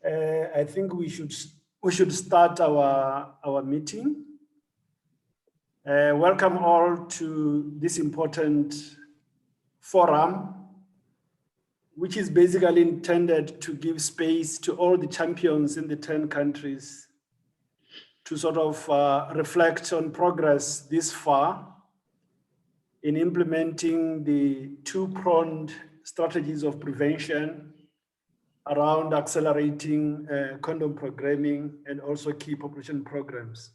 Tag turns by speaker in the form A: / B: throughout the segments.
A: I think we should start our meeting. Welcome all to this important forum, which is basically intended to give space to all the champions in the 10 countries to sort of reflect on progress this far in implementing the two-pronged strategies of prevention around accelerating condom programming and also key population programs.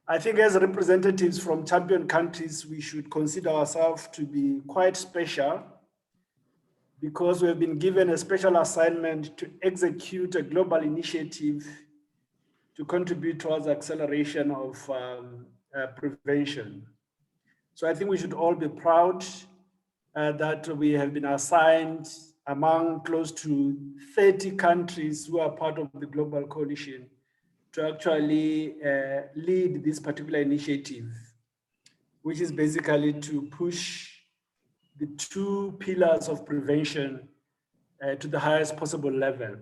A: I think as representatives from champion countries, we should consider ourselves to be quite special because we have been given a special assignment to execute a global initiative to contribute towards acceleration of prevention. So I think we should all be proud that we have been assigned among close to 30 countries who are part of the Global Coalition to actually lead this particular initiative, which is basically to push the two pillars of prevention to the highest possible level.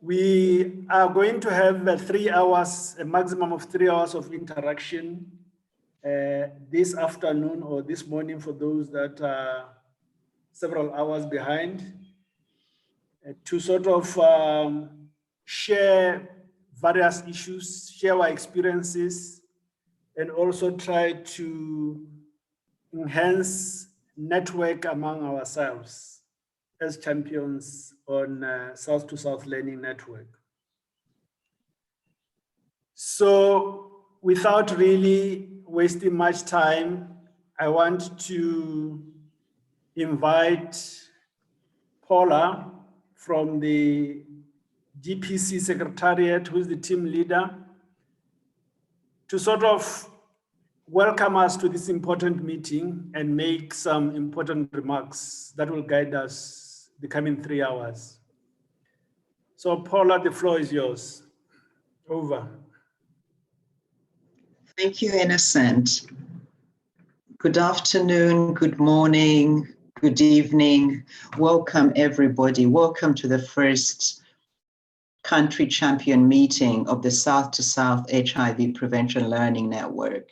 A: We are going to have 3 hours, a maximum of 3 hours of interaction this afternoon or this morning for those that are several hours behind, to sort of share various issues, share our experiences, and also try to enhance network among ourselves as champions on South to South Learning Network. So without really wasting much time, I want to invite Paula from the GPC Secretariat, who is the team leader, to sort of welcome us to this important meeting and make some important remarks that will guide us the coming 3 hours. So Paula, the floor is yours. Over.
B: Thank you, Innocent. Good afternoon, good morning, good evening. Welcome, everybody. Welcome to the first country champion meeting of the South to South HIV Prevention Learning Network.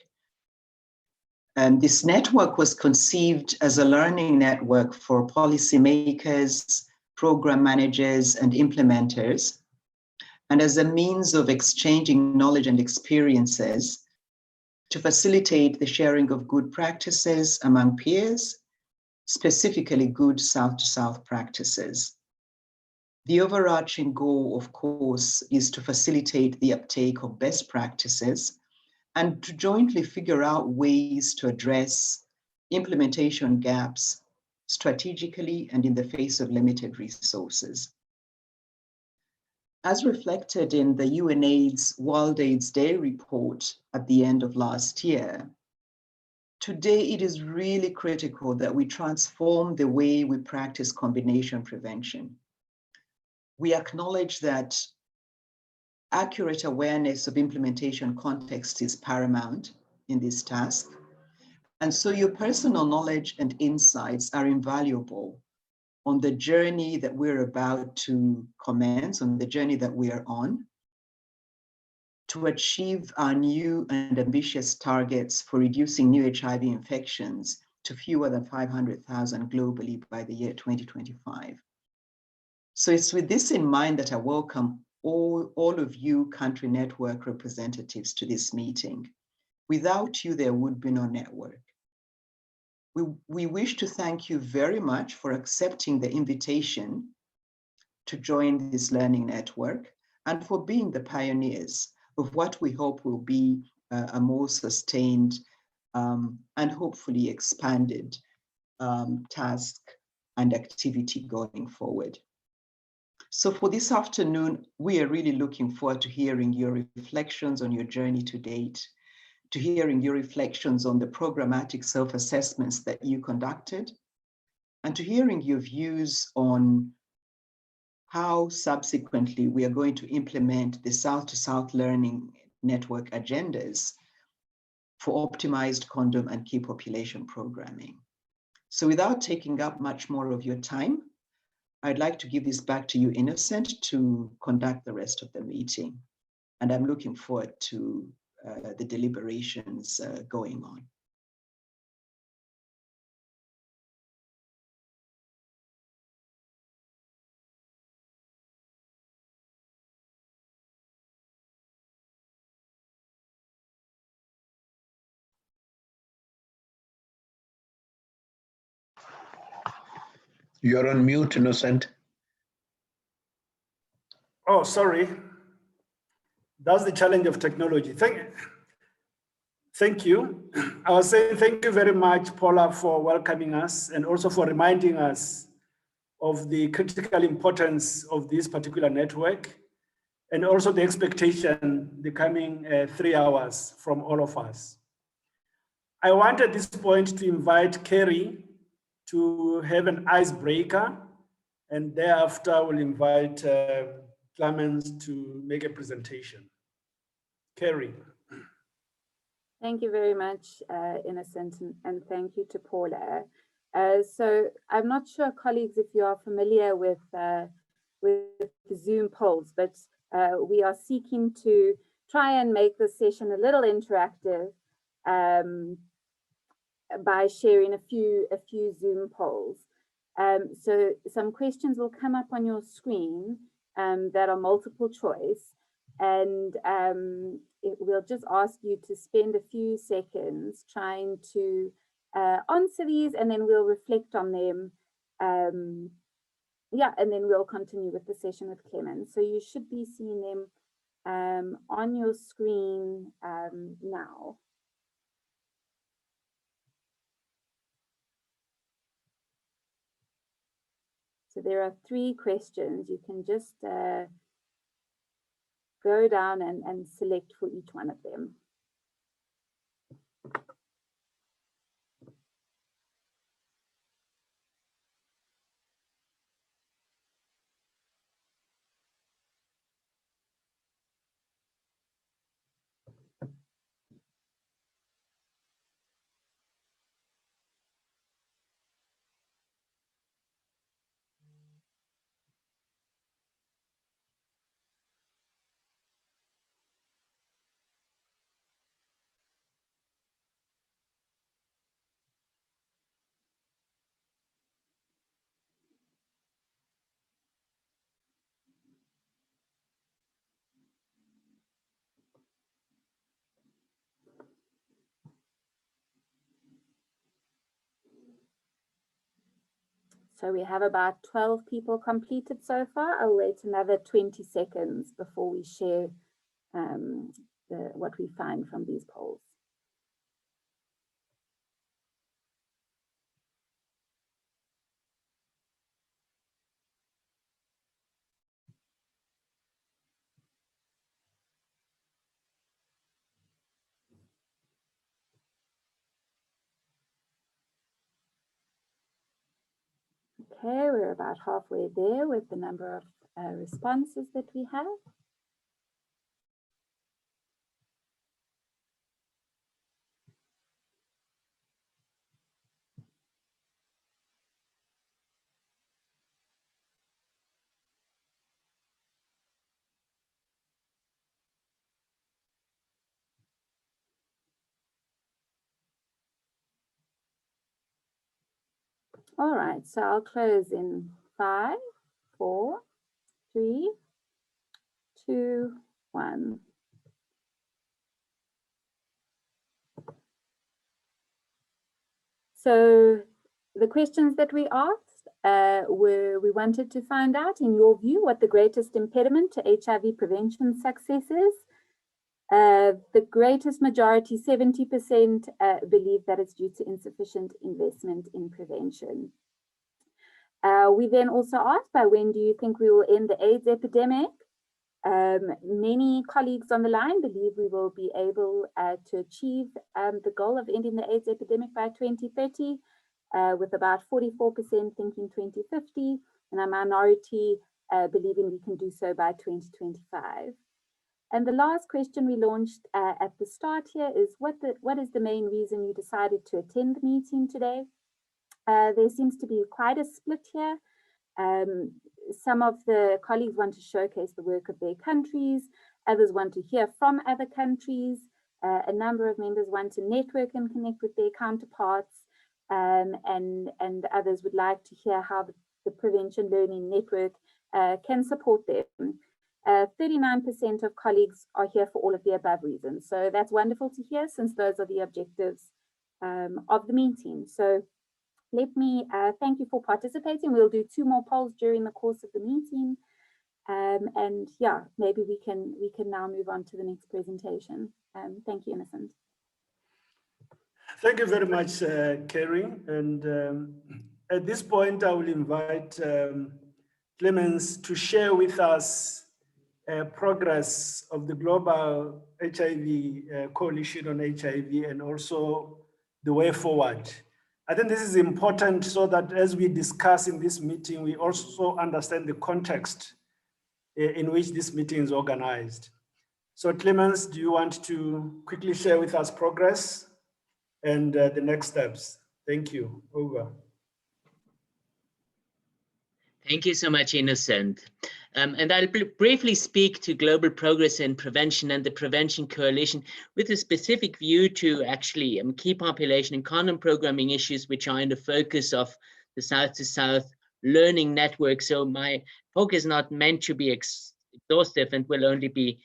B: This network was conceived as a learning network for policymakers, program managers, and implementers, and as a means of exchanging knowledge and experiences to facilitate the sharing of good practices among peers, specifically good South-to-South practices. The overarching goal, of course, is to facilitate the uptake of best practices and to jointly figure out ways to address implementation gaps strategically and in the face of limited resources. As reflected in the UNAIDS World AIDS Day report at the end of last year, today it is really critical that we transform the way we practice combination prevention. We acknowledge that accurate awareness of implementation context is paramount in this task, and so your personal knowledge and insights are invaluable on the journey that we're about to commence, on the journey that we are on, to achieve our new and ambitious targets for reducing new HIV infections to fewer than 500,000 globally by the year 2025. So it's with this in mind that I welcome all of you country network representatives to this meeting. Without you, there would be no network. We wish to thank you very much for accepting the invitation to join this learning network and for being the pioneers of what we hope will be a more sustained and hopefully expanded task and activity going forward. So for this afternoon, we are really looking forward to hearing your reflections on your journey to date, to hearing your reflections on the programmatic self-assessments that you conducted, and to hearing your views on how subsequently we are going to implement the South-to-South Learning Network agendas for optimized condom and key population programming. So without taking up much more of your time, I'd like to give this back to you, Innocent, to conduct the rest of the meeting. And I'm looking forward to the deliberations going on.
C: You're on mute, Innocent.
A: Oh, sorry. That's the challenge of technology. Thank you. I was saying thank you very much, Paula, for welcoming us and also for reminding us of the critical importance of this particular network and also the expectation the coming 3 hours from all of us. I want at this point to invite Kerry to have an icebreaker, and thereafter we'll invite Clemens to make a presentation. Kerry.
D: Thank you very much, Innocent, and thank you to Paula. So I'm not sure, colleagues, if you are familiar with the Zoom polls, but we are seeking to try and make this session a little interactive by sharing a few Zoom polls. So some questions will come up on your screen that are multiple choice, and we'll just ask you to spend a few seconds trying to answer these, and then we'll reflect on them. Yeah, and then we'll continue with the session with Clemens. So you should be seeing them on your screen now. So there are 3 questions. You can just go down and select for each one of them. So we have about 12 people completed so far. I'll wait another 20 seconds before we share what we find from these polls. Okay, we're about halfway there with the number of responses that we have. All right, so I'll close in 5, 4, 3, 2, 1. So the questions that we asked we wanted to find out, in your view, what the greatest impediment to HIV prevention success is. The greatest majority, 70%, believe that it's due to insufficient investment in prevention. We then also asked, by when do you think we will end the AIDS epidemic? Many colleagues on the line believe we will be able to achieve the goal of ending the AIDS epidemic by 2030, with about 44% thinking 2050, and a minority believing we can do so by 2025. And the last question we launched at the start here is, what is the main reason you decided to attend the meeting today? There seems to be quite a split here. Some of the colleagues want to showcase the work of their countries, others want to hear from other countries, a number of members want to network and connect with their counterparts, and others would like to hear how the Prevention Learning Network can support them. 39% of colleagues are here for all of the above reasons. So that's wonderful to hear, since those are the objectives of the meeting. So let me thank you for participating. We'll do 2 more polls during the course of the meeting. And yeah, maybe we can now move on to the next presentation. Thank you, Innocent.
A: Thank you very much, Kerry. And at this point, I will invite Clemens to share with us progress of the Global HIV Coalition on HIV, and also the way forward. I think this is important so that as we discuss in this meeting, we also understand the context in which this meeting is organized. So Clemens, do you want to quickly share with us progress and the next steps? Thank you. Over.
E: Thank you so much, Innocent. And I'll briefly speak to global progress in prevention and the Prevention Coalition with a specific view to actually key population and condom programming issues, which are in the focus of the South-to-South learning network. So my talk is not meant to be exhaustive and will only be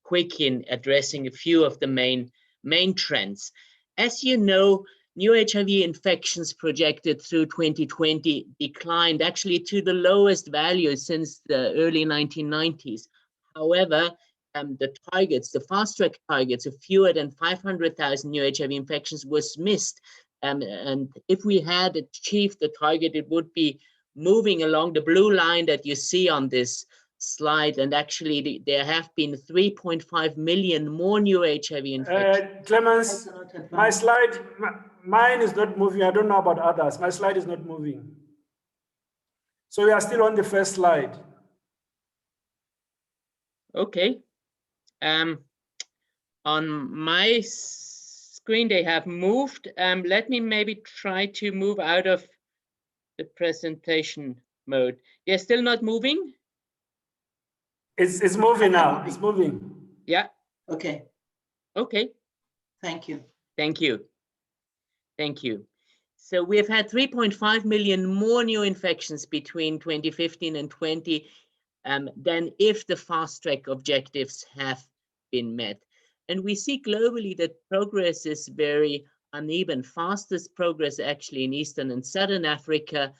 E: quick in addressing a few of the main trends. As you know, new HIV infections projected through 2020 declined actually to the lowest value since the early 1990s. However, the targets, the fast-track targets of fewer than 500,000 new HIV infections was missed. And if we had achieved the target, it would be moving along the blue line that you see on this slide. And actually, there have been 3.5 million more new HIV infections.
A: Clemens, my slide, mine is not moving. I don't know about others. My slide is not moving. So we are still on the first slide.
E: Okay. On my screen, they have moved. Let me maybe try to move out of the presentation mode. They're still not moving?
A: It's moving now. It's moving.
E: Yeah.
B: Okay.
E: Okay.
B: Thank you.
E: Thank you. Thank you. So we've had 3.5 million more new infections between 2015 and 20 than if the fast-track objectives have been met. And we see globally that progress is very uneven. Fastest progress actually in Eastern and Southern Africa,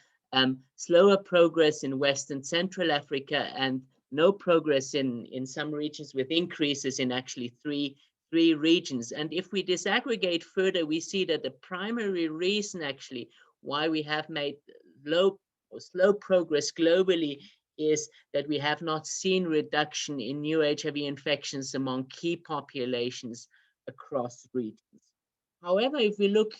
E: slower progress in West and Central Africa, and no progress in some regions, with increases in actually three regions. And if we disaggregate further, we see that the primary reason actually why we have made slow progress globally is that we have not seen reduction in new HIV infections among key populations across regions. However, if we look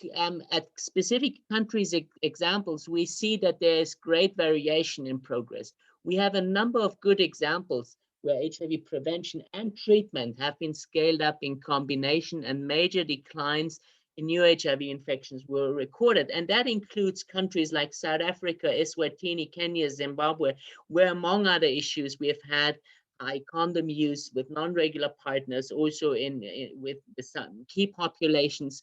E: at specific countries' examples, we see that there is great variation in progress. We have a number of good examples where HIV prevention and treatment have been scaled up in combination, and major declines in new HIV infections were recorded. And that includes countries like South Africa, Eswatini, Kenya, Zimbabwe, where among other issues, we have had high condom use with non-regular partners, also with some key populations.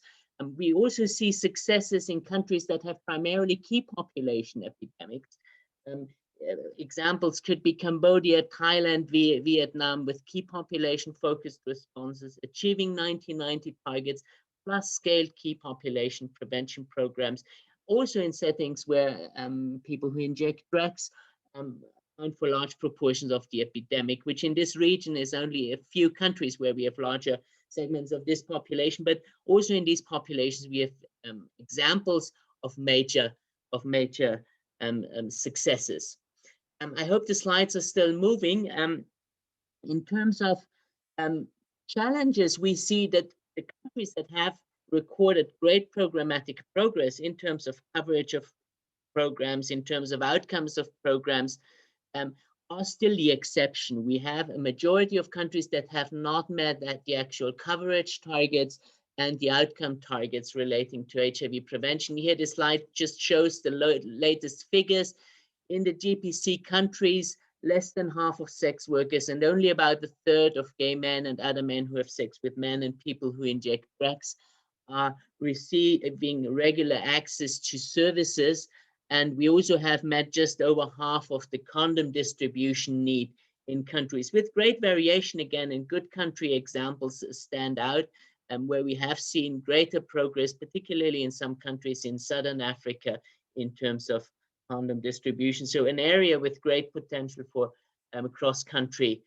E: We also see successes in countries that have primarily key population epidemics. Examples could be Cambodia, Thailand, Vietnam, with key population-focused responses, achieving 1990 targets, plus scaled key population prevention programs. Also in settings where people who inject drugs account for large proportions of the epidemic, which in this region is only a few countries where we have larger segments of this population, but also in these populations we have examples of major successes. I hope the slides are still moving. In terms of challenges, we see that the countries that have recorded great programmatic progress in terms of coverage of programs, in terms of outcomes of programs, are still the exception. We have a majority of countries that have not met the actual coverage targets and the outcome targets relating to HIV prevention. Here, the slide just shows the latest figures. in the GPC countries, less than half of sex workers and only about a third of gay men and other men who have sex with men and people who inject drugs are receiving regular access to services. And we also have met just over half of the condom distribution need in countries with great variation again, and good country examples stand out, where we have seen greater progress, particularly in some countries in Southern Africa in terms of condom distribution. So an area with great potential for cross-country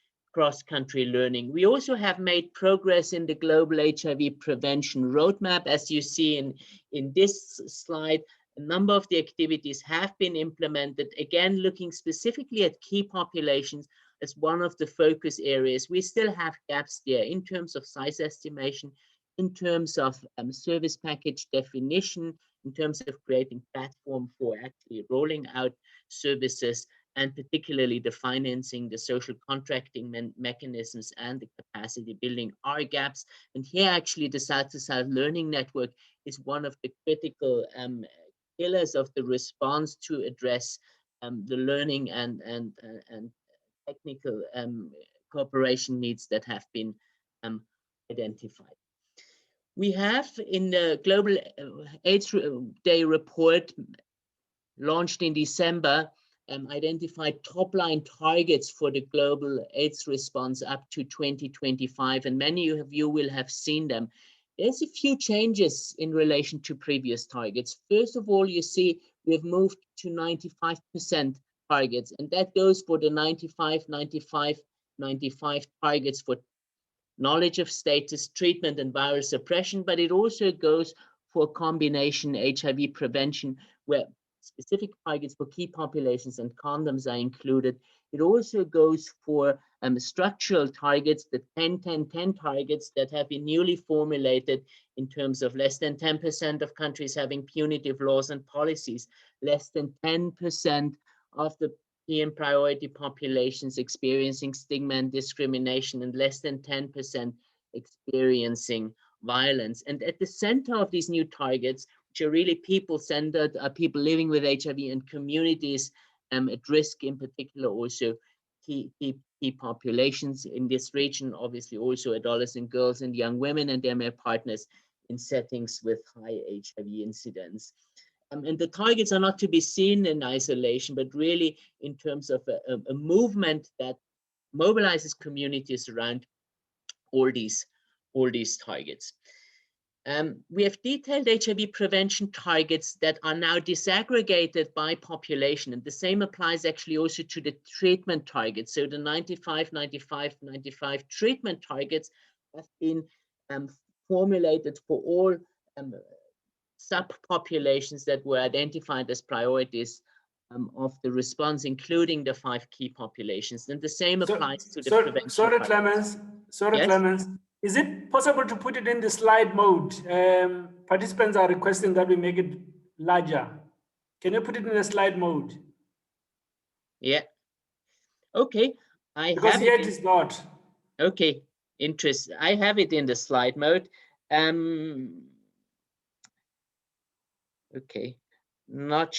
E: learning. We also have made progress in the Global HIV Prevention Roadmap. As you see in this slide, a number of the activities have been implemented, again, looking specifically at key populations as one of the focus areas. We still have gaps there in terms of size estimation, in terms of service package definition, in terms of creating platform for actually rolling out services, and particularly the financing, the social contracting mechanisms, and the capacity building are gaps. And here actually the South-to-South Learning Network is one of the critical pillars of the response to address the learning and technical cooperation needs that have been identified. We have in the Global AIDS Day report launched in December identified top-line targets for the global AIDS response up to 2025, and many of you will have seen them. There's a few changes in relation to previous targets. First of all, you see we've moved to 95% targets, and that goes for the 95 targets for knowledge of status, treatment, and viral suppression, but it also goes for combination HIV prevention, where specific targets for key populations and condoms are included. It also goes for structural targets, the 10-10-10 targets that have been newly formulated in terms of less than 10% of countries having punitive laws and policies, less than 10% of the and priority populations experiencing stigma and discrimination, and less than 10% experiencing violence. And at the center of these new targets, which are really people-centered, are people living with HIV and communities at risk, in particular also key populations in this region, obviously also adolescent girls and young women and their male partners in settings with high HIV incidence. And the targets are not to be seen in isolation, but really in terms of a movement that mobilizes communities around all these targets. We have detailed HIV prevention targets that are now disaggregated by population, and the same applies actually also to the treatment targets. So the 95 treatment targets have been formulated for all subpopulations that were identified as priorities of the response, including the 5 key populations. And the same applies to the prevention.
A: Sorry, Clemens. Sorry, yes? Clemens. Is it possible to put it in the slide mode? Participants are requesting that we make it larger. Can you put it in the slide mode?
E: Yeah. Okay.
A: Because here it is not.
E: Okay. Interesting. I have it in the slide mode. Okay, not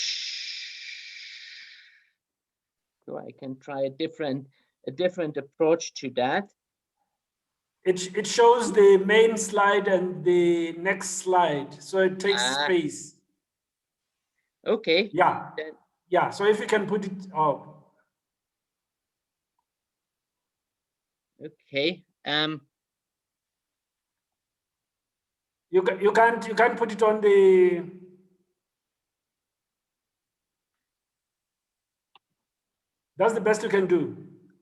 E: so I can try a different approach to that.
A: It shows the main slide and the next slide, so it takes space.
E: Okay.
A: Yeah. Yeah. So if you can put it up.
E: Okay.
A: You can't put it on the. That's the best you can do.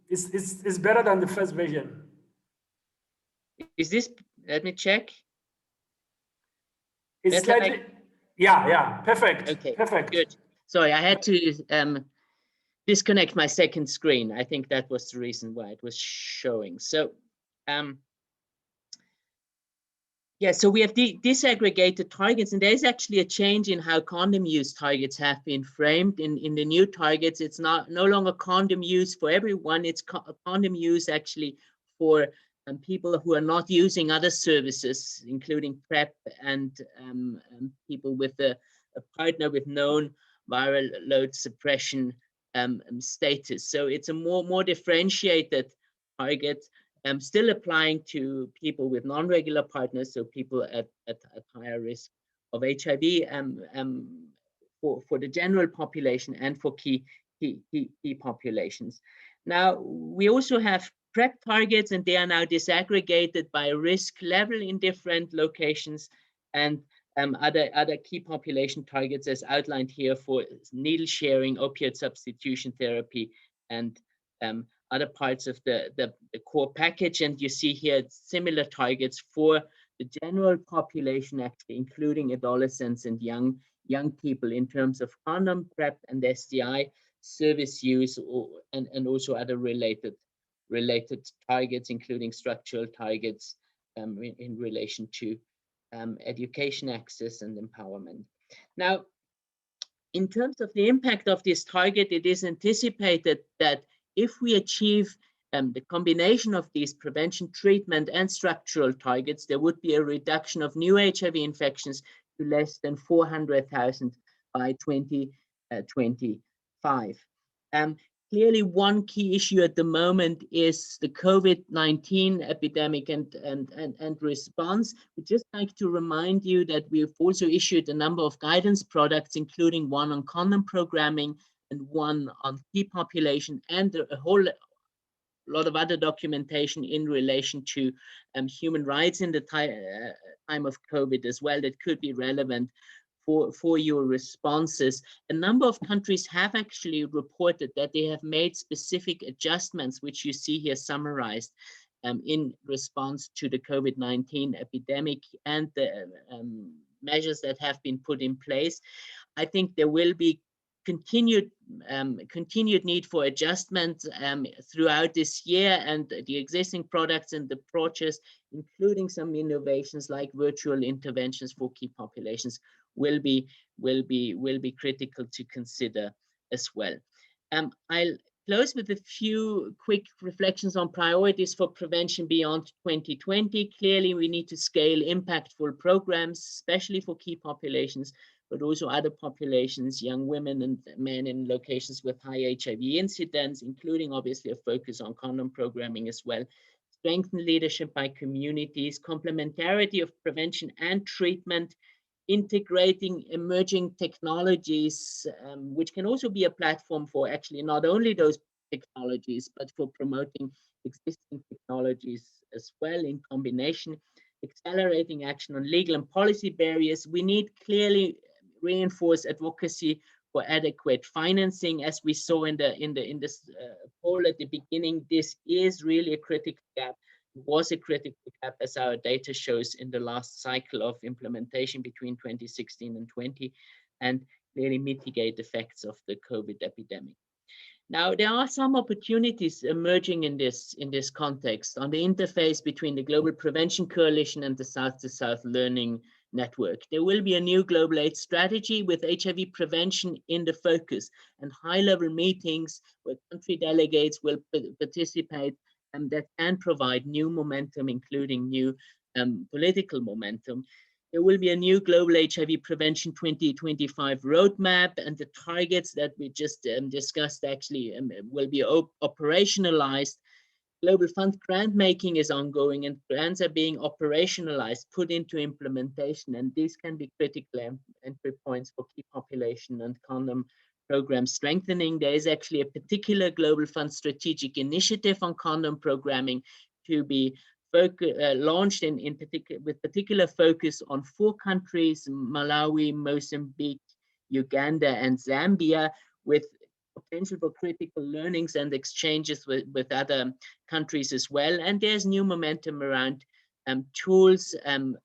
A: It's better than the first version.
E: Is this? Let me check.
A: It's slightly. Yeah. Perfect.
E: Okay.
A: Perfect.
E: Good. Sorry, I had to disconnect my second screen. I think that was the reason why it was showing. So, yeah, so we have disaggregated targets, and there's actually a change in how condom use targets have been framed. In the new targets, it's no longer condom use for everyone, it's condom use actually for people who are not using other services, including PrEP and people with a partner with known viral load suppression status. So it's a more differentiated target, still applying to people with non-regular partners, so people at higher risk of HIV for the general population and for key populations. Now, we also have PrEP targets, and they are now disaggregated by risk level in different locations, and other key population targets as outlined here for needle sharing, opioid substitution therapy, and other parts of the core package. And you see here similar targets for the general population, actually, including adolescents and young people in terms of condom, PrEP, and STI service use, and also other related targets, including structural targets in relation to education access and empowerment. Now, in terms of the impact of this target, it is anticipated that if we achieve the combination of these prevention, treatment, and structural targets, there would be a reduction of new HIV infections to less than 400,000 by 2025. Clearly, one key issue at the moment is the COVID-19 epidemic and response. We'd just like to remind you that we've also issued a number of guidance products, including one on condom programming and one on key population, and a whole lot of other documentation in relation to human rights in the time of COVID as well that could be relevant for your responses. A number of countries have actually reported that they have made specific adjustments, which you see here summarized in response to the COVID-19 epidemic and the measures that have been put in place. I think there will be continued need for adjustment throughout this year, and the existing products and approaches, including some innovations like virtual interventions for key populations, will be critical to consider as well. I'll close with a few quick reflections on priorities for prevention beyond 2020. Clearly, we need to scale impactful programs, especially for key populations, but also other populations, young women and men in locations with high HIV incidence, including obviously a focus on condom programming as well. Strengthen leadership by communities, complementarity of prevention and treatment, integrating emerging technologies, which can also be a platform for actually not only those technologies, but for promoting existing technologies as well in combination, accelerating action on legal and policy barriers. We need clearly reinforce advocacy for adequate financing, as we saw in this poll at the beginning. This is really a critical gap. It was a critical gap, as our data shows, in the last cycle of implementation between 2016 and 20, and clearly mitigate effects of the COVID epidemic. Now, there are some opportunities emerging in this context on the interface between the Global Prevention Coalition and the South-to-South Learning Network. There will be a new global AIDS strategy with HIV prevention in the focus, and high-level meetings where country delegates will participate and that can provide new momentum, including new political momentum. There will be a new Global HIV Prevention 2025 roadmap, and the targets that we just discussed actually will be operationalized. Global Fund grant making is ongoing, and grants are being operationalized, put into implementation, and these can be critical entry points for key population and condom program strengthening. There is actually a particular Global Fund strategic initiative on condom programming to be launched with particular focus on 4 countries: Malawi, Mozambique, Uganda, and Zambia, with potential for critical learnings and exchanges with other countries as well. And there's new momentum around tools and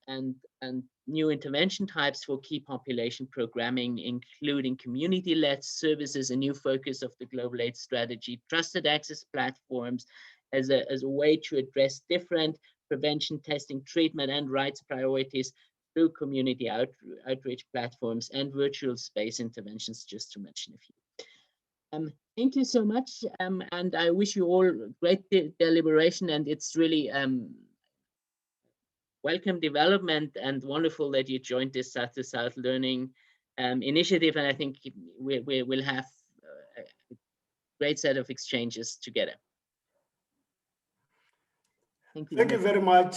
E: new intervention types for key population programming, including community-led services, a new focus of the Global AIDS strategy, trusted access platforms as a way to address different prevention, testing, treatment, and rights priorities through community outreach platforms and virtual space interventions, just to mention a few. Thank you so much, and I wish you all great deliberation, and it's really welcome development and wonderful that you joined this South-to-South Learning initiative, and I think we'll have great set of exchanges together. Thank you.
A: Thank you very much,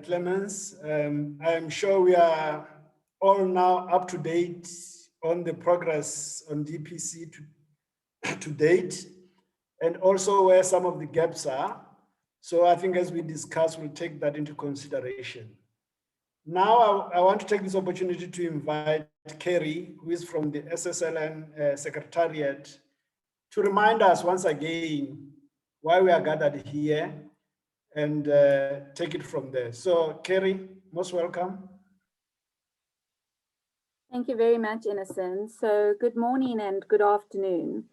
A: Clemens. I'm sure we are all now up to date on the progress on DPC to date, and also where some of the gaps are. So I think as we discuss, we'll take that into consideration. Now, I want to take this opportunity to invite Kerry, who is from the SSLN Secretariat, to remind us once again why we are gathered here and take it from there. So Kerry, most welcome.
D: Thank you very much, Innocent. So good morning and good afternoon.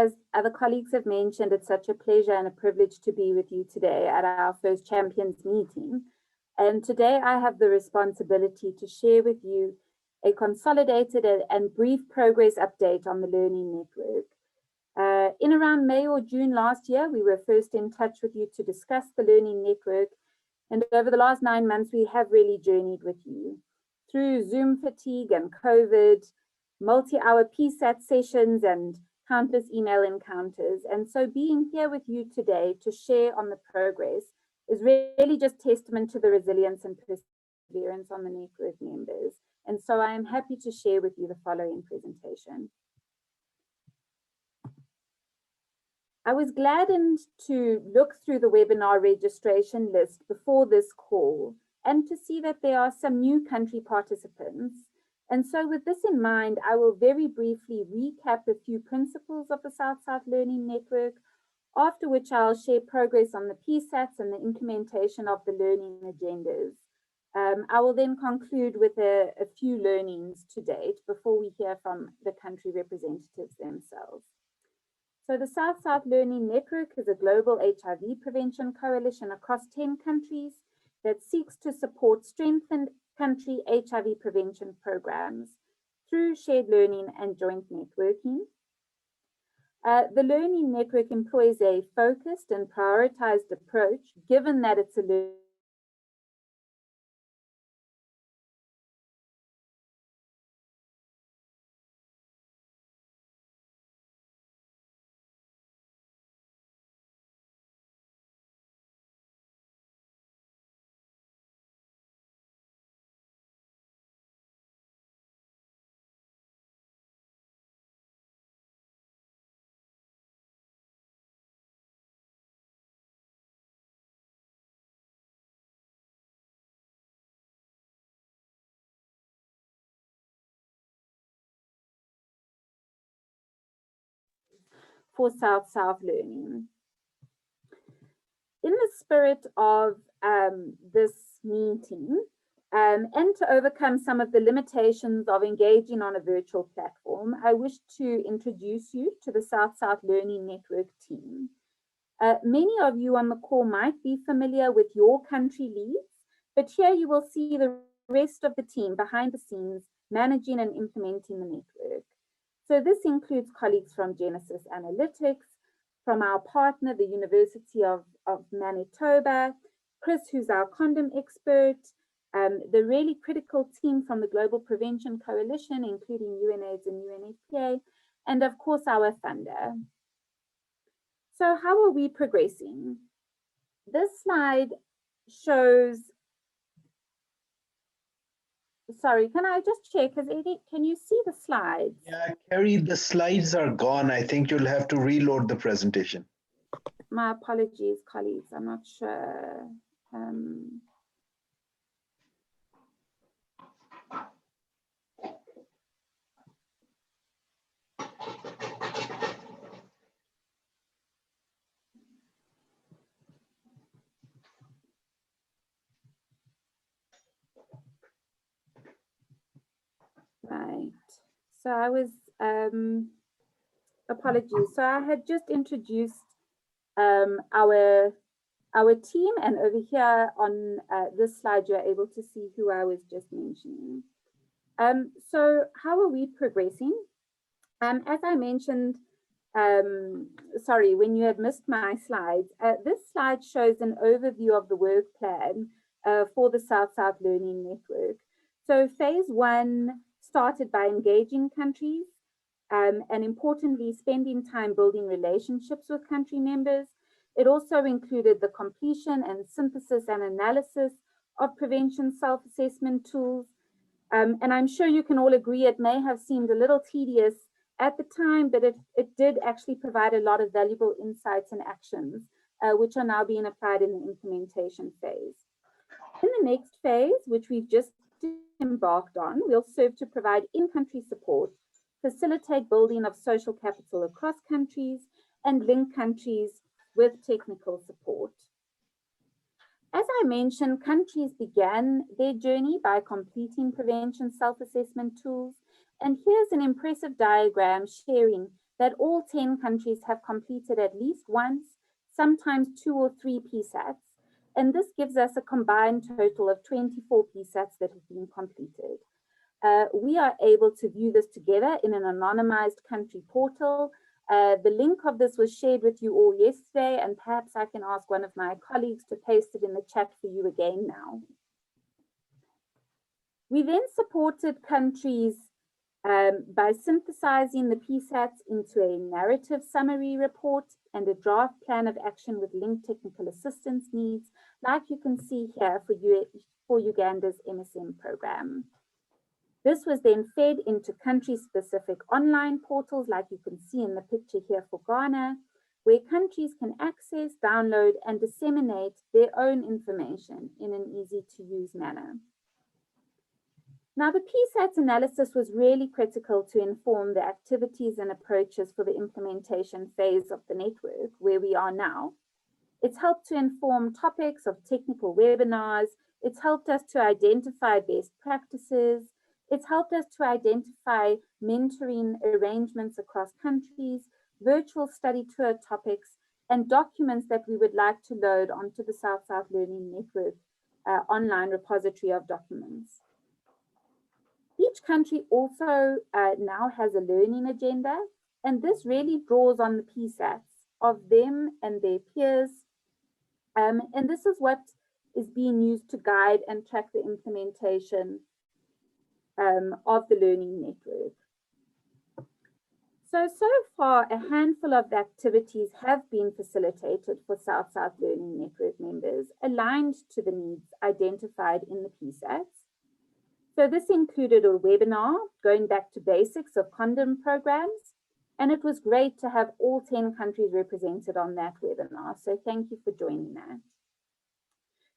D: As other colleagues have mentioned, it's such a pleasure and a privilege to be with you today at our first Champions meeting. And today I have the responsibility to share with you a consolidated and brief progress update on the Learning Network. In around May or June last year, we were first in touch with you to discuss the Learning Network. And over the last 9 months, we have really journeyed with you through Zoom fatigue and COVID, multi-hour PSAT sessions and countless email encounters. And so being here with you today to share on the progress is really just testament to the resilience and perseverance on the network members. And so I am happy to share with you the following presentation. I was gladdened to look through the webinar registration list before this call and to see that there are some new country participants. And so with this in mind, I will very briefly recap a few principles of the Southside Learning Network, after which I'll share progress on the PSATs and the implementation of the learning agendas. I will then conclude with a few learnings to date before we hear from the country representatives themselves. So the Southside Learning Network is a global HIV prevention coalition across 10 countries that seeks to support strengthened country HIV prevention programs through shared learning and joint networking. The Learning Network employs a focused and prioritized approach, given that it's a for South-South learning. In the spirit of this meeting, and to overcome some of the limitations of engaging on a virtual platform, I wish to introduce you to the South-South Learning Network team. Many of you on the call might be familiar with your country leads, but here you will see the rest of the team behind the scenes managing and implementing the network. So this includes colleagues from Genesis Analytics, from our partner, the University of Manitoba, Chris, who's our condom expert, the really critical team from the Global Prevention Coalition, including UNAIDS and UNFPA, and of course our funder. So how are we progressing? This slide shows, sorry, can I just check, can you see the slides?
C: Yeah, Kerry, the slides are gone. I think you'll have to reload the presentation.
D: My apologies, colleagues, I'm not sure. Right, so I was, apologies. So I had just introduced our team, and over here on this slide, you're able to see who I was just mentioning. So how are we progressing? As I mentioned, sorry, when you had missed my slides, this slide shows an overview of the work plan for the South-South Learning Network. So phase 1 started by engaging countries and importantly, spending time building relationships with country members. It also included the completion and synthesis and analysis of prevention self-assessment tools. And I'm sure you can all agree it may have seemed a little tedious at the time, but it did actually provide a lot of valuable insights and actions, which are now being applied in the implementation phase. In the next phase, which we've just embarked on, we'll serve to provide in-country support, facilitate building of social capital across countries, and link countries with technical support. As I mentioned, countries began their journey by completing prevention self-assessment tools. And here's an impressive diagram sharing that all 10 countries have completed at least once, sometimes 2 or 3 PSATs. And this gives us a combined total of 24 PSATs that have been completed. We are able to view this together in an anonymized country portal. The link of this was shared with you all yesterday, and perhaps I can ask one of my colleagues to paste it in the chat for you again now. We then supported countries by synthesizing the PSATs into a narrative summary report and a draft plan of action with linked technical assistance needs, like you can see here for Uganda's MSM program. This was then fed into country-specific online portals, like you can see in the picture here for Ghana, where countries can access, download, and disseminate their own information in an easy-to-use manner. Now, the PSATs analysis was really critical to inform the activities and approaches for the implementation phase of the network, where we are now. It's helped to inform topics of technical webinars. It's helped us to identify best practices. It's helped us to identify mentoring arrangements across countries, virtual study tour topics, and documents that we would like to load onto the Southside Learning Network online repository of documents. Each country also now has a learning agenda, and this really draws on the PSATs of them and their peers. And this is what is being used to guide and track the implementation of the learning network. So far, a handful of the activities have been facilitated for Southside Learning Network members, aligned to the needs identified in the PSATs. So this included a webinar going back to basics of condom programs, and it was great to have all 10 countries represented on that webinar. So thank you for joining that.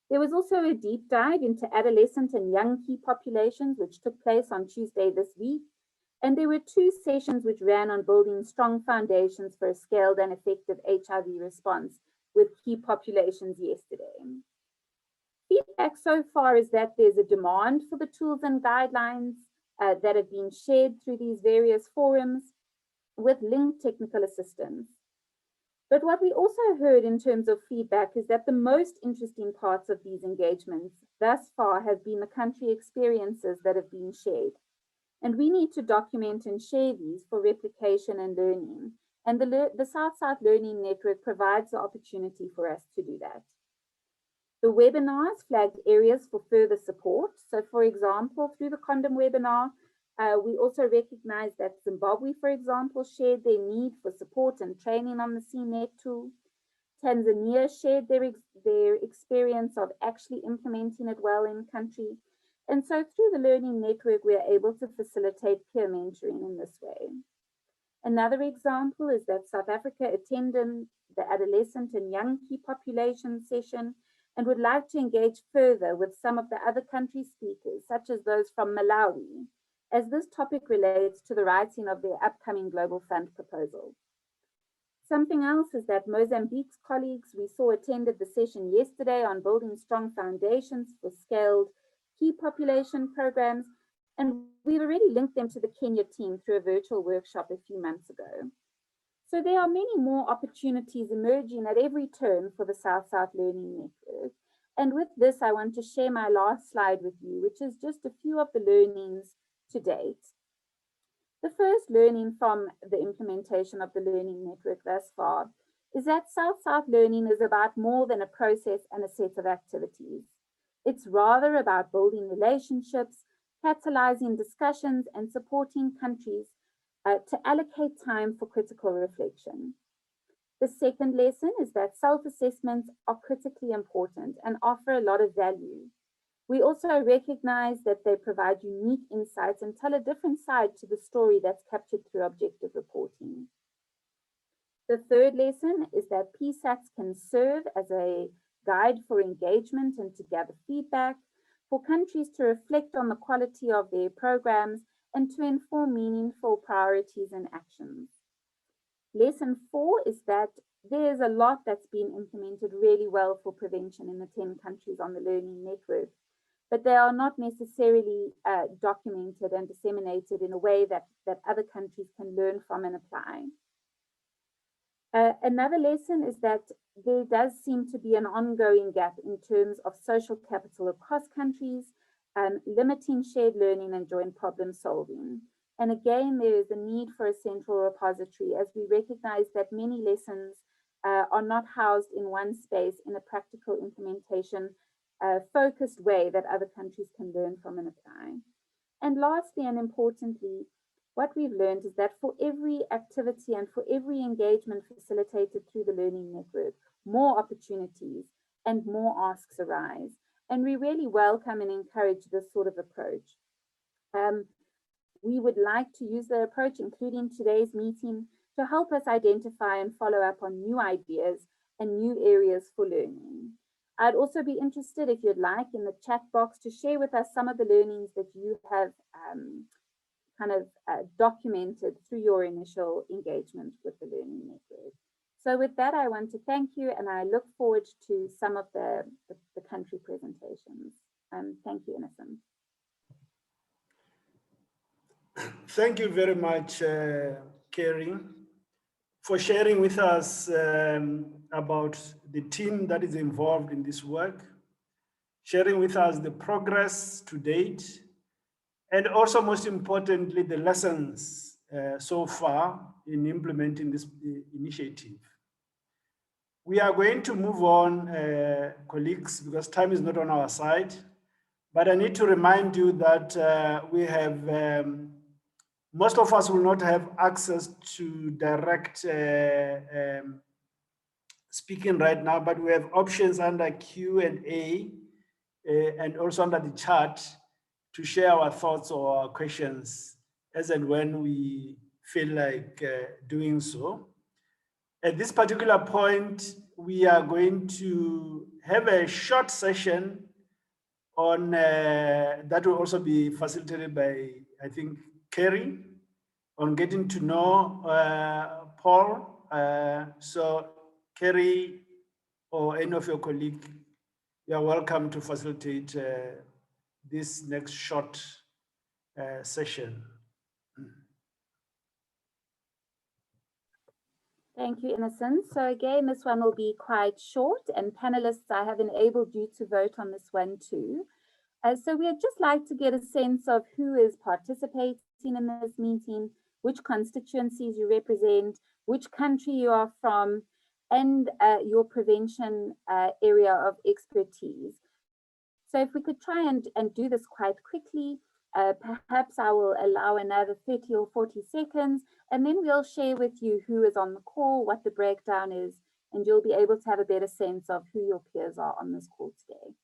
D: There was also a deep dive into adolescent and young key populations, which took place on Tuesday this week. And there were 2 sessions which ran on building strong foundations for a scaled and effective HIV response with key populations yesterday. Feedback so far is that there's a demand for the tools and guidelines that have been shared through these various forums with linked technical assistance. But what we also heard in terms of feedback is that the most interesting parts of these engagements thus far have been the country experiences that have been shared. And we need to document and share these for replication and learning. And the Southside Learning Network provides the opportunity for us to do that. The webinars flagged areas for further support. So for example, through the condom webinar, we also recognize that Zimbabwe, for example, shared their need for support and training on the CNET tool. Tanzania shared their experience of actually implementing it well in country. And so through the Learning Network, we are able to facilitate peer mentoring in this way. Another example is that South Africa attended the adolescent and young key population session and would like to engage further with some of the other country speakers, such as those from Malawi, as this topic relates to the writing of their upcoming Global Fund proposal. Something else is that Mozambique's colleagues we saw attended the session yesterday on building strong foundations for scaled key population programs, and we've already linked them to the Kenya team through a virtual workshop a few months ago. So there are many more opportunities emerging at every turn for the Southside Learning Network. And with this, I want to share my last slide with you, which is just a few of the learnings to date. The first learning from the implementation of the Learning Network thus far is that Southside Learning is about more than a process and a set of activities. It's rather about building relationships, catalyzing discussions, and supporting countries to allocate time for critical reflection. The second lesson is that self-assessments are critically important and offer a lot of value. We also recognize that they provide unique insights and tell a different side to the story that's captured through objective reporting. The third lesson is that PSATs can serve as a guide for engagement and to gather feedback, for countries to reflect on the quality of their programs and to inform meaningful priorities and actions. Lesson 4 is that there's a lot that's been implemented really well for prevention in the 10 countries on the Learning Network, but they are not necessarily documented and disseminated in a way that other countries can learn from and apply. Another lesson is that there does seem to be an ongoing gap in terms of social capital across countries, limiting shared learning and joint problem solving. And again, there is a need for a central repository as we recognize that many lessons are not housed in one space in a practical implementation focused way that other countries can learn from and apply. And lastly, and importantly, what we've learned is that for every activity and for every engagement facilitated through the Learning Network, more opportunities and more asks arise. And we really welcome and encourage this sort of approach. We would like to use the approach, including today's meeting, to help us identify and follow up on new ideas and new areas for learning. I'd also be interested, if you'd like, in the chat box to share with us some of the learnings that you have documented through your initial engagement with the Learning Network. So with that, I want to thank you, and I look forward to some of the country presentations. Thank you, Innocent.
A: Thank you very much, Kerry, for sharing with us about the team that is involved in this work, sharing with us the progress to date, and also, most importantly, the lessons so far in implementing this initiative. We are going to move on, colleagues, because time is not on our side, but I need to remind you that we have, most of us will not have access to direct speaking right now, but we have options under Q&A and also under the chat to share our thoughts or our questions as and when we feel like doing so. At this particular point, we are going to have a short session on that will also be facilitated by, I think, Kerry, on getting to know Paul. So Kerry or any of your colleagues, you are welcome to facilitate this next short session.
D: Thank you, Innocent. So again, this one will be quite short, and panelists, I have enabled you to vote on this one too. So we'd just like to get a sense of who is participating in this meeting, which constituencies you represent, which country you are from, and your prevention area of expertise. So if we could try and do this quite quickly, perhaps I will allow another 30 or 40 seconds, and then we'll share with you who is on the call, what the breakdown is, and you'll be able to have a better sense of who your peers are on this call today.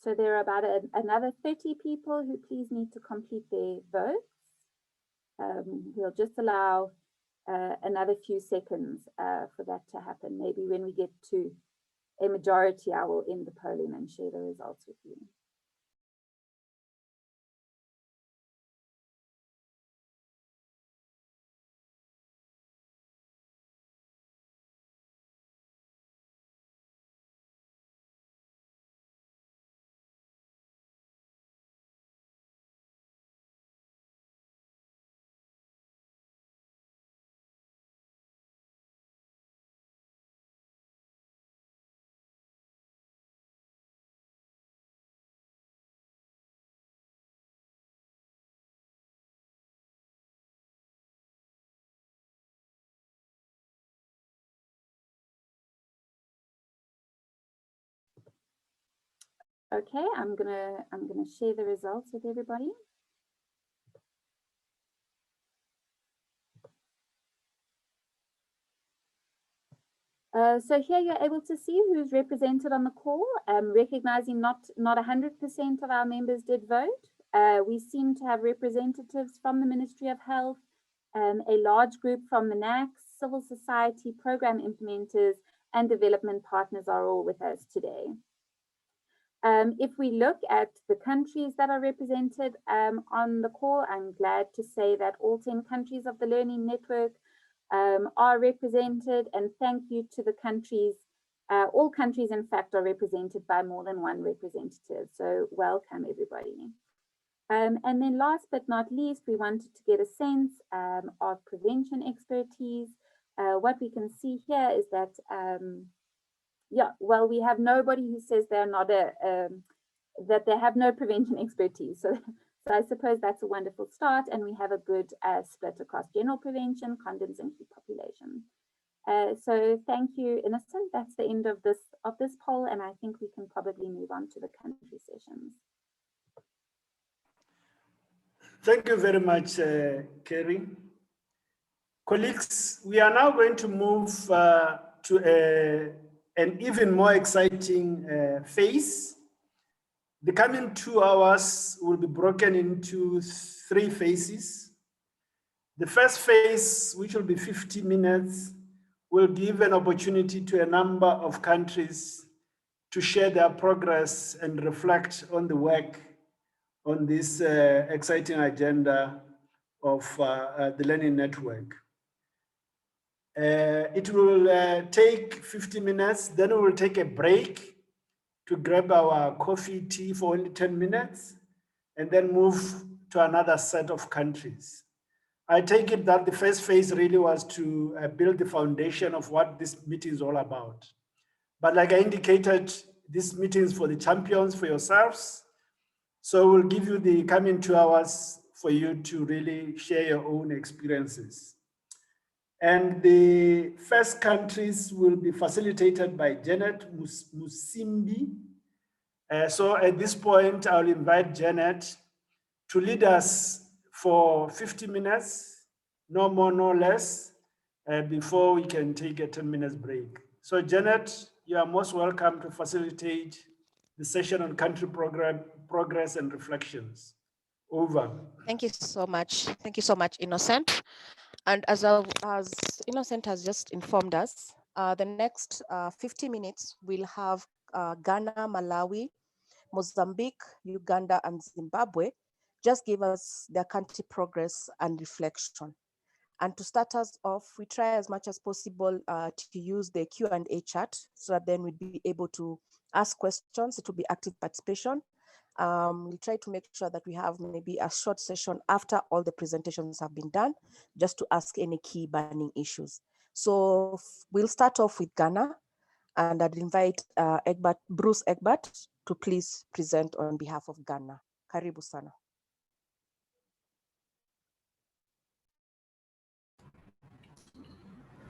D: So there are about another 30 people who please need to complete their votes. We'll just allow another few seconds for that to happen. Maybe when we get to a majority, I will end the polling and share the results with you. Okay, I'm gonna share the results with everybody. So here you're able to see who's represented on the call, recognizing not 100% of our members did vote. We seem to have representatives from the Ministry of Health, a large group from the NACS, civil society, program implementers, and development partners are all with us today. If we look at the countries that are represented on the call, I'm glad to say that all 10 countries of the Learning Network are represented, and thank you to the countries. All countries, in fact, are represented by more than one representative. So welcome, everybody. And then last but not least, we wanted to get a sense of prevention expertise. What we can see here is that, yeah, well, we have nobody who says they're not that they have no prevention expertise. So I suppose that's a wonderful start, and we have a good split across general prevention, condoms, and key population. So thank you, Innocent. That's the end of this poll, and I think we can probably move on to the country sessions.
A: Thank you very much, Kerry. Colleagues, we are now going to move to an even more exciting phase. The coming 2 hours will be broken into 3 phases. The first phase, which will be 50 minutes, will give an opportunity to a number of countries to share their progress and reflect on the work on this exciting agenda of the Learning Network. It will take 50 minutes, then we will take a break to grab our coffee, tea for only 10 minutes, and then move to another set of countries. I take it that the first phase really was to build the foundation of what this meeting is all about. But like I indicated, this meeting is for the champions, for yourselves. So we'll give you the coming 2 hours for you to really share your own experiences. And the first countries will be facilitated by Janet Musimbi. So at this point, I'll invite Janet to lead us for 50 minutes, no more, no less, before we can take a 10 minutes break. So Janet, you are most welcome to facilitate the session on country progress and reflections. Over.
F: Thank you so much. Thank you so much, Innocent. And as Innocent has just informed us, the next 50 minutes we'll have Ghana, Malawi, Mozambique, Uganda, and Zimbabwe just give us their country progress and reflection. And to start us off, we try as much as possible to use the Q&A chat so that then we'll be able to ask questions. It will be active participation. We'll try to make sure that we have maybe a short session after all the presentations have been done, just to ask any key burning issues. So we'll start off with Ghana, and I'd invite Bruce Egbert to please present on behalf of Ghana. Karibu sana.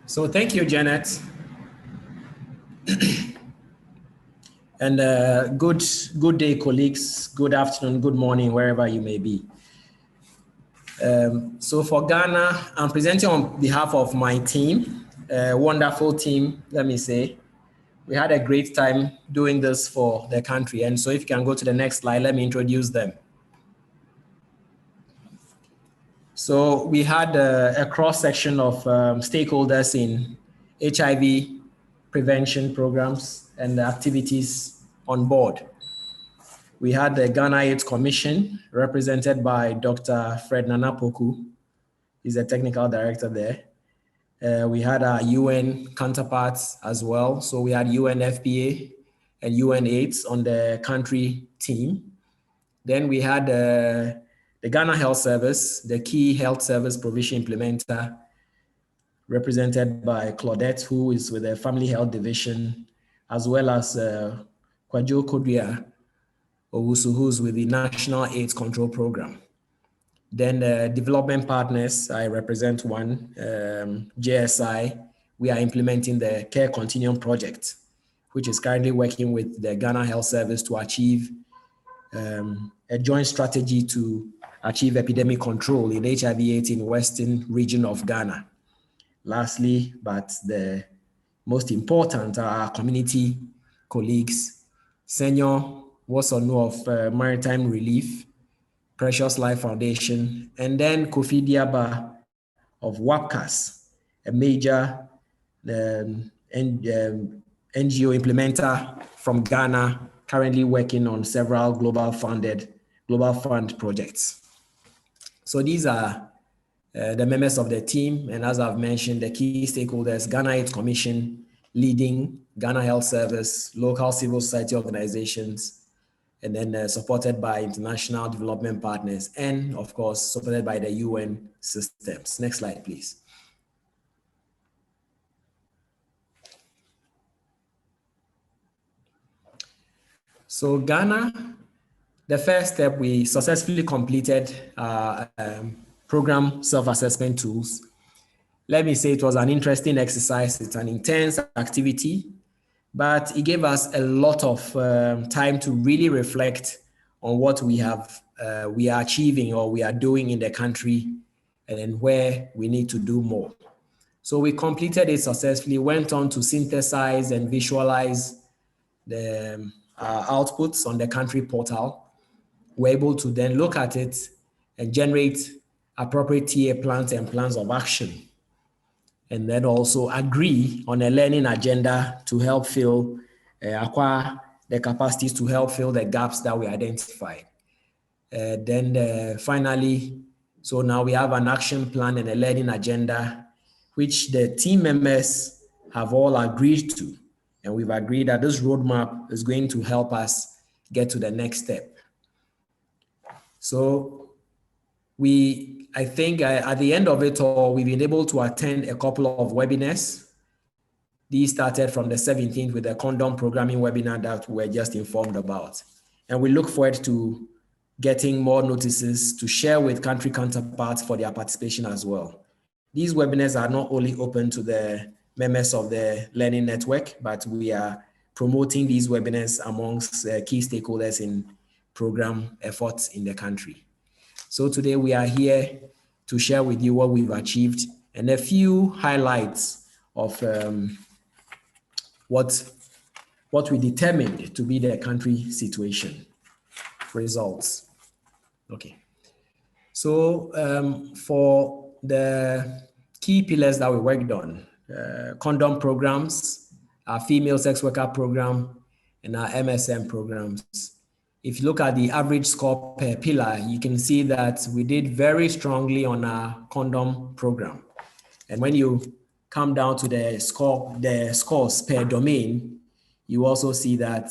G: So thank you, Janet. And good day, colleagues. Good afternoon, good morning, wherever you may be. So for Ghana, I'm presenting on behalf of my team, a wonderful team, let me say. We had a great time doing this for the country. And so if you can go to the next slide, let me introduce them. So we had a cross-section of stakeholders in HIV prevention programs and activities on board. We had the Ghana AIDS Commission represented by Dr. Fred Nanapoku. He's a technical director there. We had our UN counterparts as well. So we had UNFPA and UNAIDS on the country team. Then we had the Ghana Health Service, the key health service provision implementer, represented by Claudette, who is with the Family Health Division, as well as Kwajo Kodria Owusu, who's with the National AIDS Control Program. Then development partners, I represent one, JSI. We are implementing the Care Continuum project which is currently working with the Ghana Health Service to achieve a joint strategy to achieve epidemic control in HIV/AIDS in Western region of Ghana. Lastly, but the most important, are our community colleagues, Senor Wosonu of Maritime Relief, Precious Life Foundation, and then Kofi Diaba of WAPCAS, a major NGO implementer from Ghana, currently working on several global fund projects. So these are the members of the team, and as I've mentioned, the key stakeholders: Ghana AIDS Commission, leading Ghana Health Service, local civil society organizations, and then supported by international development partners, and of course, supported by the UN systems. Next slide, please. So Ghana, the first step, we successfully completed program self-assessment tools. Let me say it was an interesting exercise. It's an intense activity, but it gave us a lot of time to really reflect on what we are achieving or we are doing in the country, and then where we need to do more. So we completed it successfully, went on to synthesize and visualize the outputs on the country portal. We're able to then look at it and generate appropriate TA plans and plans of action, and then also agree on a learning agenda to help fill, acquire the capacities to help fill the gaps that we identified. Finally, so now we have an action plan and a learning agenda, which the team members have all agreed to. And we've agreed that this roadmap is going to help us get to the next step. So I think at the end of it all, we've been able to attend a couple of webinars. These started from the 17th with the condom programming webinar that we're just informed about. And we look forward to getting more notices to share with country counterparts for their participation as well. These webinars are not only open to the members of the Learning Network, but we are promoting these webinars amongst key stakeholders in program efforts in the country. So today we are here to share with you what we've achieved and a few highlights of what we determined to be the country situation results. Okay. So for the key pillars that we worked on, condom programs, our female sex worker program, and our MSM programs. If you look at the average score per pillar, you can see that we did very strongly on our condom program. And when you come down to the scores per domain, you also see that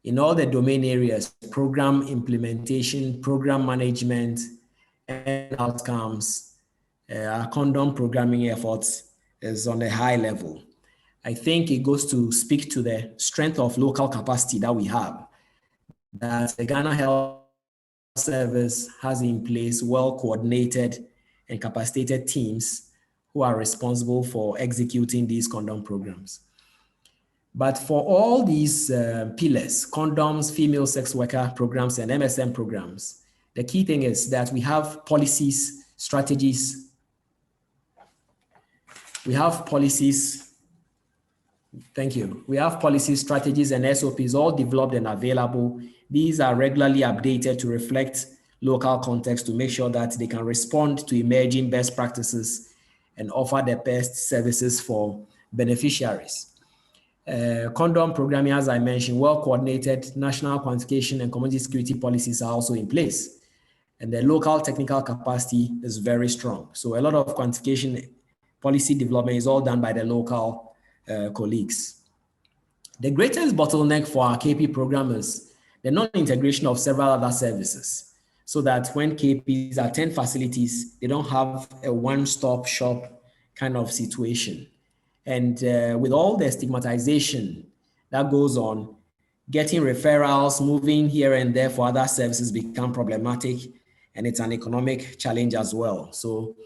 G: in all the domain areas, program implementation, program management, and outcomes, our condom programming efforts is on a high level. I think it goes to speak to the strength of local capacity that we have, that the Ghana Health Service has in place well-coordinated and capacitated teams who are responsible for executing these condom programs. But for all these pillars, condoms, female sex worker programs, and MSM programs, the key thing is that we have policies, strategies. We have policies. Thank you. We have policies, strategies, and SOPs all developed and available. These are regularly updated to reflect local context to make sure that they can respond to emerging best practices and offer the best services for beneficiaries. Condom programming, as I mentioned, well-coordinated national quantification and community security policies are also in place. And the local technical capacity is very strong. So a lot of quantification policy development is all done by the local colleagues. The greatest bottleneck for our KP program is the non-integration of several other services, so that when KPs attend facilities, they don't have a one-stop shop kind of situation. And with all the stigmatization that goes on, getting referrals, moving here and there for other services become problematic, and it's an economic challenge as well. So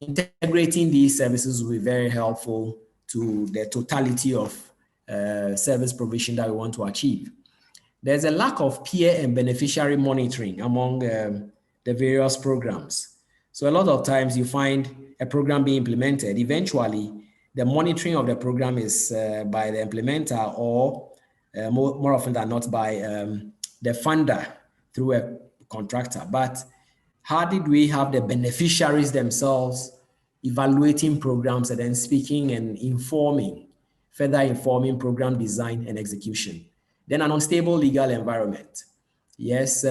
G: integrating these services will be very helpful to the totality of service provision that we want to achieve. There's a lack of peer and beneficiary monitoring among the various programs. So a lot of times you find a program being implemented. Eventually, the monitoring of the program is by the implementer or more often than not by the funder through a contractor. But how did we have the beneficiaries themselves evaluating programs and then speaking and further informing program design and execution? Then an unstable legal environment. Yes,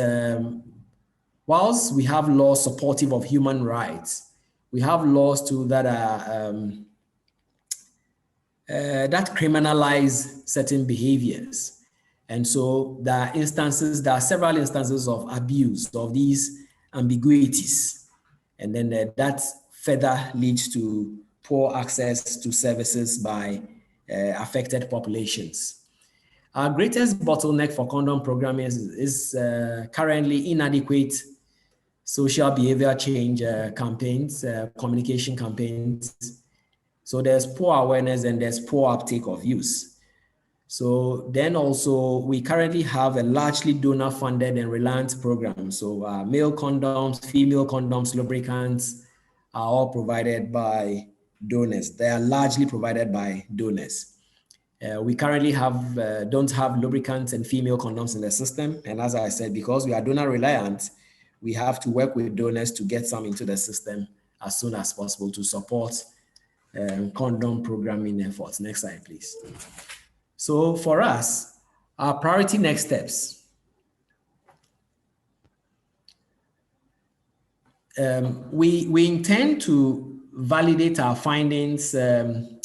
G: whilst we have laws supportive of human rights, we have laws too that are that criminalize certain behaviors. And so there are several instances of abuse of these ambiguities. And then that further leads to poor access to services by affected populations. Our greatest bottleneck for condom programming is currently inadequate social behavior change campaigns, communication campaigns. So there's poor awareness and there's poor uptake of use. So then also we currently have a largely donor funded and reliant program. So male condoms, female condoms, lubricants are all provided by donors. They are largely provided by donors. We currently don't have lubricants and female condoms in the system. And as I said, because we are donor reliant, we have to work with donors to get some into the system as soon as possible to support condom programming efforts. Next slide, please. So for us, our priority next steps. We intend to validate our findings and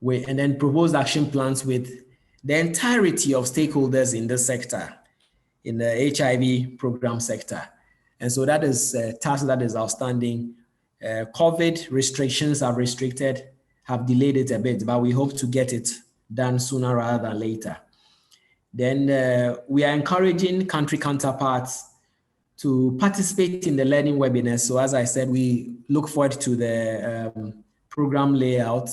G: then propose action plans with the entirety of stakeholders in this sector, in the HIV program sector. And so that is a task that is outstanding. COVID restrictions have delayed it a bit, but we hope to get it done sooner rather than later. Then we are encouraging country counterparts to participate in the learning webinars. So as I said, we look forward to the program layout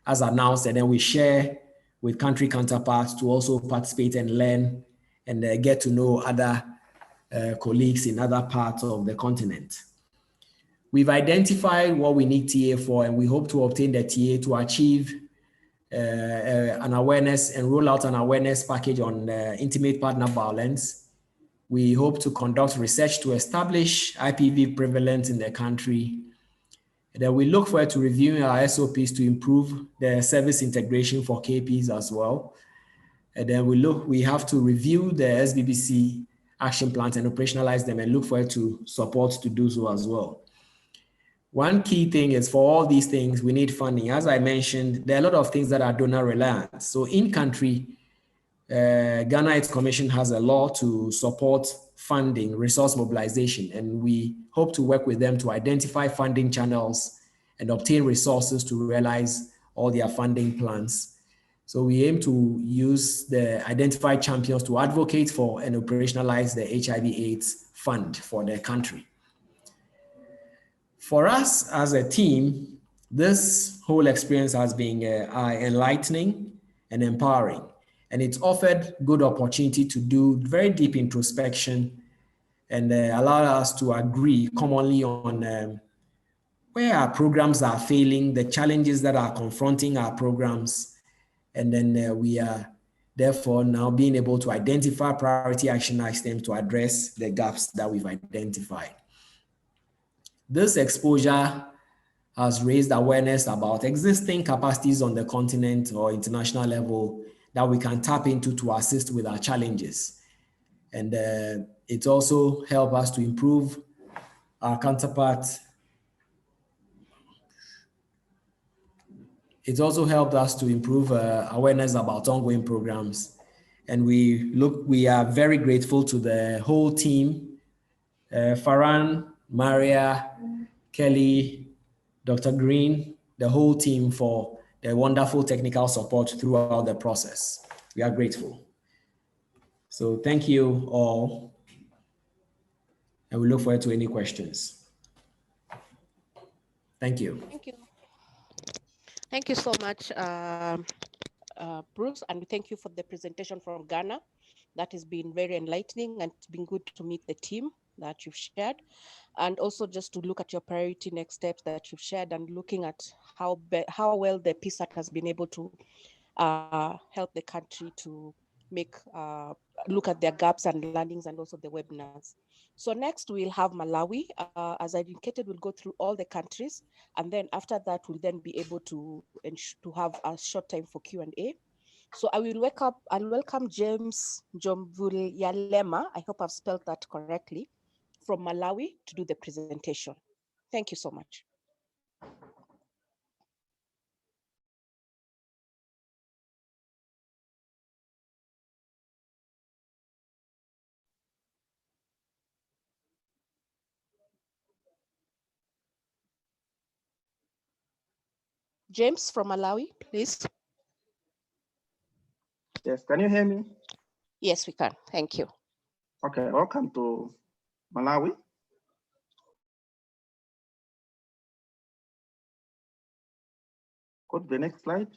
G: as announced, and then we share with country counterparts to also participate and learn and get to know other colleagues in other parts of the continent. We've identified what we need TA for, and we hope to obtain the TA to achieve an awareness and roll out an awareness package on intimate partner violence. We hope to conduct research to establish IPV prevalence in the country. And then we look forward to reviewing our SOPs to improve the service integration for KPs as well. And then we have to review the SBBC action plans and operationalize them and look forward to support to do so as well. One key thing is for all these things, we need funding. As I mentioned, there are a lot of things that are donor reliant. So in country, Ghana AIDS Commission has a law to support funding, resource mobilization, and we hope to work with them to identify funding channels and obtain resources to realize all their funding plans. So we aim to use the identified champions to advocate for and operationalize the HIV/AIDS fund for their country. For us as a team, this whole experience has been enlightening and empowering. And it's offered good opportunity to do very deep introspection and allow us to agree commonly on where our programs are failing, the challenges that are confronting our programs. And then we are therefore now being able to identify priority action items to address the gaps that we've identified. This exposure has raised awareness about existing capacities on the continent or international level that we can tap into to assist with our challenges. And it also helped us to improve our counterparts. It also helped us to improve awareness about ongoing programs. And we are very grateful to the whole team, Farhan, Maria, Kelly, Dr. Green, the whole team for the wonderful technical support throughout the process. We are grateful. So thank you all. And we look forward to any questions. Thank you.
F: Thank you. Thank you so much, Bruce, and we thank you for the presentation from Ghana. That has been very enlightening, and it's been good to meet the team that you've shared, and also just to look at your priority next steps that you've shared, and looking at how well the PSAT has been able to help the country to make look at their gaps and learnings, and also the webinars. So next we'll have Malawi. As I indicated, we'll go through all the countries, and then after that we'll then be able to have a short time for Q&A. So I'll welcome James Jomvulyalema, I hope I've spelled that correctly, from Malawi to do the presentation. Thank you so much. James from Malawi, please.
H: Yes, can you hear me?
F: Yes, we can. Thank you.
H: Okay, welcome to Malawi. Go to the next slide.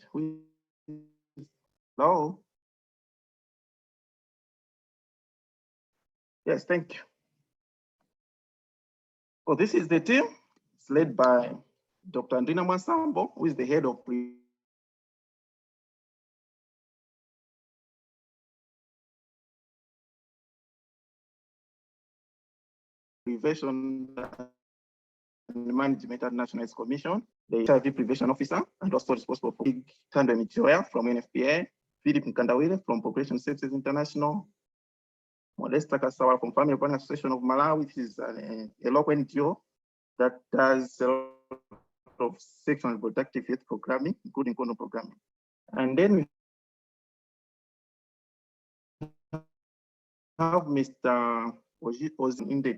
H: Hello. Yes, thank you. So this is the team. It's led by Dr. Andrina Masambo, who is the head of Prevention and Management at National Health Commission, the HIV Prevention Officer, and also responsible for Tandem Joya from NFPA, Philip Nkandawile from Population Services International, Modesta Kasawa from Family Planning Association of Malawi, which is a local NGO that does a lot of sexual and reproductive health programming, including condom programming. And then we have Mr. Ozi in the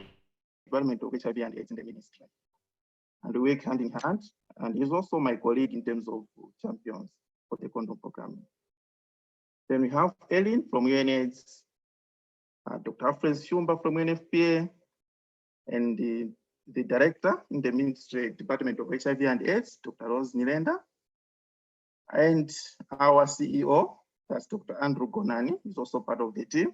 H: development of HIV and AIDS in the ministry. And we work hand in hand. And he's also my colleague in terms of champions for the condom programming. Then we have Ellen from UNAIDS, Dr. Alfred Shumba from NFPA, and the director in the Ministry Department of HIV and AIDS, Dr. Rose Nilenda, and our CEO, that's Dr. Andrew Gonani, is also part of the team.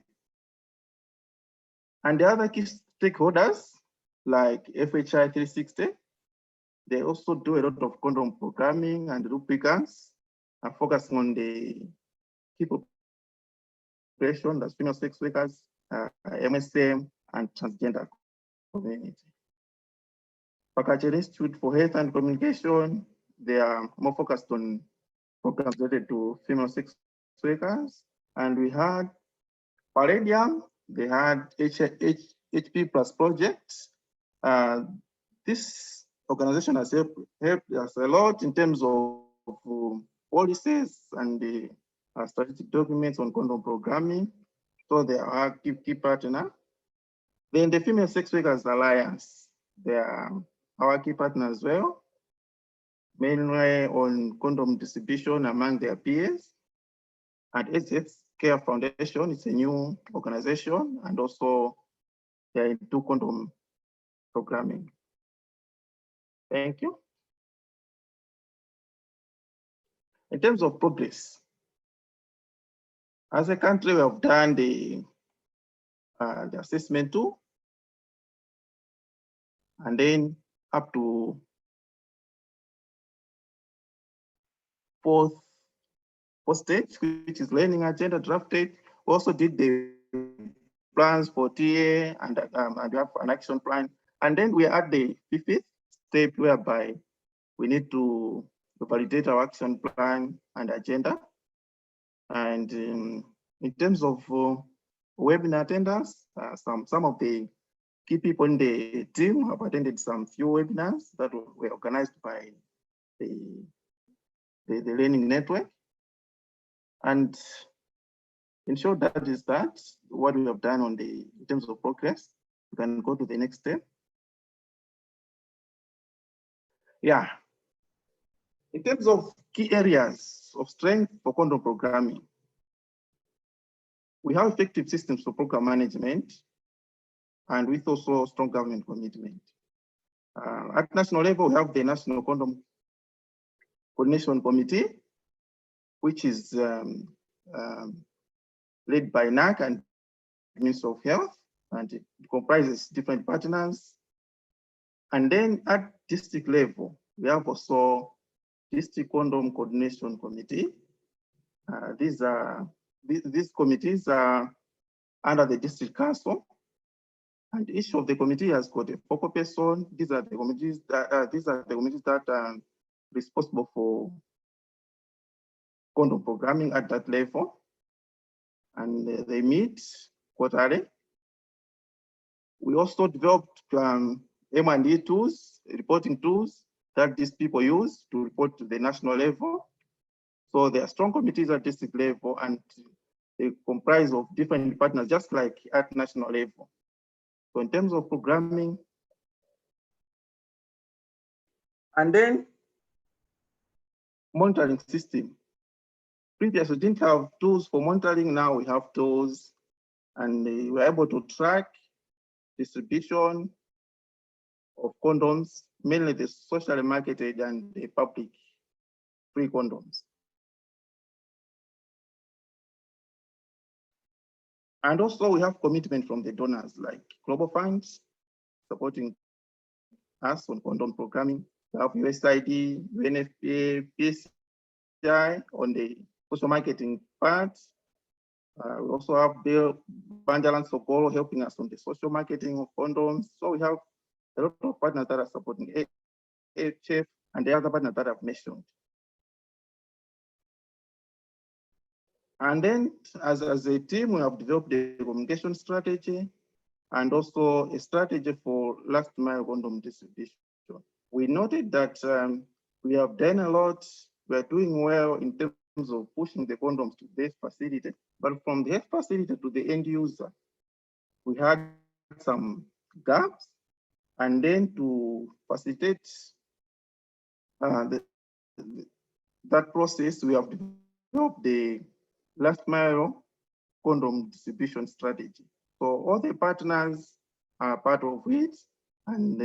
H: And the other key stakeholders, like FHI 360, they also do a lot of condom programming and lubricants, and focusing on the key population, that's female sex workers, MSM, and transgender community. Pakache Institute for Health and Communication, they are more focused on programs related to female sex workers. And we had Palladium, they had HP Plus projects. This organization has helped us a lot in terms of policies and the strategic documents on condom programming. So they are key partner. Then the Female Sex Workers Alliance, they are our key partner as well, mainly on condom distribution among their peers. And SS Care Foundation is a new organization, and also they do condom programming. Thank you. In terms of progress, as a country, we have done the assessment too, and then up to fourth stage, which is learning agenda drafted. We also did the plans for TA, and we have an action plan. And then we are at the fifth step, whereby we need to validate our action plan and agenda. And in terms of webinar attendance, some of the key people in the team have attended some few webinars that were organized by the Learning Network. And in short, that is what we have done in terms of progress. You can go to the next step. Yeah. In terms of key areas of strength for condom programming, we have effective systems for program management, and with also strong government commitment. At national level, we have the National Condom Coordination Committee, which is led by NAC and Ministry of Health, and it comprises different partners. And then at district level, we have also District Condom Coordination Committee. These committees are under the district council, and each of the committee has got a focal person. These are the committees that are responsible for condom programming at that level, and they meet quarterly. We also developed M&E tools, reporting tools that these people use to report to the national level. So there are strong committees at district level, and they comprise of different partners, just like at national level. So in terms of programming, and then monitoring system. Previously, we didn't have tools for monitoring. Now we have tools, and we were able to track distribution of condoms, mainly the socially marketed and the public free condoms. And also we have commitment from the donors like Global Funds supporting us on condom programming. We have USAID, UNFPA, PCI on the social marketing part. We also have Bill Banjalan Sokolo helping us on the social marketing of condoms. So we have a lot of partners that are supporting HF and the other partners that I've mentioned. And then as a team, we have developed a communication strategy and also a strategy for last mile condom distribution. We noted that we have done a lot. We are doing well in terms of pushing the condoms to the facility, but from the facility to the end user, we had some gaps. And then to facilitate that process, we have developed the last mile condom distribution strategy. So all the partners are part of it, and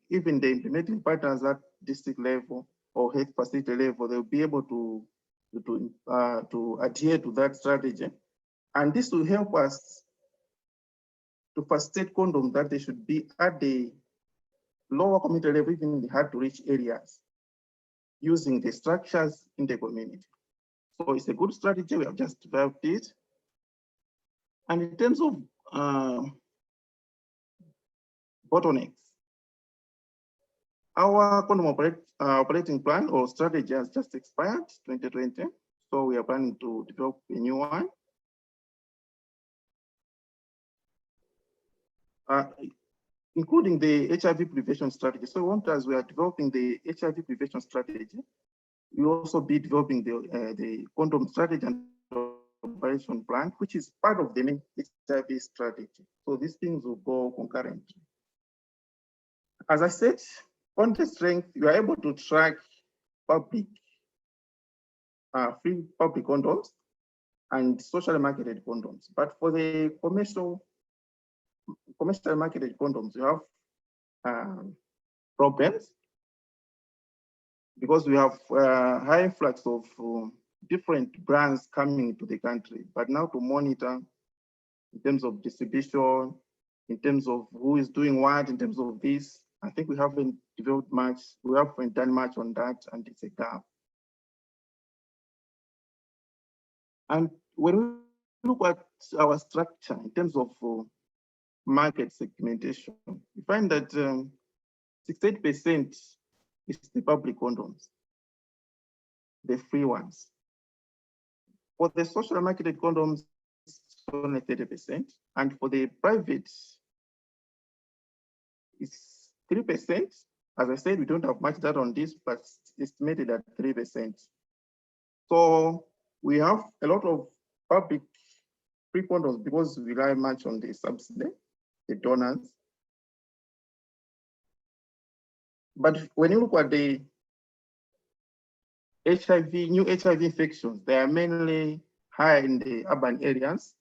H: even the implementing partners at district level or health facility level, they'll be able to adhere to that strategy. And this will help us to facilitate condoms that they should be at the lower community level, even in the hard to reach areas, using the structures in the community. So it's a good strategy. We have just developed it. And in terms of bottlenecks, our condom operating plan or strategy has just expired 2020. So we are planning to develop a new one. Including the HIV prevention strategy. So as we are developing the HIV prevention strategy, we also be developing the condom strategy and operation plan, which is part of the main HIV strategy. So these things will go concurrently. As I said, on the strength, you are able to track public, free public condoms and socially marketed condoms. But for the commercially marketed condoms, you have problems because we have high influx of different brands coming to the country. But now to monitor in terms of distribution, in terms of who is doing what, in terms of this, I think we haven't developed much. We haven't done much on that, and it's a gap. And when we look at our structure in terms of market segmentation, we find that 68% is the public condoms, the free ones. For the social marketed condoms, only 30%, and for the private, it's 3%. As I said, we don't have much data on this, but it's estimated at 3%. So we have a lot of public free condoms because we rely much on the subsidy, the donors. But when you look at the HIV, new HIV infections, they are mainly high in the urban areas.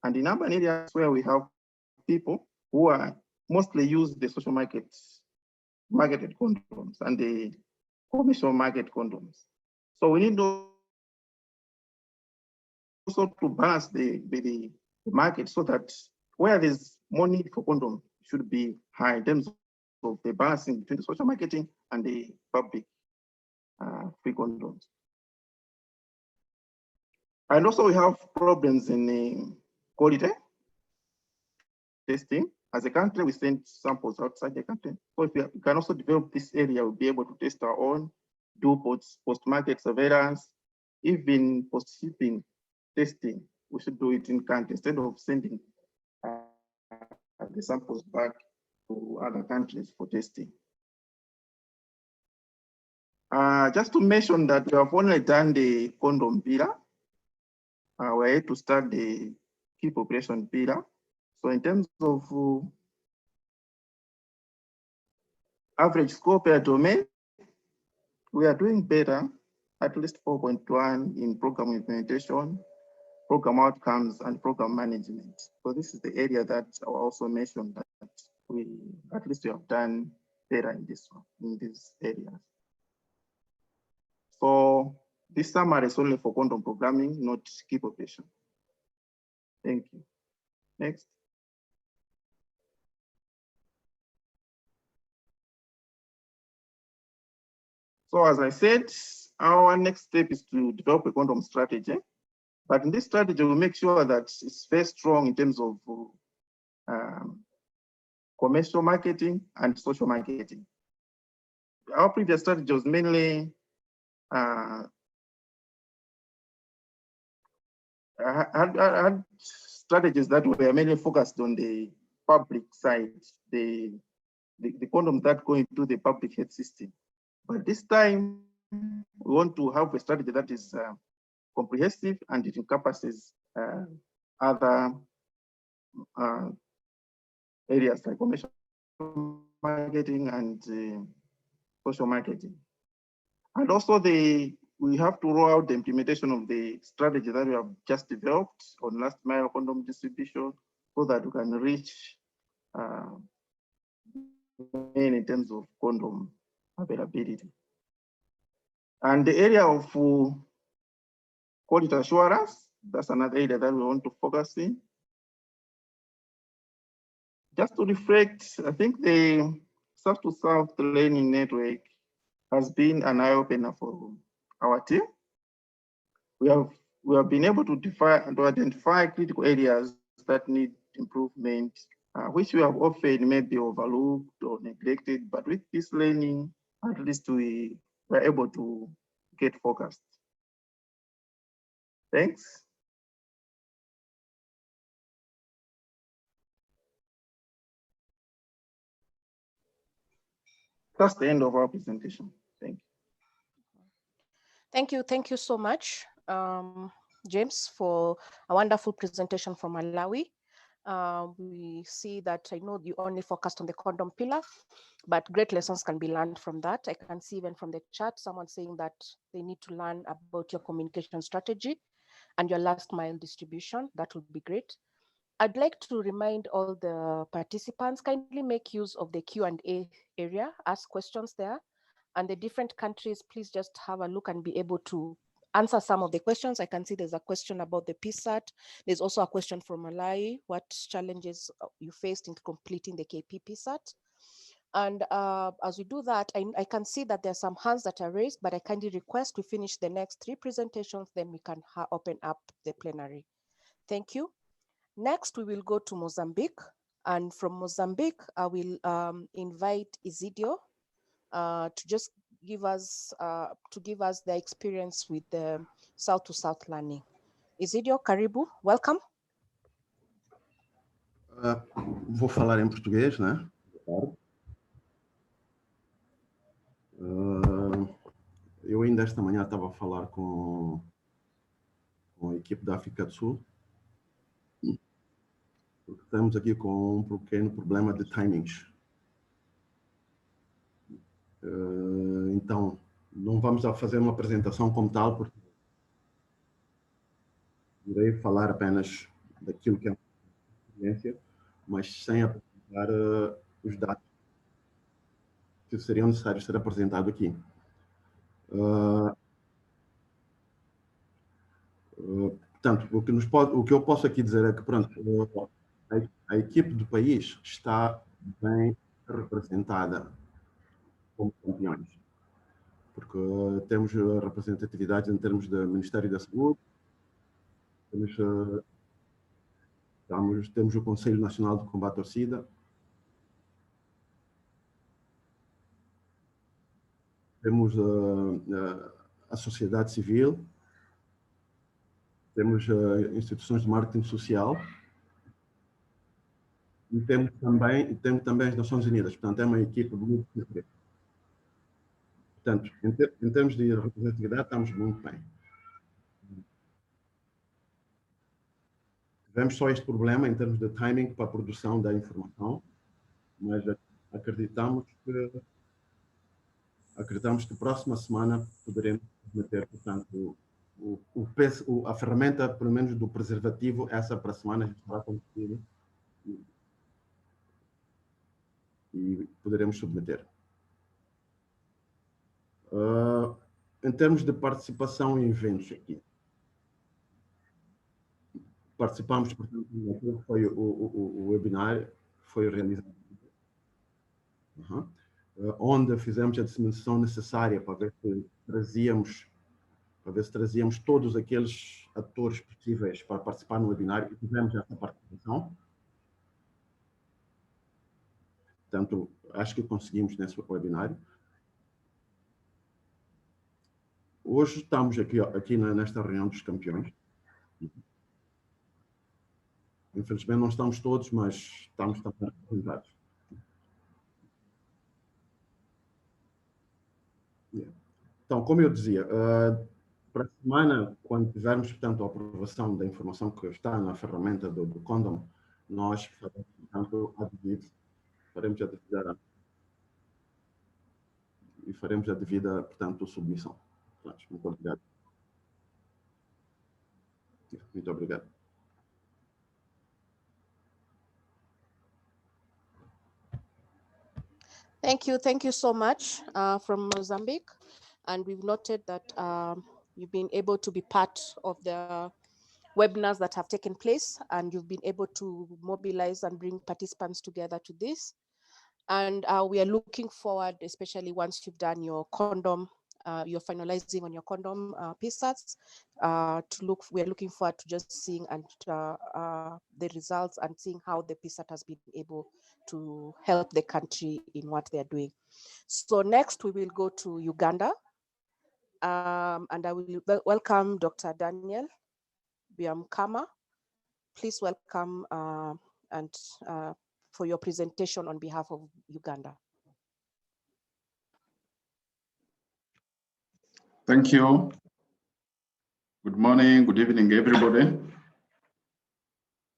H: And in urban areas where we have people who are mostly use the social marketed condoms and the commercial market condoms. So we need also to balance the market so that where there's more need for condom should be high in terms of the balancing between the social marketing and the public free condoms. And also we have problems in the quality testing. As a country, we send samples outside the country. So if we can also develop this area, we'll be able to test our own, do post-market surveillance, even post-shipping testing. We should do it in country instead of sending the samples back to other countries for testing. Just to mention that we have only done the condom pillar. We're here to start the key population pillar. So in terms of average score per domain, we are doing better, at least 4.1 in program implementation, program outcomes, and program management. So this is the area that I also mentioned that we at least we have done better in this one, in these areas. So this summary is only for condom programming, not key population. Thank you. Next. So as I said, our next step is to develop a condom strategy. But in this strategy, we'll make sure that it's very strong in terms of commercial marketing and social marketing. Our previous strategy was mainly had strategies that were mainly focused on the public side, the condoms that go into the public health system. But this time, we want to have a strategy that is comprehensive and it encompasses other areas like commercial marketing and social marketing. And also we have to roll out the implementation of the strategy that we have just developed on last mile condom distribution so that we can reach in terms of condom availability. And the area of quality assurance, that's another area that we want to focus in. Just to reflect, I think the South to South learning network has been an eye-opener for our team. We have been able to identify critical areas that need improvement, which we have often maybe overlooked or neglected, but with this learning, at least we were able to get focused. Thanks. That's the end of our presentation. Thank you.
F: Thank you so much, James, for a wonderful presentation from Malawi. We see that I know you only focused on the condom pillar, but great lessons can be learned from that. I can see even from the chat, someone saying that they need to learn about your communication strategy and your last mile distribution. That would be great. I'd like to remind all the participants, kindly make use of the Q&A area, ask questions there. And the different countries, please just have a look and be able to answer some of the questions. I can see there's a question about the PSAT. There's also a question from Malawi, what challenges you faced in completing the KP PSAT. And as we do that, I can see that there's some hands that are raised, but I kindly request we finish the next 3 presentations, then we can open up the plenary. Thank you. Next, we will go to Mozambique. And from Mozambique, I will invite Isidio to just give us the experience with the South to South learning. Isidio, karibu, welcome.
I: Vou falar em português, né? Eu ainda esta manhã estava a falar com a equipe da África do Sul, porque estamos aqui com um pequeno problema de timings. Então, não vamos fazer uma apresentação como tal, porque irei falar apenas daquilo que é a experiência, mas sem apresentar os dados que seriam necessários ser apresentados aqui. Portanto, o que eu posso aqui dizer é que, pronto, a equipe do país está bem representada como campeões, porque temos representatividade em termos do Ministério da Saúde, temos o Conselho Nacional de Combate ao SIDA, temos a sociedade civil, temos instituições de marketing social e temos também as Nações Unidas. Portanto, é uma equipe muito diferente. Portanto, em termos de representatividade, estamos muito bem. Tivemos só este problema em termos de timing para a produção da informação, mas acreditamos que próxima semana poderemos meter, portanto, a ferramenta, pelo menos do preservativo, essa para a semana já estará conseguida e poderemos submeter. Em termos de participação em eventos aqui, participamos, portanto, naquilo que foi o webinar que foi realizado, onde fizemos a disseminação necessária para ver se trazíamos todos aqueles atores possíveis para participar no webinar e tivemos essa participação. Portanto, acho que conseguimos nesse webinar. Hoje estamos aqui nesta reunião dos campeões. Infelizmente não estamos todos, mas estamos também representados. Então, como eu dizia, para a semana, quando tivermos, portanto, a aprovação da informação que está na ferramenta do Condom, nós faremos, portanto, faremos a devida, portanto, submissão. Muito obrigado. Muito obrigado.
F: Thank you so much from Mozambique. And we've noted that you've been able to be part of the webinars that have taken place, and you've been able to mobilize and bring participants together to this. And we are looking forward, especially once you've done your condom, you're finalizing on your condom PSATs, we are looking forward to just seeing and the results and seeing how the PSAT has been able to help the country in what they're doing. So next we will go to Uganda. And I will welcome Dr. Daniel Byamukama. Please welcome for your presentation on behalf of Uganda.
J: Thank you. Good morning, good evening, everybody.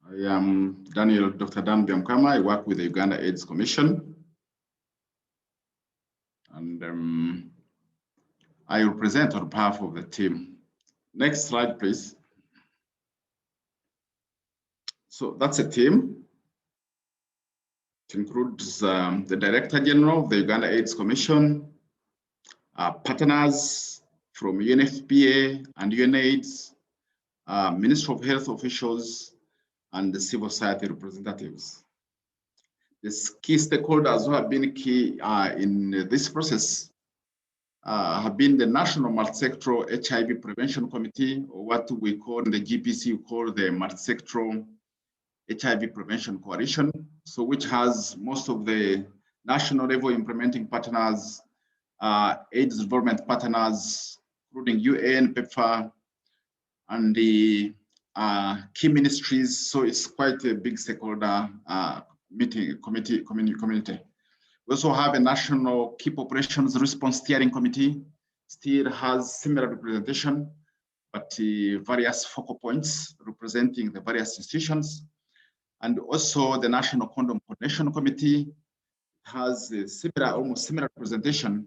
J: I am Dr. Dan Byamukama. I work with the Uganda AIDS Commission. And I will present on behalf of the team. Next slide, please. So that's a team. It includes the Director General of the Uganda AIDS Commission, partners from UNFPA and UNAIDS, Ministry of Health officials, and the civil society representatives. The key stakeholders who have been key in this process have been the National Multisectoral HIV Prevention Committee, or what we call in the GPC, we call the Multisectoral HIV Prevention Coalition, so which has most of the national level implementing partners, AIDS development partners, including UN, PEPFAR, and the key ministries. So it's quite a big stakeholder community. We also have a national key operations response steering committee, still has similar representation, but various focal points representing the various institutions. And also the National Condom Coordination Committee has a similar, almost similar representation,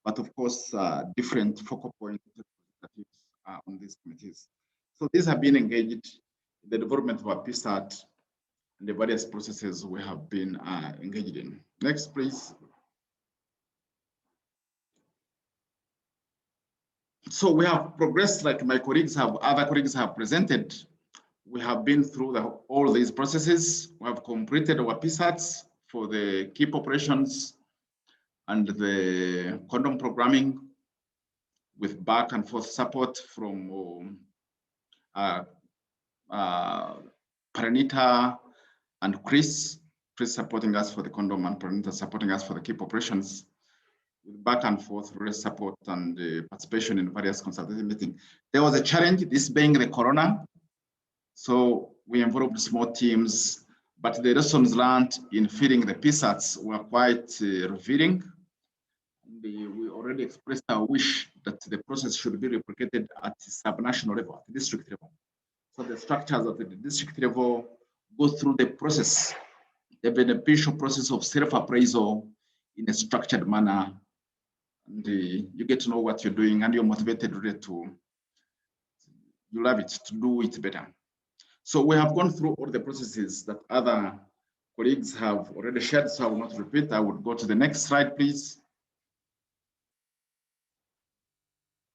J: but of course, different focal point representatives on these committees. So these have been engaged in the development of our PSAT and the various processes we have been engaged in. Next, please. So we have progressed, like my colleagues have, other colleagues have presented. We have been through all these processes. We have completed our PSATs for the key populations and the condom programming with back and forth support from Paranita and Chris supporting us for the condom and Paranita supporting us for the key populations, with back and forth support and participation in various consultative meetings. There was a challenge, this being the corona, so we involved small teams, but the lessons learned in filling the PSATs were quite revealing. We already expressed our wish that the process should be replicated at sub-national level, at the district level. So the structures at the district level go through the process, the beneficial process of self-appraisal in a structured manner. And you get to know what you're doing and you're motivated really you love it, to do it better. So we have gone through all the processes that other colleagues have already shared, so I will not repeat. I would go to the next slide, please.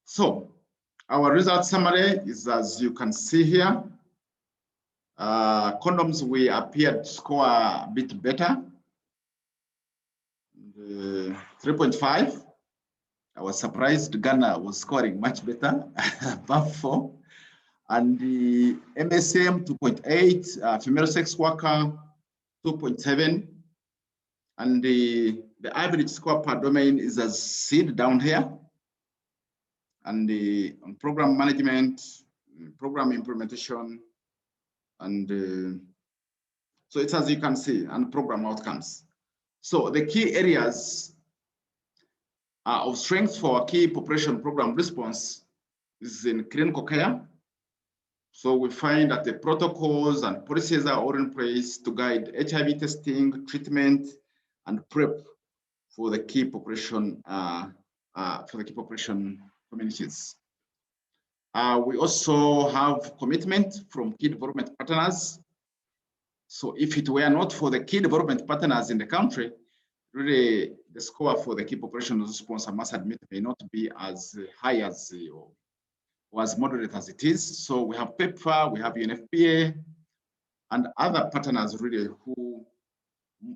J: So our result summary is, as you can see here, condoms, we appeared to score a bit better, 3.5. I was surprised Ghana was scoring much better, above 4. And the MSM 2.8, female sex worker 2.7. And the average score per domain is as seen down here. And on program management, program implementation, and so it's as you can see, and program outcomes. So the key areas of strength for key population program response is in clinical care. So we find that the protocols and policies are all in place to guide HIV testing, treatment, and PrEP for the key population communities. We also have commitment from key development partners. So if it were not for the key development partners in the country, really the score for the key population response, I must admit, may not be as high as or as moderate as it is. So we have PEPFAR, we have UNFPA, and other partners really who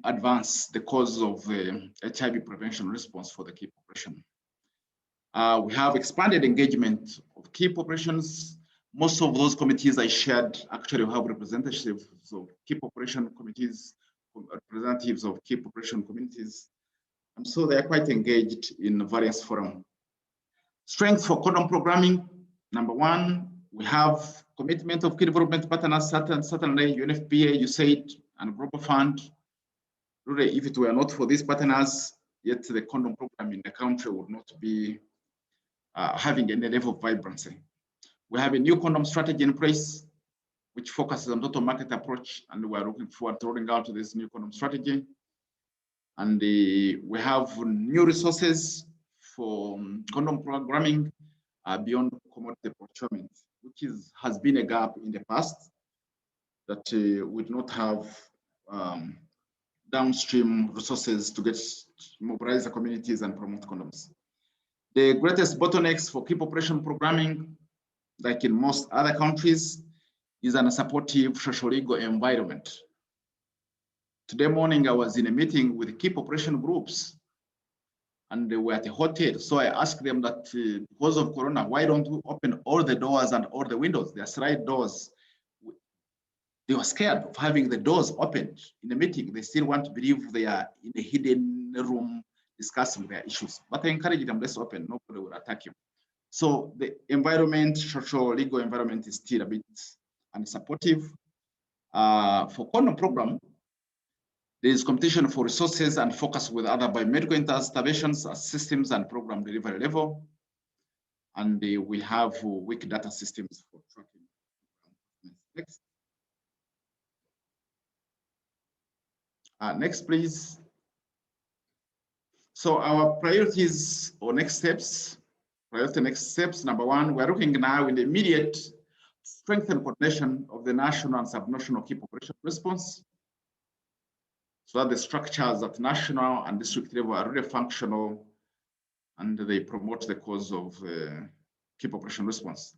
J: advance the cause of the HIV prevention response for the key population. We have expanded engagement of key populations. Most of those committees I shared actually have representatives of key population committees, representatives of key population communities. And so they are quite engaged in various forums. Strength for condom programming. Number one, we have commitment of key development partners, certainly UNFPA, USAID, and Global Fund. Really, if it were not for these partners, yet the condom program in the country would not be having any level of vibrancy. We have a new condom strategy in place, which focuses on total market approach, and we are looking forward to rolling out this new condom strategy. And we have new resources for condom programming beyond commodity procurement, which has been a gap in the past that we do not have downstream resources to mobilize the communities and promote condoms. The greatest bottlenecks for key population programming, like in most other countries, is a supportive social-legal environment. Today morning, I was in a meeting with key population groups, and they were at a hotel. So I asked them that because of Corona, why don't we open all the doors and all the windows? They are slide doors. They were scared of having the doors opened in a meeting. They still want to believe they are in a hidden room discussing their issues. But I encourage them, let's open, nobody will attack you. So the environment, social legal environment is still a bit unsupportive. For condom program, there is competition for resources and focus with other biomedical interventions at systems and program delivery level. And we have weak data systems for tracking. Next. Next, please. So our priorities or next steps, number one, we're looking now in the immediate strength and coordination of the national and subnational key population response, so that the structures at national and district level are really functional and they promote the cause of key population response.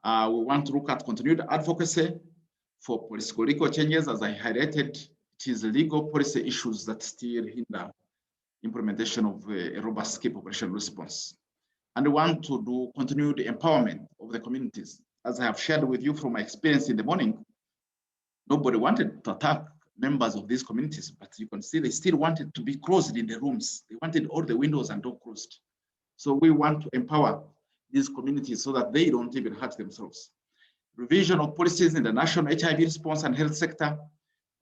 J: We want to look at continued advocacy for political legal changes. As I highlighted, it is legal policy issues that still hinder implementation of a robust key population response. And we want to do continued empowerment of the communities. As I have shared with you from my experience in the morning, nobody wanted to attack members of these communities, but you can see they still wanted to be closed in the rooms. They wanted all the windows and doors closed. So we want to empower these communities so that they don't even hurt themselves. Revision of policies in the national HIV response and health sector.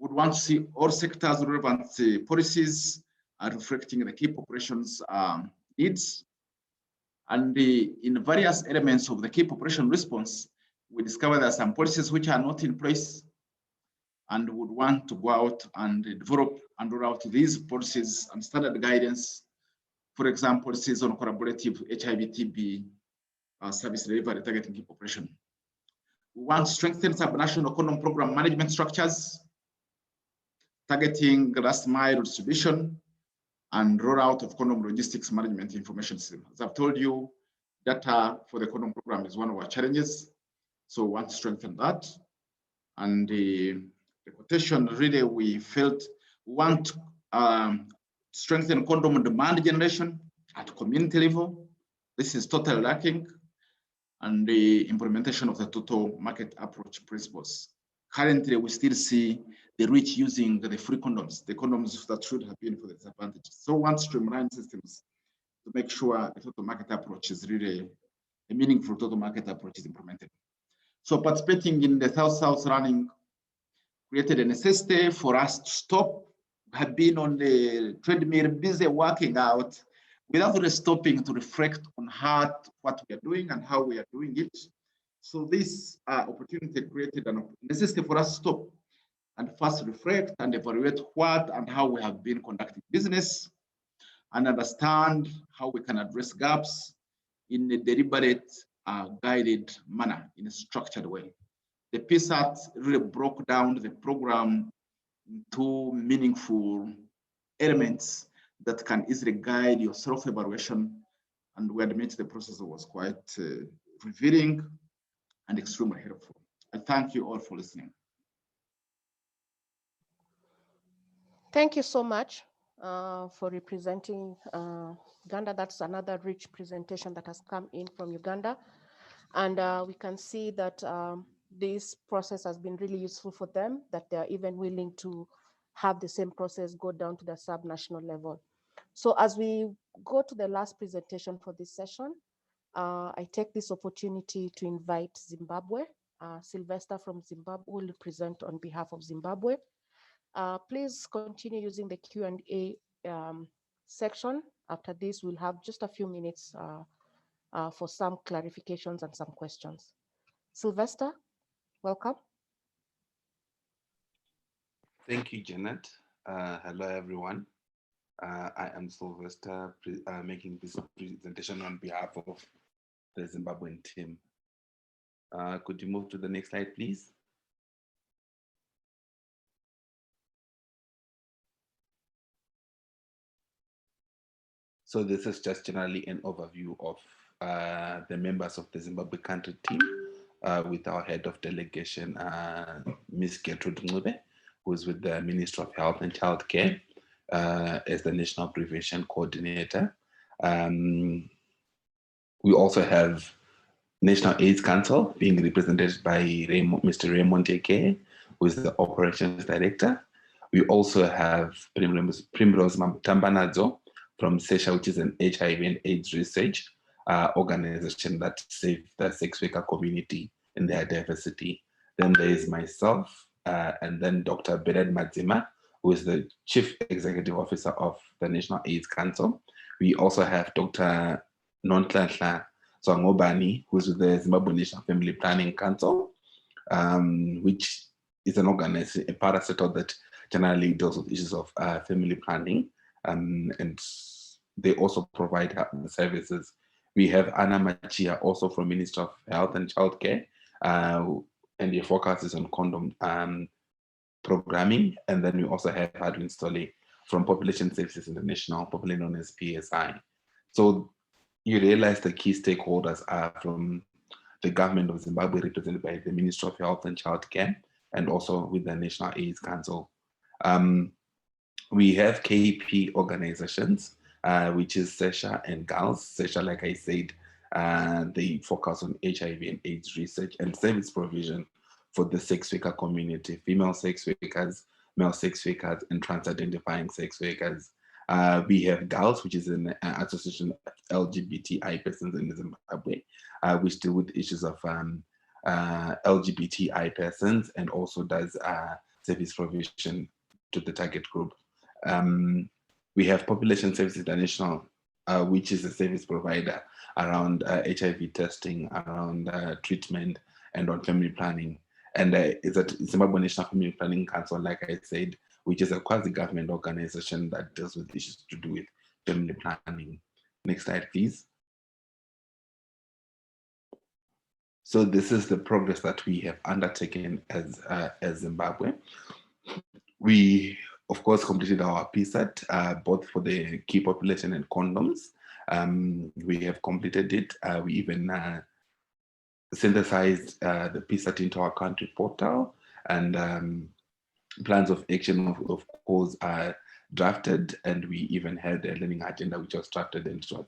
J: Would want to see all sectors relevant policies are reflecting the key population's needs. And in various elements of the key population response, we discover there are some policies which are not in place, and would want to go out and develop and roll out these policies and standard guidance. For example, policies on collaborative HIV/TB service delivery targeting key population. We want to strengthen subnational condom program management structures, targeting last mile distribution, and rollout of condom logistics management information system. As I've told you, data for the condom program is one of our challenges. So we want to strengthen that. And the quotation, really, we felt we want to strengthen condom demand generation at community level. This is totally lacking. And the implementation of the total market approach principles. Currently, we still see the rich using the free condoms, the condoms that should have been for the disadvantages. So we want to streamline systems to make sure a total market approach is really a meaningful total market approach is implemented. So participating in the South-South running created a necessity for us to stop. We have been on the treadmill, busy working out, without really stopping to reflect on what we are doing and how we are doing it. So this opportunity created a necessity for us to stop and first reflect and evaluate what and how we have been conducting business, and understand how we can address gaps in a deliberate, guided manner, in a structured way. The PSAT really broke down the program into meaningful elements that can easily guide your self-evaluation, and we admit the process was quite revealing and extremely helpful. I thank you all for listening.
F: Thank you so much for representing Uganda. That's another rich presentation that has come in from Uganda. And we can see that this process has been really useful for them, that they're even willing to have the same process go down to the sub-national level. So as we go to the last presentation for this session, I take this opportunity to invite Zimbabwe. Sylvester from Zimbabwe will present on behalf of Zimbabwe. Please continue using the Q&A section. After this, we'll have just a few minutes for some clarifications and some questions. Sylvester, welcome.
K: Thank you, Janet. Hello, everyone. I am Sylvester, making this presentation on behalf of the Zimbabwean team. Could you move to the next slide, please? So this is just generally an overview of the members of the Zimbabwe country team with our head of delegation, Ms. Gertrude Ncube, who is with the Ministry of Health and Childcare as the National Prevention Coordinator. We also have National AIDS Council being represented by Mr. Raymond Eke, who is the Operations Director. We also have Primrose Tambanadzo from SESHA, which is an HIV and AIDS research organization that saves the sex worker community in their diversity. Then there is myself, and then Dr. Bered Madzima, who is the Chief Executive Officer of the National AIDS Council. We also have Dr. Nonhlanhla Zwangobani, who is with the Zimbabwe National Family Planning Council, which is an organization, a parastatal that generally deals with issues of family planning, and they also provide services. We have Anna Machia, also from Ministry of Health and Childcare, and the focus is on condom programming. And then we also have Hadwin Stolle from Population Services International, popularly known as PSI. So you realize the key stakeholders are from the government of Zimbabwe, represented by the Ministry of Health and Childcare, and also with the National AIDS Council. We have KP organizations, which is SESHA and GALS. SESHA, like I said, they focus on HIV and AIDS research and service provision for the sex worker community, female sex workers, male sex workers, and trans-identifying sex workers. We have GALS, which is an association of LGBTI persons in Zimbabwe, which deal with issues of LGBTI persons and also does service provision to the target group. We have Population Services International, which is a service provider around HIV testing, around treatment, and on family planning. And it's a Zimbabwe National Family Planning Council, like I said, which is a quasi-government organization that deals with issues to do with family planning. Next slide, please. So this is the progress that we have undertaken as Zimbabwe. We, of course, completed our PSAT, both for the key population and condoms. We have completed it. We even synthesized the PSAT into our country portal, and plans of action, of course, are drafted, and we even had a learning agenda which was drafted and it was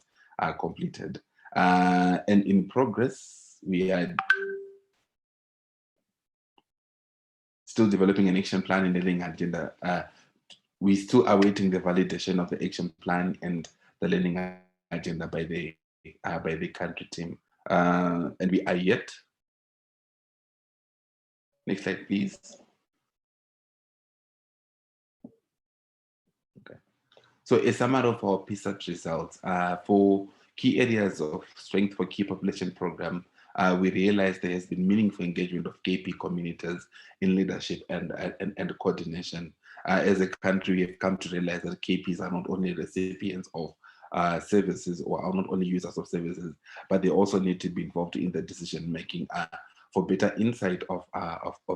K: completed. And in progress, we are still developing an action plan and a learning agenda. We still awaiting the validation of the action plan and the learning agenda by the country team. And we are yet. Next slide, please. Okay. So a summary of our PSAT results. For key areas of strength for key population program, we realized there has been meaningful engagement of KP communities in leadership and coordination. As a country, we have come to realize that KPs are not only recipients of services or are not only users of services, but they also need to be involved in the decision making for better insight of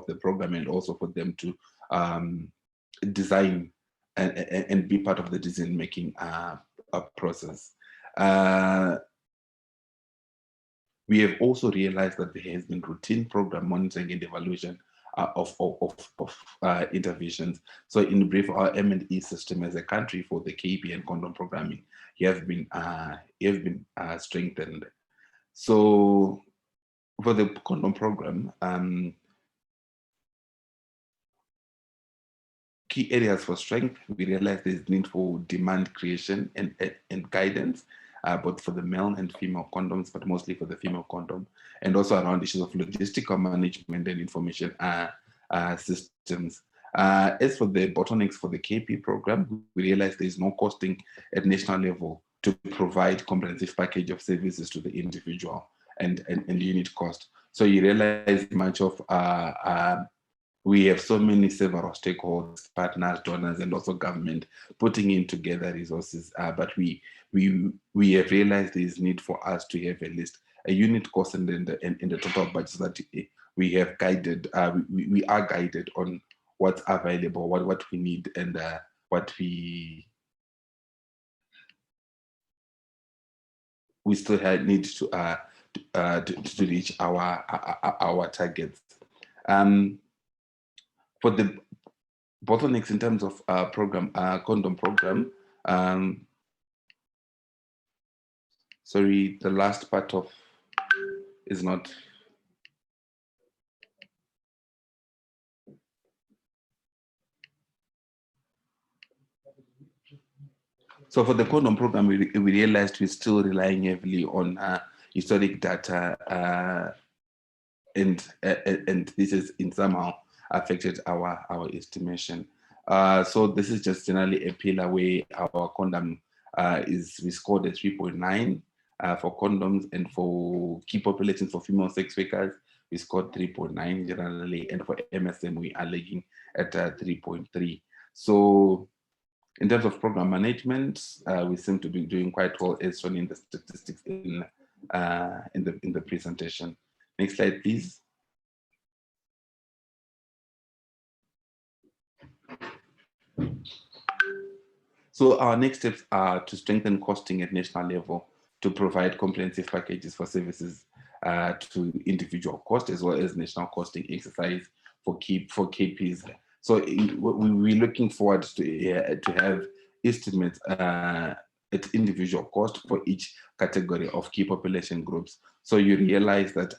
K: the program, and also for them to design and be part of the decision making process. We have also realized that there has been routine program monitoring and evaluation of interventions. So in brief, our M&E system as a country for the KP and condom programming have been strengthened. So for the condom program, key areas for strength, we realize there's need for demand creation and guidance, both for the male and female condoms, but mostly for the female condom, and also around issues of logistical management and information systems. As for the bottlenecks for the KP program, we realize there is no costing at national level to provide comprehensive package of services to the individual and unit cost. So you realize much of we have so many several stakeholders, partners, donors, and also government putting in together resources. But we have realized there is need for us to have at least a unit cost in the total budget, so that we have guided, we are guided on what's available, what we need, and what we still need to reach our targets. For the bottlenecks in terms of program, condom program, sorry, the last part of is not. So for the condom program, we realized we're still relying heavily on historic data, and this is in somehow affected our estimation. So this is just generally a pillar where our condom we scored a 3.9 for condoms, and for key populations for female sex workers, we scored 3.9 generally, and for MSM, we are lagging at 3.3. So in terms of program management, we seem to be doing quite well, as shown in the statistics in the presentation. Next slide, please. So our next steps are to strengthen costing at national level. to provide comprehensive packages for services to individual cost as well as national costing exercise for KPs. So we're looking forward to have estimates at individual cost for each category of key population groups. So you realize that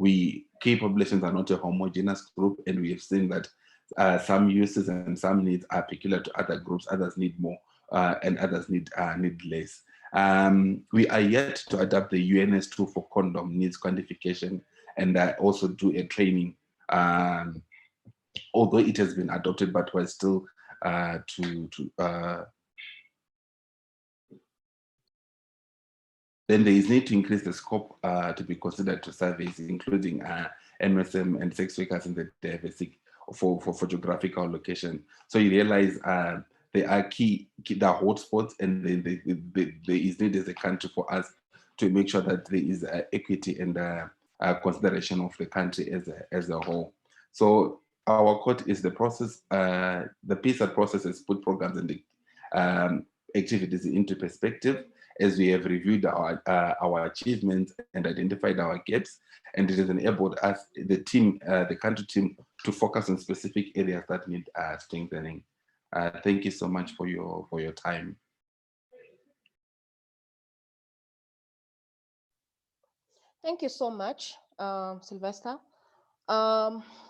K: key populations are not a homogeneous group, and we have seen that some uses and some needs are peculiar to other groups, others need more, and others need less. We are yet to adopt the UNS tool for condom needs quantification and also do a training, although it has been adopted, but we're still then there is need to increase the scope to be considered to surveys, including MSM and sex workers in the diversity for geographical location. So you realize there are there are hotspots, and there is need as a country for us to make sure that there is equity and consideration of the country as a whole. So our quote is the process, the PISA process has put programs and activities into perspective as we have reviewed our achievements and identified our gaps, and it has enabled us, the country team, to focus on specific areas that need strengthening. Thank you so much for your time.
F: Thank you so much, Sylvester.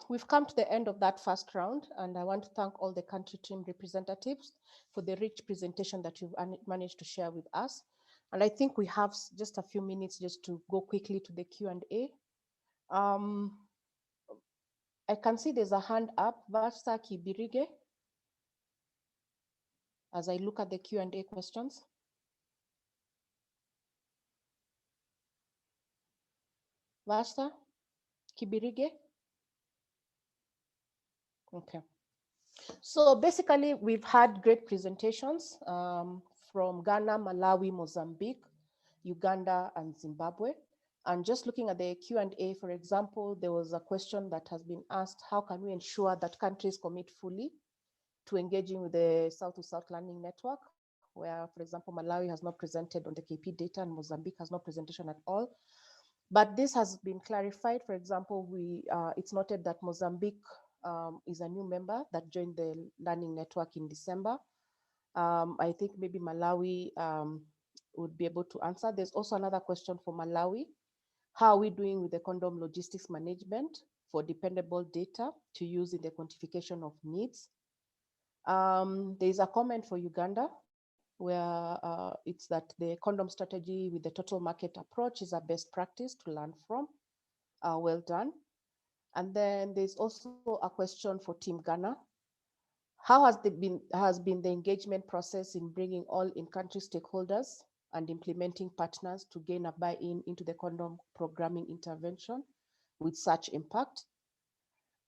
F: We've come to the end of that first round, and I want to thank all the country team representatives for the rich presentation that you've managed to share with us. And I think we have just a few minutes just to go quickly to the Q&A. I can see there's a hand up, Vasta Kibirige, as I look at the Q&A questions. Vasta Kibirige? Okay. So basically, we've had great presentations from Ghana, Malawi, Mozambique, Uganda, and Zimbabwe. And just looking at the Q&A, for example, there was a question that has been asked: how can we ensure that countries commit fully to engaging with the South-to-South Learning Network, where, for example, Malawi has not presented on the KP data and Mozambique has no presentation at all. But this has been clarified. For example, it's noted that Mozambique is a new member that joined the Learning Network in December. I think maybe Malawi would be able to answer. There's also another question for Malawi. How are we doing with the condom logistics management for dependable data to use in the quantification of needs? There's a comment for Uganda where it's that the condom strategy with the total market approach is a best practice to learn from. Well done. And then there's also a question for Team Ghana. How has been the engagement process in bringing all in-country stakeholders and implementing partners to gain a buy-in into the condom programming intervention with such impact?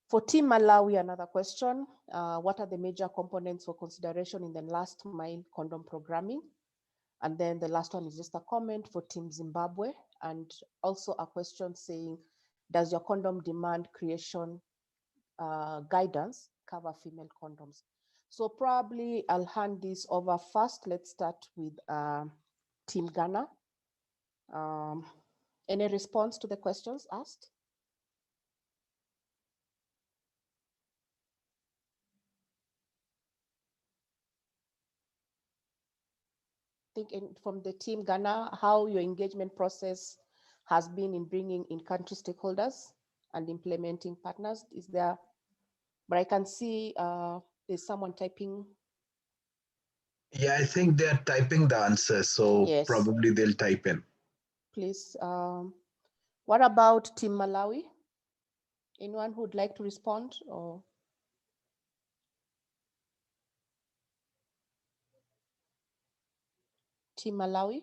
F: For Team Malawi, another question: what are the major components for consideration in the last mile condom programming? And then the last one is just a comment for Team Zimbabwe, and also a question saying, does your condom demand creation guidance cover female condoms? So probably I'll hand this over first. Let's start with Team Ghana. Any response to the questions asked? From the Team Ghana, how your engagement process has been in bringing in country stakeholders and implementing partners. Is there, but I can see there's someone typing.
C: Yeah, I think they're typing the answers, so
F: yes,
C: probably they'll type in.
F: Please. What about Team Malawi? Anyone who would like to respond? Or Team Malawi?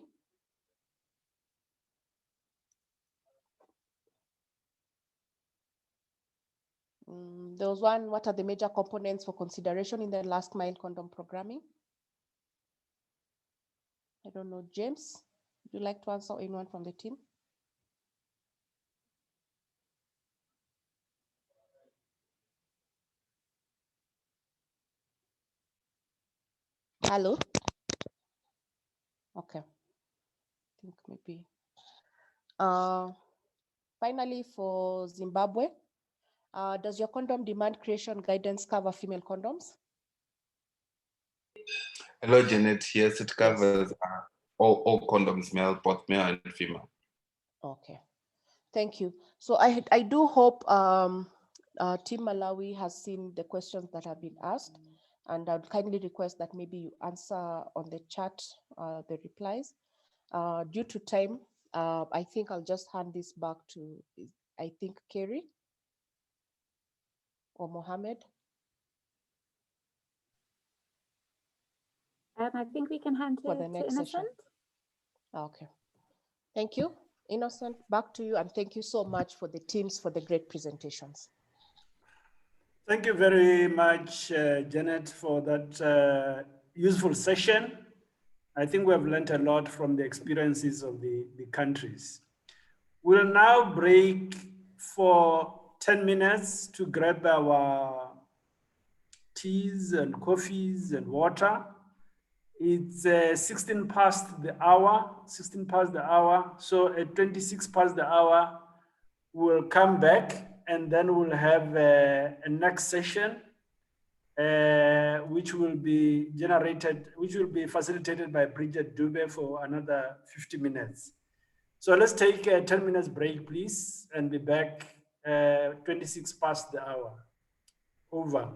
F: There was one: what are the major components for consideration in the last mile condom programming? I don't know, James, would you like to answer, or anyone from the team? Hello? Okay. think maybe. Finally, for Zimbabwe, does your condom demand creation guidance cover female condoms?
K: Hello, Janet. Yes, it covers all condoms, both male and female.
F: Okay, thank you. So I do hope Team Malawi has seen the questions that have been asked, and I would kindly request that maybe you answer on the chat the replies. Due to time, I think I'll just hand this back to, I think, Kerry or Mohammed.
D: I think we can hand
F: For
D: to
F: the next
D: Innocent.
F: session. Okay, thank you. Innocent, back to you, and thank you so much for the teams for the great presentations.
A: Thank you very much, Janet, for that useful session. I think we have learned a lot from the experiences of the countries. We'll now break for 10 minutes to grab our teas and coffees and water. It's 16 past the hour, So at 26 past the hour, we'll come back and then we'll have a next session, which will be facilitated by Bridget Dube for another 50 minutes. So let's take a 10 minutes break, please, and be back 26 past the hour. Over.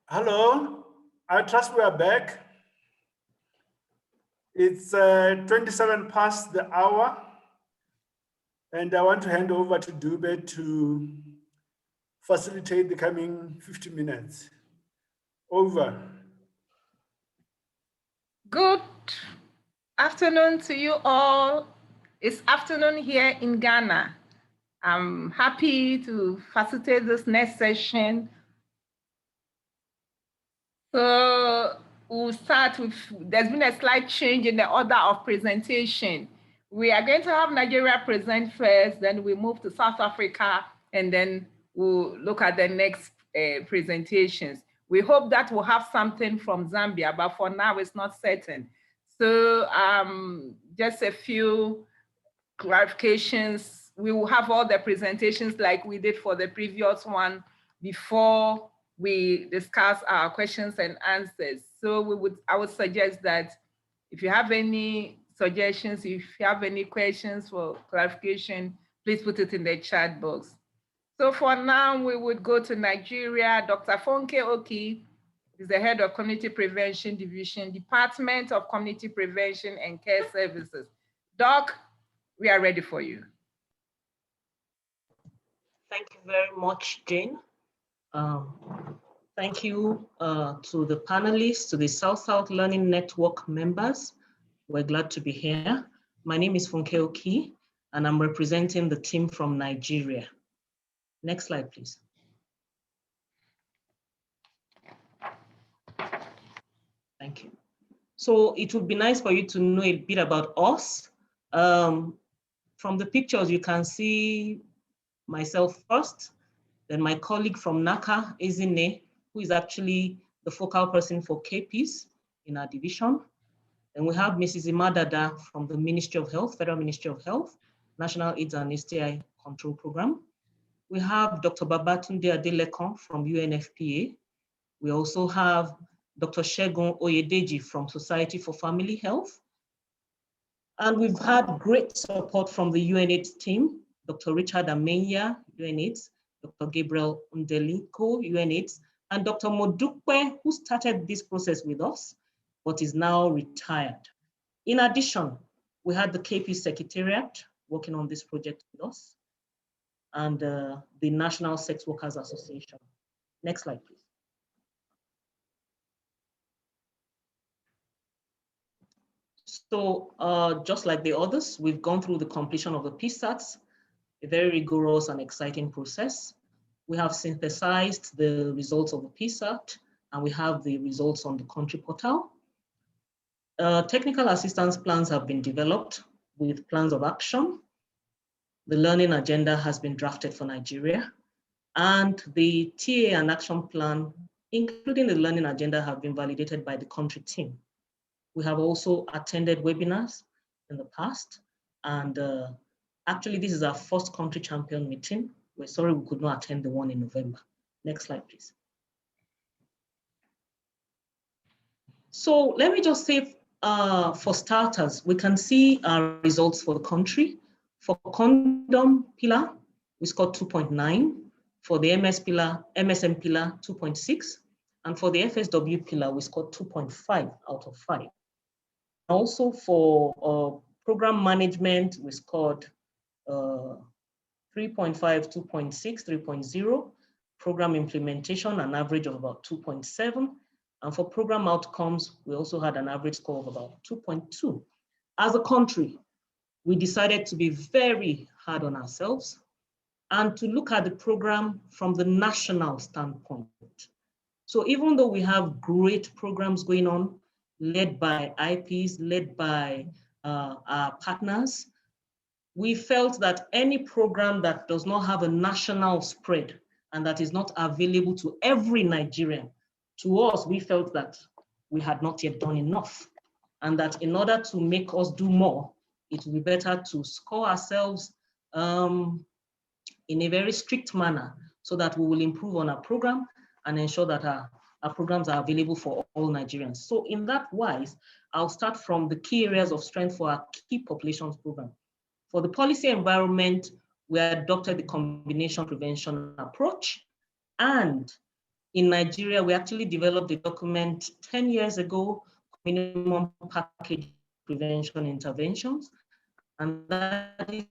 A: Hello, I trust we are back. It's 27 past the hour, and I want to hand over to Dube to facilitate the coming 50 minutes. Over.
L: Good afternoon to you all. It's afternoon here in Ghana. I'm happy to facilitate this next session. So we'll start with, there's been a slight change in the order of presentation. We are going to have Nigeria present first, then we move to South Africa, and then we'll look at the next presentations. We hope that we'll have something from Zambia, but for now it's not certain. So just a few clarifications. We will have all the presentations like we did for the previous one before we discuss our questions and answers. So I would suggest that if you have any suggestions, if you have any questions for clarification, please put it in the chat box. So for now, we would go to Nigeria. Dr. Fonke Oki is the head of Community Prevention Division, Department of Community Prevention and Care Services. Doc, we are ready for you.
M: Thank you very much, Jane. Thank you to the panelists, to the South-South Learning Network members. We're glad to be here. My name is Fonke Oki, and I'm representing the team from Nigeria. Next slide, please. Thank you. So it would be nice for you to know a bit about us. From the pictures, you can see myself first, then my colleague from NACA, Ezine, who is actually the focal person for KPs in our division. And we have Mrs. Imadada from the Ministry of Health, Federal Ministry of Health, National AIDS and STI Control Program. We have Dr. Babatunde Adelekon from UNFPA. We also have Dr. Shegun Oyedeji from Society for Family Health. And we've had great support from the UNAIDS team, Dr. Richard Amenya, UNAIDS, Dr. Gabriel Undelinko, UNAIDS, and Dr. Modukwe, who started this process with us, but is now retired. In addition, we had the KP Secretariat working on this project with us, and the National Sex Workers Association. Next slide, please. So just like the others, we've gone through the completion of the PSATs, a very rigorous and exciting process. We have synthesized the results of the PSAT, and we have the results on the country portal. Technical assistance plans have been developed with plans of action. The learning agenda has been drafted for Nigeria, and the TA and action plan, including the learning agenda, have been validated by the country team. We have also attended webinars in the past, and actually this is our first country champion meeting. We're sorry we could not attend the one in November. Next slide, please. So let me just say, for starters, we can see our results for the country. For condom pillar, we scored 2.9. For the MSM pillar, 2.6. And for the FSW pillar, we scored 2.5 out of 5. Also for program management, we scored 3.5, 2.6, 3.0. Program implementation, an average of about 2.7. And for program outcomes, we also had an average score of about 2.2. As a country, we decided to be very hard on ourselves and to look at the program from the national standpoint. So even though we have great programs going on, led by IPs, led by our partners, we felt that any program that does not have a national spread and that is not available to every Nigerian, to us, we felt that we had not yet done enough, and that in order to make us do more, it would be better to score ourselves in a very strict manner so that we will improve on our program and ensure that our programs are available for all Nigerians. So in that wise, I'll start from the key areas of strength for our key populations program. For the policy environment, we adopted the combination prevention approach, and In Nigeria, we actually developed a document 10 years ago, minimum package prevention interventions. And that is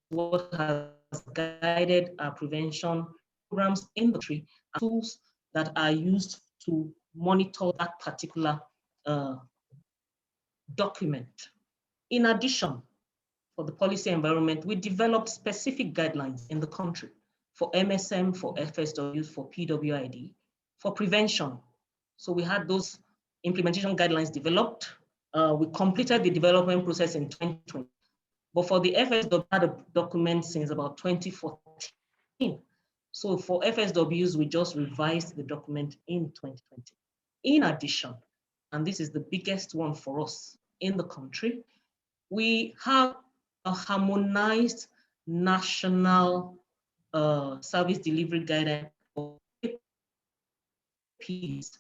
M: what has guided our prevention programs in the country, tools that are used to monitor that particular document. In addition, for the policy environment, we developed specific guidelines in the country for MSM, for FSWs, for PWID, for prevention. So we had those implementation guidelines developed. We completed the development process in 2020. But for the FSW, we had a document since about 2014. So for FSWs, we just revised the document in 2020. In addition, and this is the biggest one for us in the country, we have a harmonized national service delivery guideline for KPs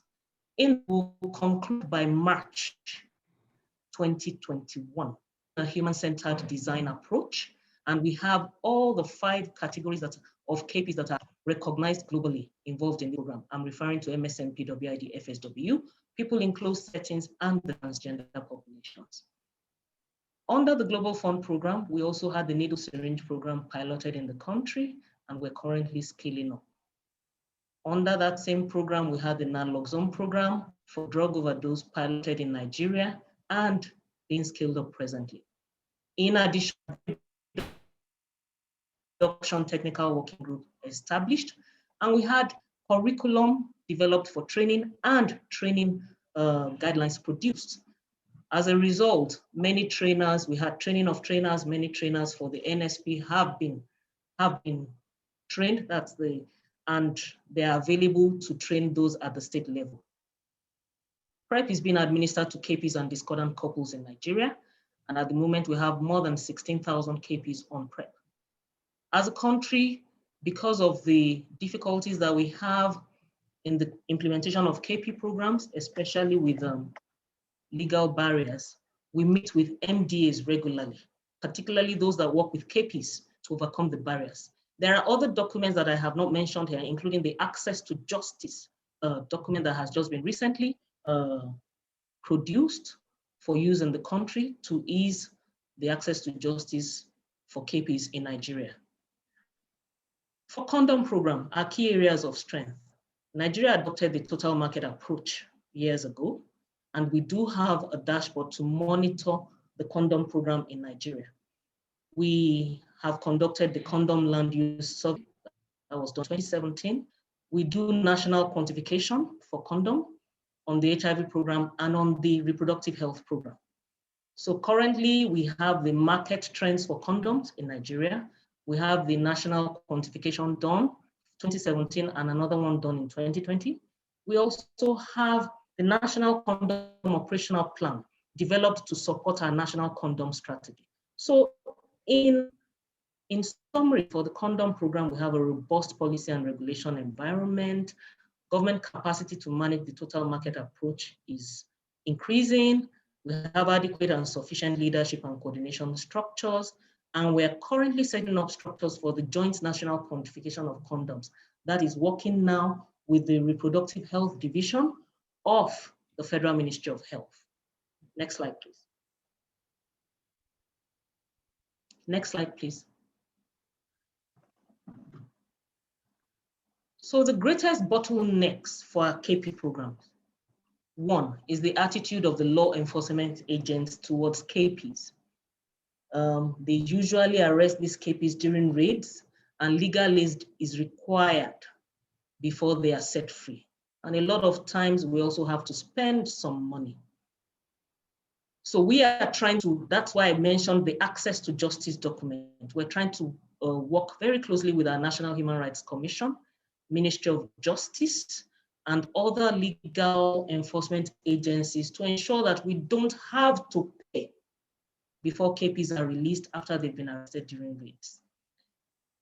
M: will conclude by March 2021. A human-centered design approach, and we have all the 5 categories of KPs that are recognized globally involved in the program. I'm referring to MSM, PWID, FSW, people in closed settings, and the transgender populations. Under the Global Fund program, we also had the needle syringe program piloted in the country, and we're currently scaling up. Under that same program, we had the naloxone program for drug overdose piloted in Nigeria and being scaled up presently. In addition, adoption technical working group established, and we had curriculum developed for training and training guidelines produced. As a result, many trainers, we had training of trainers, many trainers for the NSP have been trained, and they are available to train those at the state level. PrEP is being administered to KPs and discordant couples in Nigeria, and at the moment we have more than 16,000 KPs on PrEP. As a country, because of the difficulties that we have in the implementation of KP programs, especially with legal barriers, we meet with MDAs regularly, particularly those that work with KPs to overcome the barriers. There are other documents that I have not mentioned here, including the Access to Justice document that has just been recently produced for use in the country to ease the access to justice for KPs in Nigeria. For condom program, our key areas of strength. Nigeria adopted the total market approach years ago, and we do have a dashboard to monitor the condom program in Nigeria. We have conducted the condom land use survey that was done in 2017. We do national quantification for condom on the HIV program and on the reproductive health program. So currently we have the market trends for condoms in Nigeria. We have the national quantification done 2017 and another one done in 2020. We also have the national condom operational plan developed to support our national condom strategy. So in summary, for the condom program, we have a robust policy and regulation environment. Government capacity to manage the total market approach is increasing. We have adequate and sufficient leadership and coordination structures, and we are currently setting up structures for the joint national quantification of condoms. That is working now with the Reproductive Health Division of the Federal Ministry of Health. Next slide, please. Next slide, please. So the greatest bottlenecks for our KP programs. One is the attitude of the law enforcement agents towards KPs. They usually arrest these KPs during raids, and legal aid is required before they are set free. And a lot of times we also have to spend some money. So we are trying to, that's why I mentioned the Access to Justice document. We're trying to work very closely with our National Human Rights Commission, Ministry of Justice, and other legal enforcement agencies to ensure that we don't have to pay before KPs are released after they've been arrested during raids.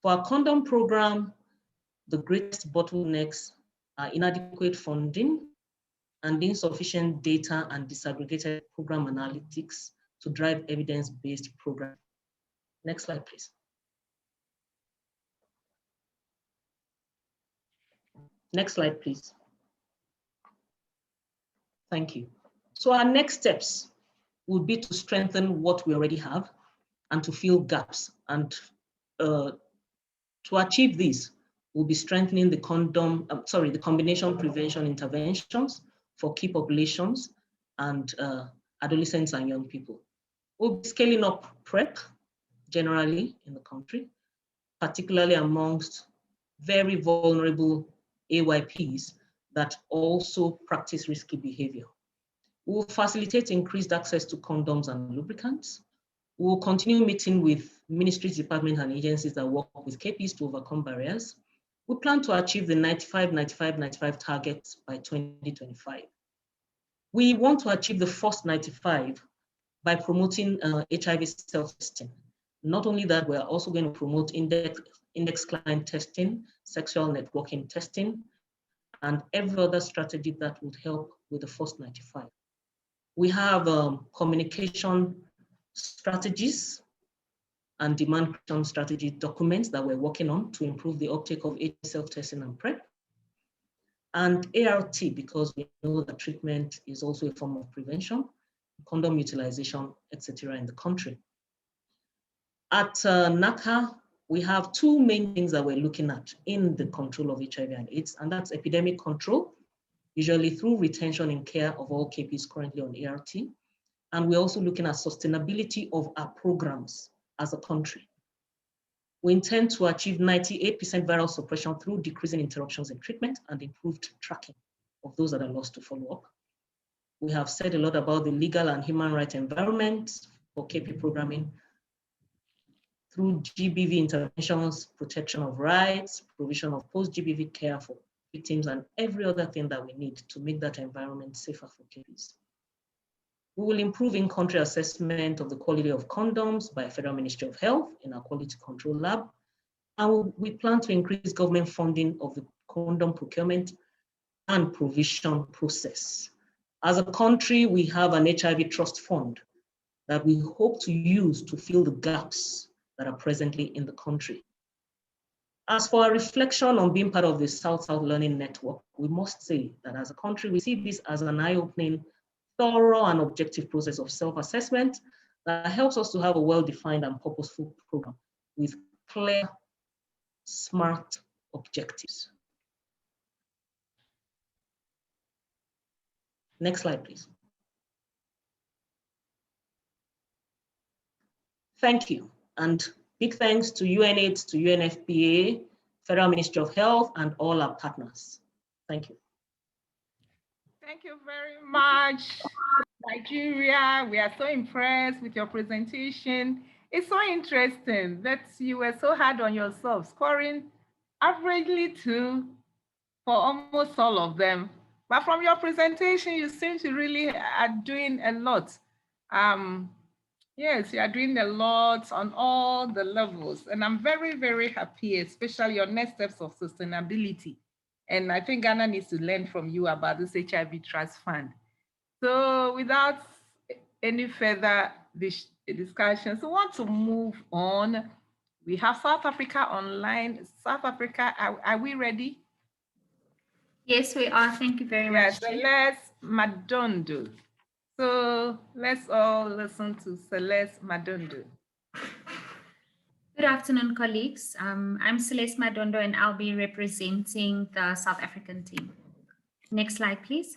M: For our condom program, the greatest bottlenecks are inadequate funding and insufficient data and disaggregated program analytics to drive evidence-based program. Next slide, please. Next slide, please. Thank you. So our next steps would be to strengthen what we already have and to fill gaps. And to achieve this, we'll be strengthening the combination prevention interventions for key populations and adolescents and young people. We'll be scaling up PrEP generally in the country, particularly amongst very vulnerable AYPs that also practice risky behavior. We will facilitate increased access to condoms and lubricants. We will continue meeting with ministries, departments, and agencies that work with KPs to overcome barriers. We plan to achieve the 95-95-95 targets by 2025. We want to achieve the first 95 by promoting HIV self-testing. Not only that, we're also going to promote index client testing, sexual networking testing, and every other strategy that would help with the first 95. We have communication strategies and demand creation strategy documents that we're working on to improve the uptake of HIV self-testing and PrEP. And ART, because we know that treatment is also a form of prevention, condom utilization, etc. in the country. At NACA, we have two main things that we're looking at in the control of HIV and AIDS, and that's epidemic control, usually through retention and care of all KPs currently on ART. And we're also looking at sustainability of our programs as a country. We intend to achieve 98% viral suppression through decreasing interruptions in treatment and improved tracking of those that are lost to follow-up. We have said a lot about the legal and human rights environment for KP programming through GBV interventions, protection of rights, provision of post-GBV care for victims, and every other thing that we need to make that environment safer for KPs. We will improve in-country assessment of the quality of condoms by Federal Ministry of Health in our quality control lab. And we plan to increase government funding of the condom procurement and provision process. As a country, we have an HIV trust fund that we hope to use to fill the gaps that are presently in the country. As for our reflection on being part of the Southside Learning Network, we must say that as a country, we see this as an eye-opening, thorough and objective process of self-assessment that helps us to have a well-defined and purposeful program with clear, smart objectives. Next slide, please. Thank you. And big thanks to UNAIDS, to UNFPA, Federal Ministry of Health, and all our partners. Thank you.
L: Thank you very much, Nigeria. We are so impressed with your presentation. It's so interesting that you were so hard on yourself, scoring averagely 2 for almost all of them. But from your presentation, you seem to really are doing a lot. Yes, you are doing a lot on all the levels. And I'm very, very happy, especially your next steps of sustainability. And I think Ghana needs to learn from you about this HIV Trust Fund. So without any further discussions, we want to move on. We have South Africa online. South Africa, are we ready?
N: Yes, we are. Thank you very much.
L: Celeste Madondo. So let's all listen to Celeste Madondo.
N: Good afternoon, colleagues. I'm Celeste Madondo, and I'll be representing the South African team. Next slide, please.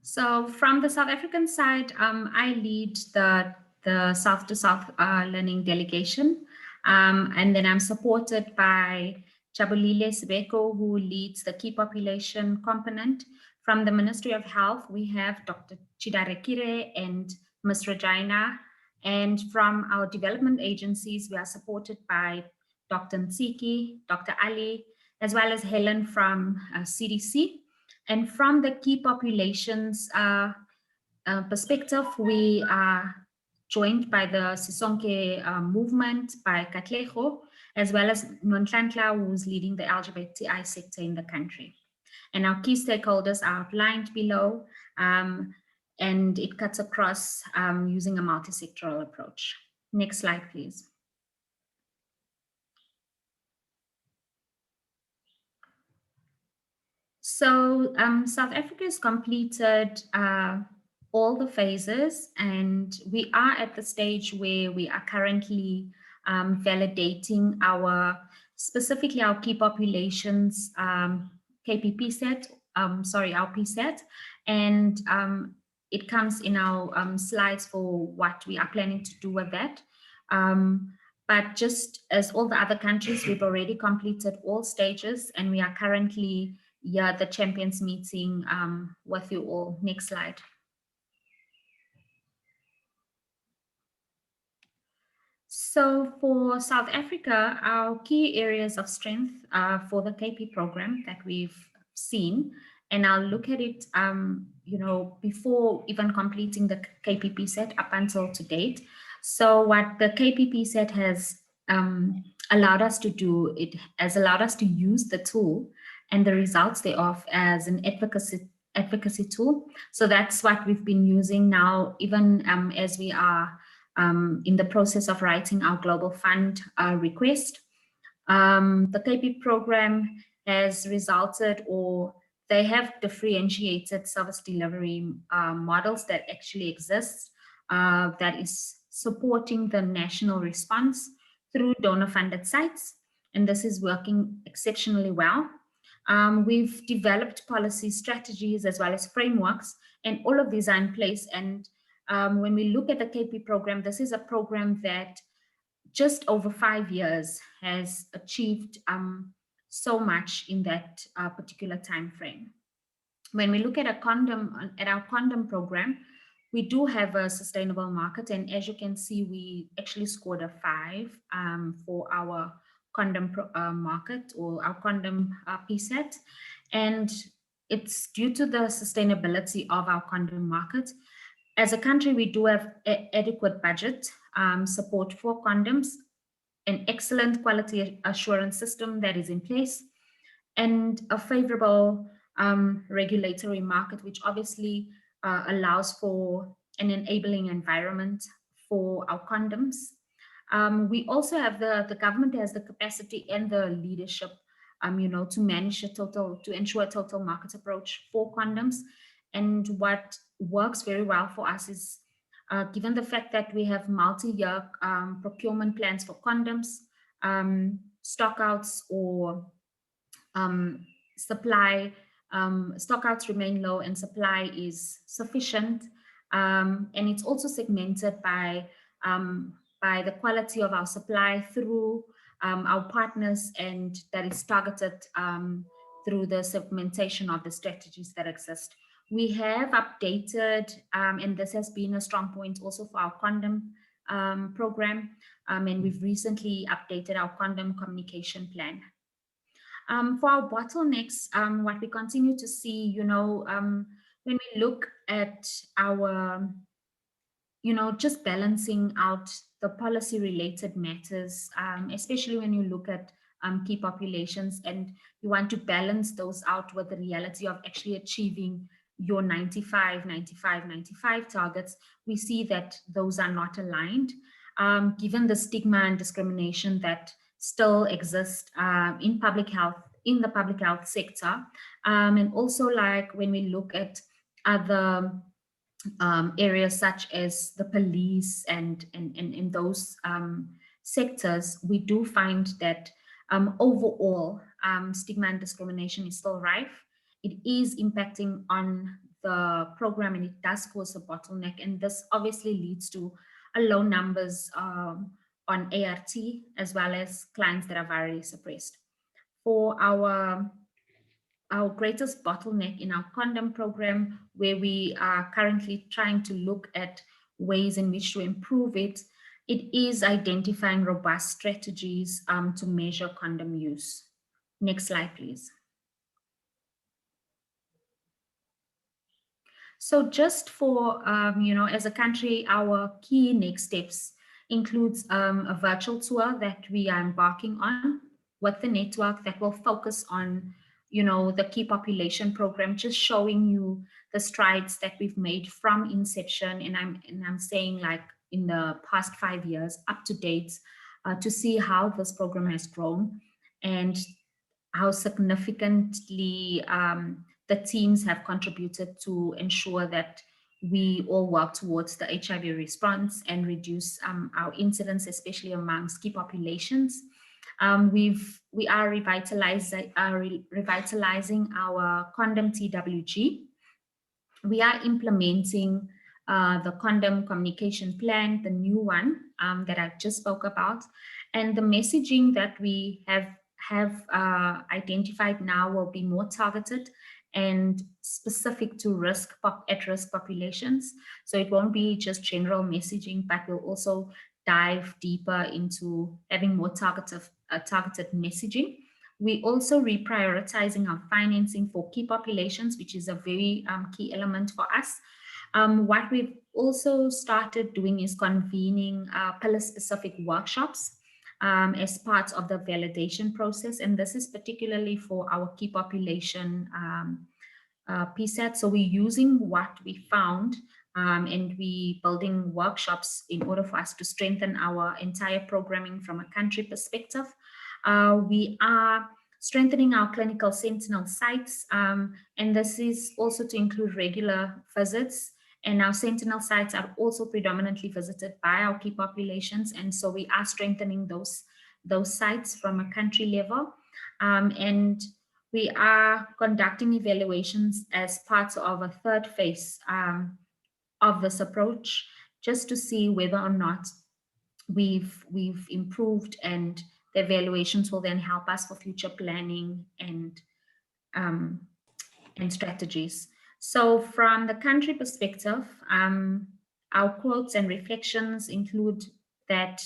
N: So from the South African side, I lead the South-to-South learning delegation. And then I'm supported by Jabulile Sibeko, who leads the key population component. From the Ministry of Health, we have Dr. Chidarekire and Ms. Regina. And from our development agencies, we are supported by Dr. Nsiki, Dr. Ali, as well as Helen from CDC. And from the key populations perspective, we are joined by the Sisonke movement by Katlego, as well as Nonhlanhla, who's leading the LGBTI sector in the country. And our key stakeholders are outlined below, and it cuts across using a multi-sectoral approach. Next slide, please. So South Africa has completed all the phases, and we are at the stage where we are currently validating specifically our key populations KPP set, our PSET, and it comes in our slides for what we are planning to do with that. But just as all the other countries, we've already completed all stages, and we are currently at the champions meeting with you all. Next slide. So for South Africa, our key areas of strength for the KP program that we've seen, and I'll look at it, before even completing the KPP set up until to date. So what the KPP set has allowed us to do, it has allowed us to use the tool and the results thereof as an advocacy tool. So that's what we've been using now, even as we are in the process of writing our Global Fund request. The KP program has resulted, or they have differentiated service delivery models that actually exist that is supporting the national response through donor-funded sites, and this is working exceptionally well. We've developed policy strategies as well as frameworks, and all of these are in place. And when we look at the KP program, this is a program that just over 5 years has achieved so much in that particular time frame. When we look at our condom program, we do have a sustainable market, and as you can see, we actually scored a 5 for our condom market, or our condom PSET, and it's due to the sustainability of our condom market. As a country, we do have adequate budget support for condoms, an excellent quality assurance system that is in place, and a favorable regulatory market, which obviously allows for an enabling environment for our condoms. We also have the government has the capacity and the leadership, to manage to ensure a total market approach for condoms. And what works very well for us is, given the fact that we have multi-year procurement plans for condoms, stockouts or supply, stockouts remain low and supply is sufficient. And it's also segmented by the quality of our supply through our partners, and that is targeted through the segmentation of the strategies that exist. We have updated, and this has been a strong point also for our condom program, and we've recently updated our condom communication plan. For our bottlenecks, what we continue to see, when we look at our, just balancing out the policy related matters, especially when you look at key populations and you want to balance those out with the reality of actually achieving your 95 targets, we see that those are not aligned, given the stigma and discrimination that still exist in the public health sector. And also, like when we look at other areas such as the police and in those sectors, we do find that overall stigma and discrimination is still rife. It is impacting on the program, and it does cause a bottleneck, and this obviously leads to a low numbers on ART, as well as clients that are virally suppressed. For our greatest bottleneck in our condom program, where we are currently trying to look at ways in which to improve it, it is identifying robust strategies to measure condom use. Next slide, please. So just for, as a country, our key next steps includes a virtual tour that we are embarking on with the network that will focus on, the key population program, just showing you the strides that we've made from inception. And I'm saying, like, in the past 5 years up to date, to see how this program has grown and how significantly the teams have contributed to ensure that we all work towards the HIV response and reduce our incidence, especially amongst key populations. We are revitalizing our condom TWG. We are implementing the condom communication plan, the new one that I just spoke about, and the messaging that we have identified now will be more targeted and specific to at-risk populations. So it won't be just general messaging, but we'll also dive deeper into having more targeted messaging. We also reprioritizing our financing for key populations, which is a very key element for us. What we've also started doing is convening pillar-specific workshops as part of the validation process. And this is particularly for our key population PSAT. So we're using what we found and we building workshops in order for us to strengthen our entire programming from a country perspective. We are strengthening our clinical sentinel sites, and this is also to include regular visits. And our sentinel sites are also predominantly visited by our key populations, and so we are strengthening those sites from a country level. And we are conducting evaluations as part of a third phase of this approach, just to see whether or not we've improved, and the evaluations will then help us for future planning and strategies. So from the country perspective, our quotes and reflections include that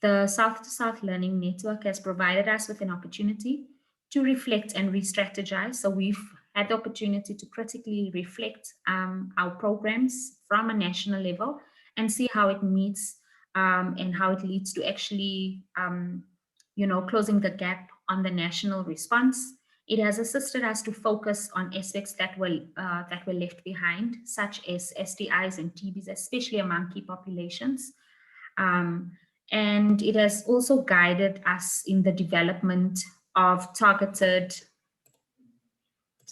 N: the South-to-South Learning Network has provided us with an opportunity to reflect and re-strategize. So we've had the opportunity to critically reflect our programs from a national level and see how it meets and how it leads to actually, closing the gap on the national response. It has assisted us to focus on aspects that were left behind, such as STIs and TBs, especially among key populations. And it has also guided us in the development of targeted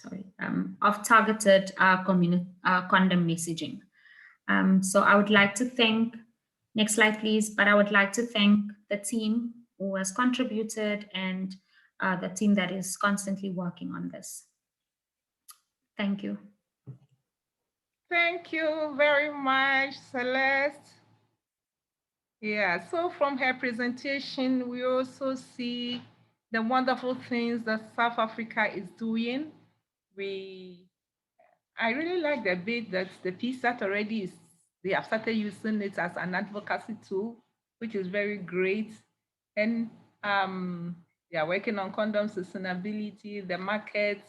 N: condom messaging. So I would like to thank, next slide please, but I would like to thank the team who has contributed and the team that is constantly working on this. Thank you.
L: Thank you very much, Celeste. Yeah, so from her presentation, we also see the wonderful things that South Africa is doing. I really like the bit that the PSAT already they have started using it as an advocacy tool, which is very great. And they are working on condom sustainability, the market,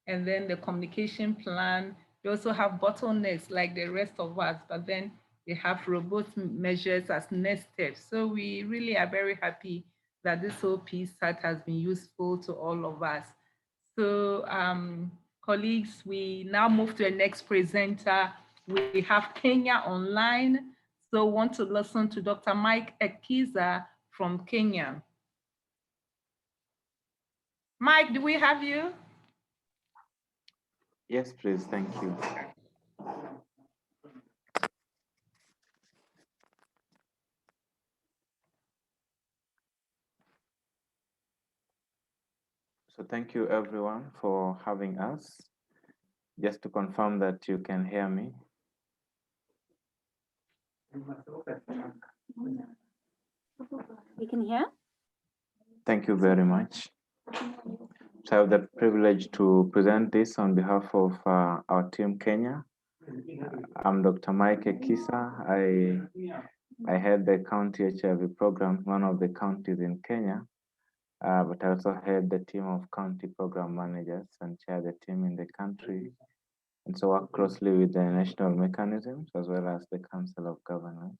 L: and then the communication plan. They also have bottlenecks like the rest of us, but then they have robust measures as next steps. So we really are very happy that this whole PSAT has been useful to all of us. So colleagues, we now move to the next presenter. We have Kenya online. So want to listen to Dr. Mike Ekiza from Kenya. Mike, do we have you?
O: Yes, please, thank you. So thank you everyone for having us. Just to confirm that you can hear me.
D: We can hear.
O: Thank you very much. So I have the privilege to present this on behalf of our team Kenya. I'm Dr. Mike Ekiza. I head the county HIV program, one of the counties in Kenya, but I also head the team of county program managers and chair the team in the country. And so work closely with the national mechanisms as well as the Council of Governors.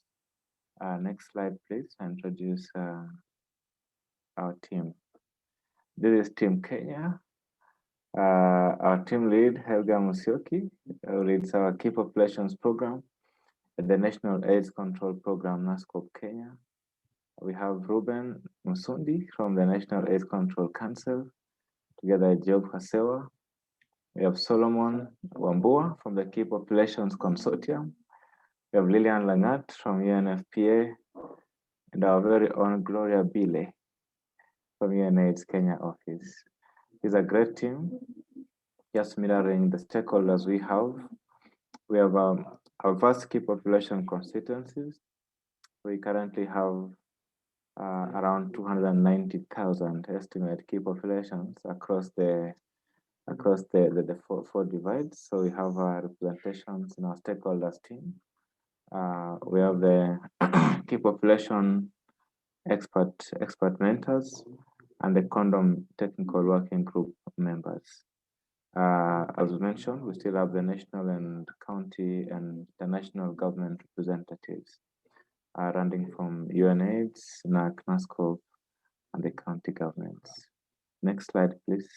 O: Next slide, please, introduce our team. This is Team Kenya. Our team lead, Helga Musyoki, leads our Key Populations Program at the National AIDS Control Program, NASCOP Kenya. We have Ruben Musundi from the National AIDS Control Council, together Job Hasewa. We have Solomon Wambua from the Key Populations Consortium. We have Lillian Langat from UNFPA, and our very own Gloria Bile from UNAIDS Kenya office. It's a great team, just mirroring the stakeholders we have. We have our vast key population constituencies. We currently have around 290,000 estimate key populations across the four divides. So we have representations in our stakeholders team. We have the key population expert mentors and the condom technical working group members. As mentioned, we still have the national and county and international government representatives running from UNAIDS, NAC, NASCOP, and the county governments. Next slide, please.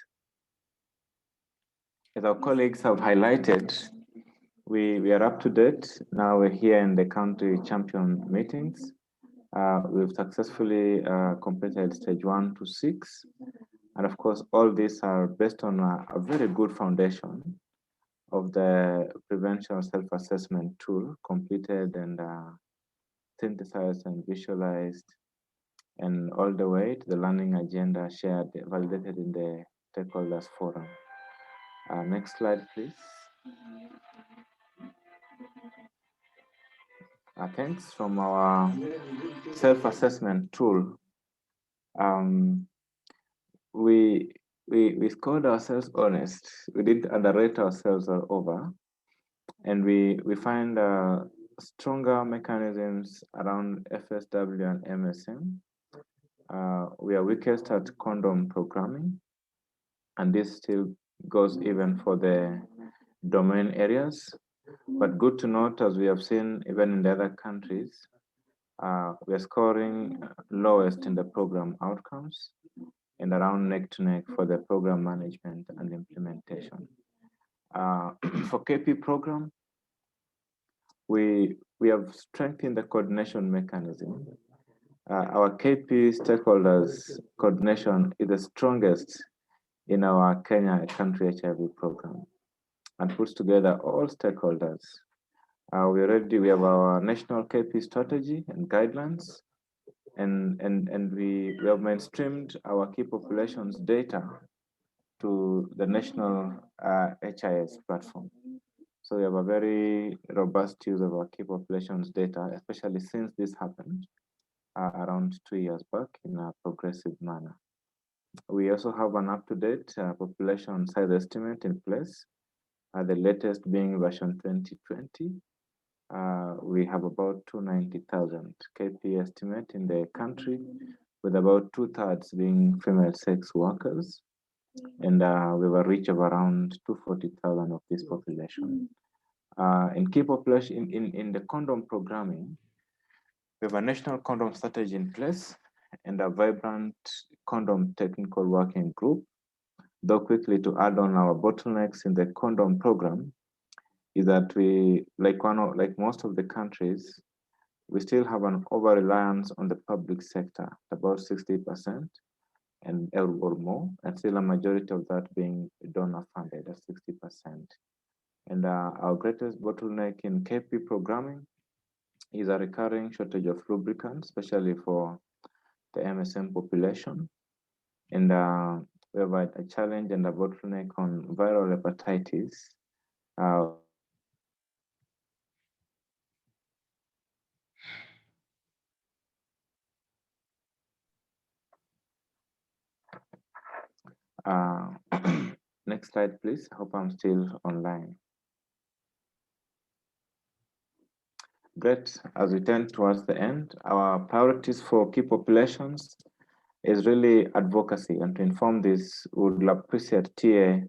O: As our colleagues have highlighted, we are up to date. Now we're here in the county champion meetings. We've successfully completed stage 1 to 6. And of course, all these are based on a very good foundation of the prevention self-assessment tool completed and synthesized and visualized, and all the way to the learning agenda shared, validated in the stakeholders forum. Next slide, please. Thanks from our self-assessment tool. We scored ourselves honest. We didn't underrate ourselves over, and we find stronger mechanisms around FSW and MSM. We are weakest at condom programming, and this still goes even for the domain areas. But good to note, as we have seen even in the other countries, we are scoring lowest in the program outcomes and around neck to neck for the program management and implementation. For KP program, we have strengthened the coordination mechanism. Our KP stakeholders coordination is the strongest in our Kenya country HIV program and puts together all stakeholders. We have our national KP strategy and guidelines, and we have mainstreamed our key populations data to the national HIS platform. So we have a very robust use of our key populations data, especially since this happened around 2 years back in a progressive manner. We also have an up-to-date population size estimate in place, the latest being version 2020. We have about 290,000 KP estimate in the country, with about 2/3 being female sex workers. And we have a reach of around 240,000 of this population. In key population, in the condom programming, we have a national condom strategy in place and a vibrant condom technical working group. Though quickly to add on our bottlenecks in the condom program is that we, like most of the countries, we still have an over-reliance on the public sector, about 60% and or more, and still a majority of that being donor funded at 60%. And our greatest bottleneck in KP programming is a recurring shortage of lubricants, especially for the MSM population. And we have a challenge and a bottleneck on viral hepatitis. Next slide, please. I hope I'm still online. Great. As we tend towards the end, our priorities for key populations is really advocacy, and to inform this, we would appreciate TA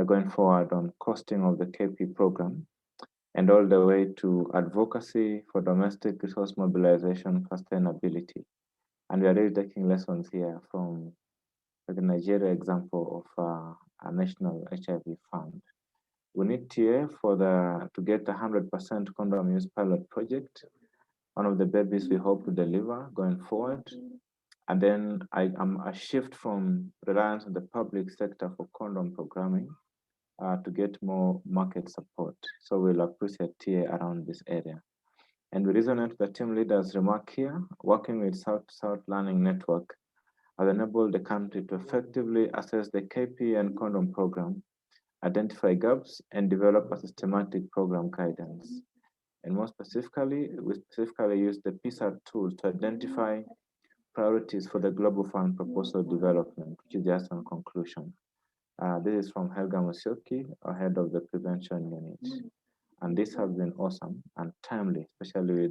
O: going forward on costing of the KP program and all the way to advocacy for domestic resource mobilization sustainability. And we are really taking lessons here from the Nigeria example of a national HIV fund. We need TA to get 100% condom use pilot project, one of the babies we hope to deliver going forward. And then a shift from reliance on the public sector for condom programming to get more market support. So we'll appreciate TA around this area. And we resonate the team leaders' remark here, working with South-to-South Learning Network has enabled the country to effectively assess the KP and condom program, identify gaps, and develop a systematic program guidance. And more specifically, we specifically use the PSAT tools to identify priorities for the Global Fund proposal development, which is just on conclusion. This is from Helga Musyoki, our head of the prevention unit. And this has been awesome and timely, especially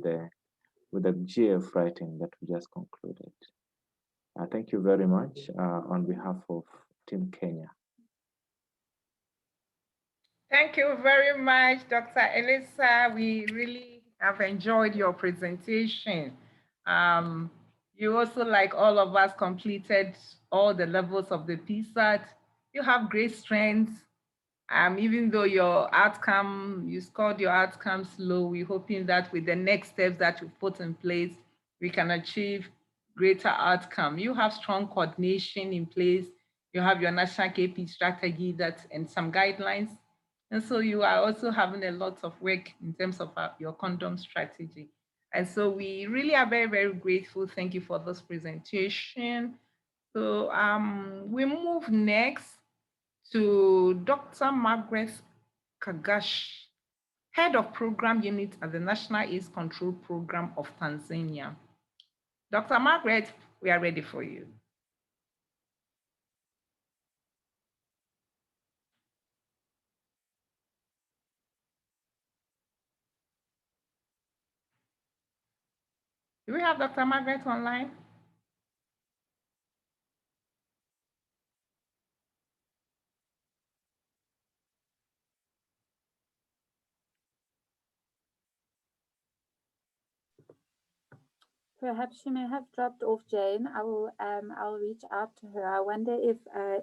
O: with the GF writing that we just concluded. Thank you very much on behalf of Team Kenya.
L: Thank you very much, Dr. Elisa. We really have enjoyed your presentation. You also, like all of us, completed all the levels of the PSAT. You have great strengths. Even though you scored your outcomes low, we're hoping that with the next steps that you put in place, we can achieve greater outcome. You have strong coordination in place. You have your national KP strategy and some guidelines. And so you are also having a lot of work in terms of your condom strategy. And so we really are very, very grateful. Thank you for this presentation. So we move next to Dr. Margaret Kagash, Head of Program Unit at the National AIDS Control Program of Tanzania. Dr. Margaret, we are ready for you. Do we have Dr. Margaret online?
D: Perhaps she may have dropped off, Jane. I'll reach out to her. I wonder if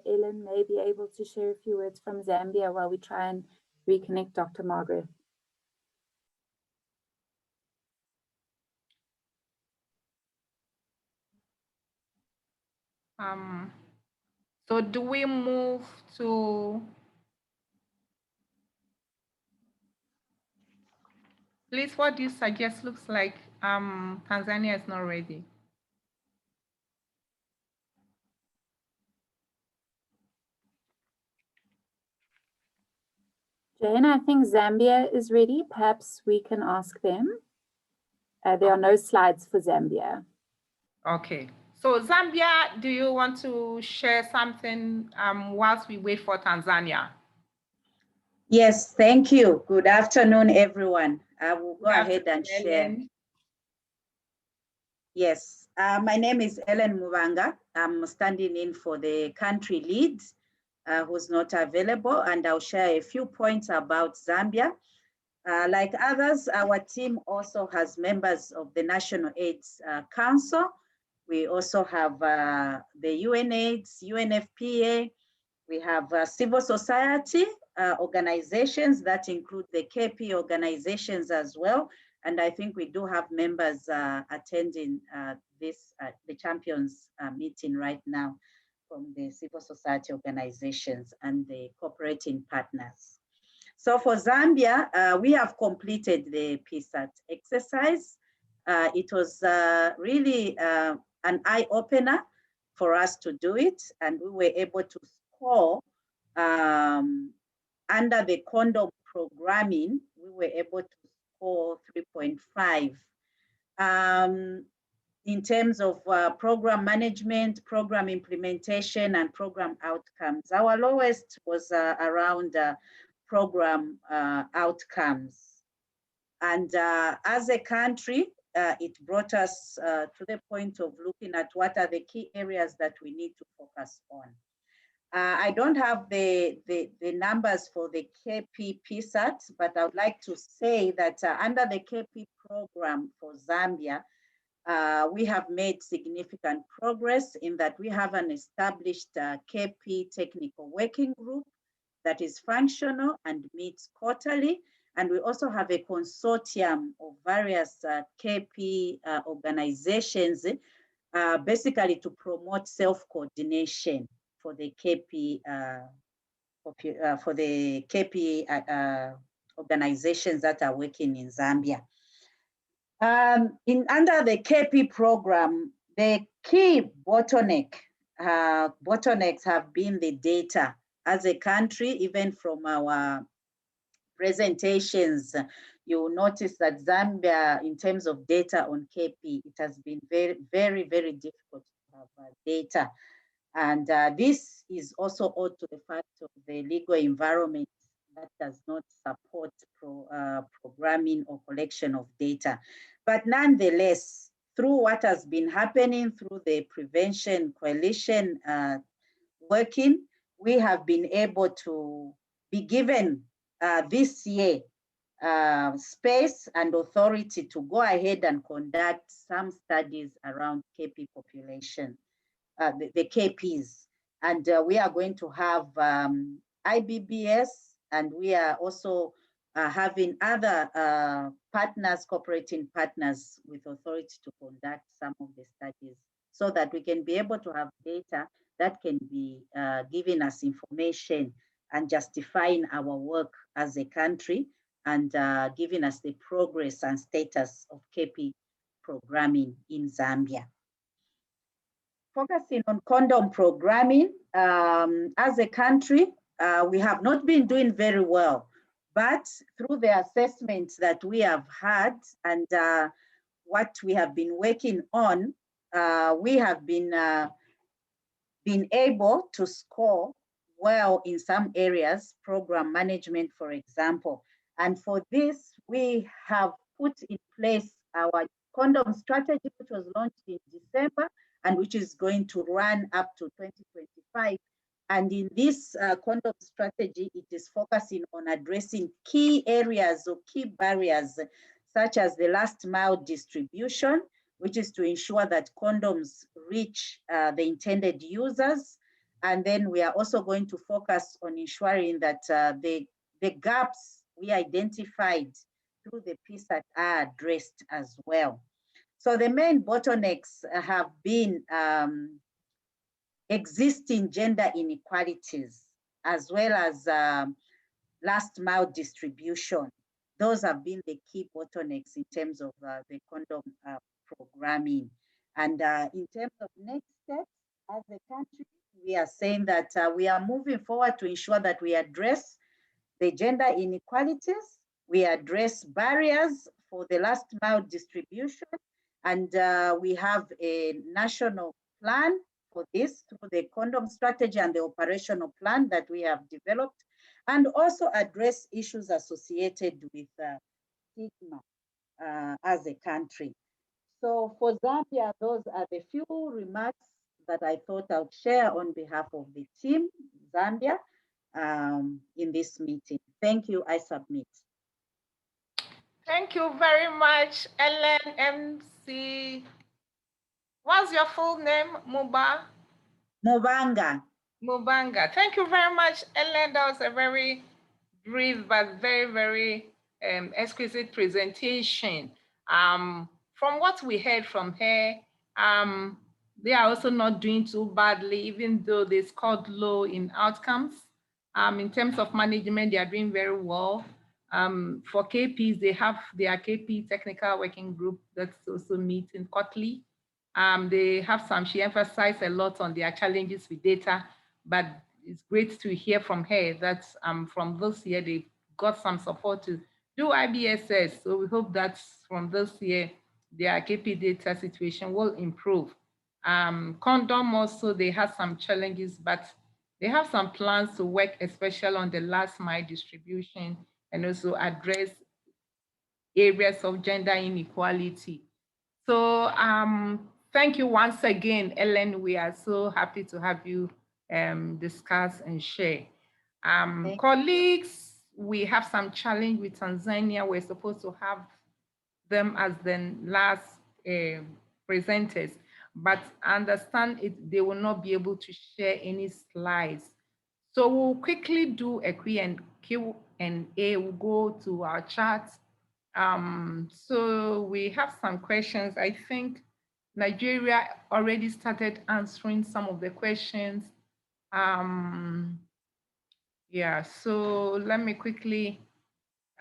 D: Ellen may be able to share a few words from Zambia while we try and reconnect Dr. Margaret.
L: So do we move to, please, what do you suggest? Looks like Tanzania is not ready.
D: Jane, I think Zambia is ready. Perhaps we can ask them. There are no slides for Zambia.
L: Okay. So Zambia, do you want to share something whilst we wait for Tanzania?
P: Yes, thank you. Good afternoon, everyone. I will go ahead and share. Yes, my name is Ellen Muvanga. I'm standing in for the country lead who's not available, and I'll share a few points about Zambia. Like others, our team also has members of the National AIDS Council. We also have the UNAIDS, UNFPA. We have civil society organizations that include the KP organizations as well. And I think we do have members attending the champions meeting right now from the civil society organizations and the cooperating partners. So for Zambia, we have completed the PSAT exercise. It was really an eye-opener for us to do it, and we were able to score under the condom programming. We were able to score 3.5. In terms of program management, program implementation, and program outcomes, our lowest was around program outcomes. And as a country, it brought us to the point of looking at what are the key areas that we need to focus on. I don't have the numbers for the KP PSAT, but I would like to say that under the KP program for Zambia, we have made significant progress in that we have an established KP technical working group that is functional and meets quarterly. And we also have a consortium of various KP organizations basically to promote self-coordination for the KP organizations that are working in Zambia. Under the KP program, the key bottlenecks have been the data. As a country, even from our presentations, you will notice that Zambia, in terms of data on KP, it has been very, very, very difficult to have data. And this is also owed to the fact of the legal environment that does not support programming or collection of data. But nonetheless, through what has been happening through the Prevention Coalition working, we have been able to be given this year space and authority to go ahead and conduct some studies around KP population, the KPs. And we are going to have IBBS, and we are also having other partners, cooperating partners with authority to conduct some of the studies so that we can be able to have data that can be giving us information and justifying our work as a country and giving us the progress and status of KP programming in Zambia. Focusing on condom programming, as a country, we have not been doing very well, but through the assessments that we have had and what we have been working on, we have been able to score well in some areas, program management, for example. And for this, we have put in place our condom strategy, which was launched in December and which is going to run up to 2025. And in this condom strategy, it is focusing on addressing key areas or key barriers, such as the last mile distribution, which is to ensure that condoms reach the intended users. And then we are also going to focus on ensuring that the gaps we identified through the PSAT are addressed as well. So the main bottlenecks have been existing gender inequalities, as well as last mile distribution. Those have been the key bottlenecks in terms of the condom programming. And in terms of next steps, as a country, we are saying that we are moving forward to ensure that we address the gender inequalities, we address barriers for the last mile distribution, and we have a national plan for this through the condom strategy and the operational plan that we have developed, and also address issues associated with stigma as a country. So for Zambia, those are the few remarks that I thought I would share on behalf of the team, Zambia, in this meeting. Thank you, I submit.
L: Thank you very much, Ellen MC. What's your full name, Muba?
P: Mubanga.
L: Mubanga. Thank you very much, Ellen. That was a very brief but very, very exquisite presentation. From what we heard from her, they are also not doing too badly, even though they scored low in outcomes. In terms of management, they are doing very well. For KPs, they have their KP technical working group that's also meeting quarterly. They have some, she emphasized a lot on their challenges with data, but it's great to hear from her that from this year, they got some support to do IBSS. So we hope that from this year, their KP data situation will improve. Condom also, they have some challenges, but they have some plans to work especially on the last mile distribution and also address areas of gender inequality. So thank you once again, Ellen. We are so happy to have you discuss and share. Colleagues, we have some challenge with Tanzania. We're supposed to have them as the last presenters, but I understand they will not be able to share any slides. So we'll quickly do a Q&A. We'll go to our chat. So we have some questions. I think Nigeria already started answering some of the questions. Yeah, so let me quickly,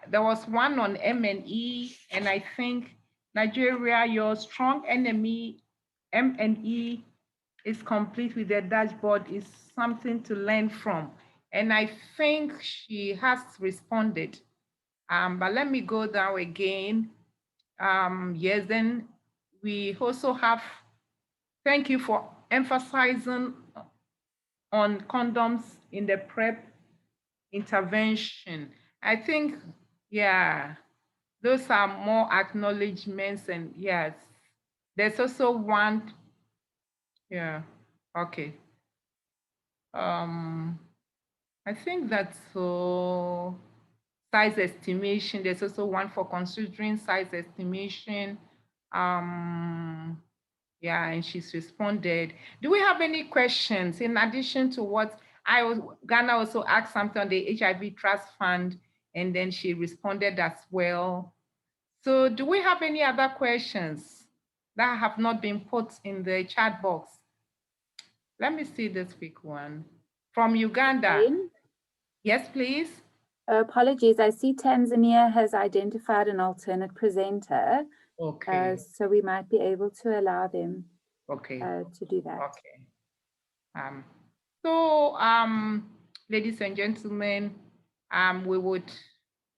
L: there was one on M&E, and I think Nigeria, your strong enemy, M&E, is complete with the dashboard, is something to learn from. And I think she has responded. But let me go down again. Yes, then we also have, thank you for emphasizing on condoms in the PrEP intervention. I think, yeah, those are more acknowledgements, and yes, there's also one, yeah, okay. I think that's size estimation. There's also one for considering size estimation. Yeah, and she's responded. Do we have any questions in addition to what Ghana also asked something on the HIV Trust Fund, and then she responded as well. So do we have any other questions that have not been put in the chat box? Let me see this quick one. From Uganda. Yes, please.
D: Apologies, I see Tanzania has identified an alternate presenter.
L: Okay.
D: So we might be able to allow them to do that.
L: Okay. Ladies and gentlemen, we would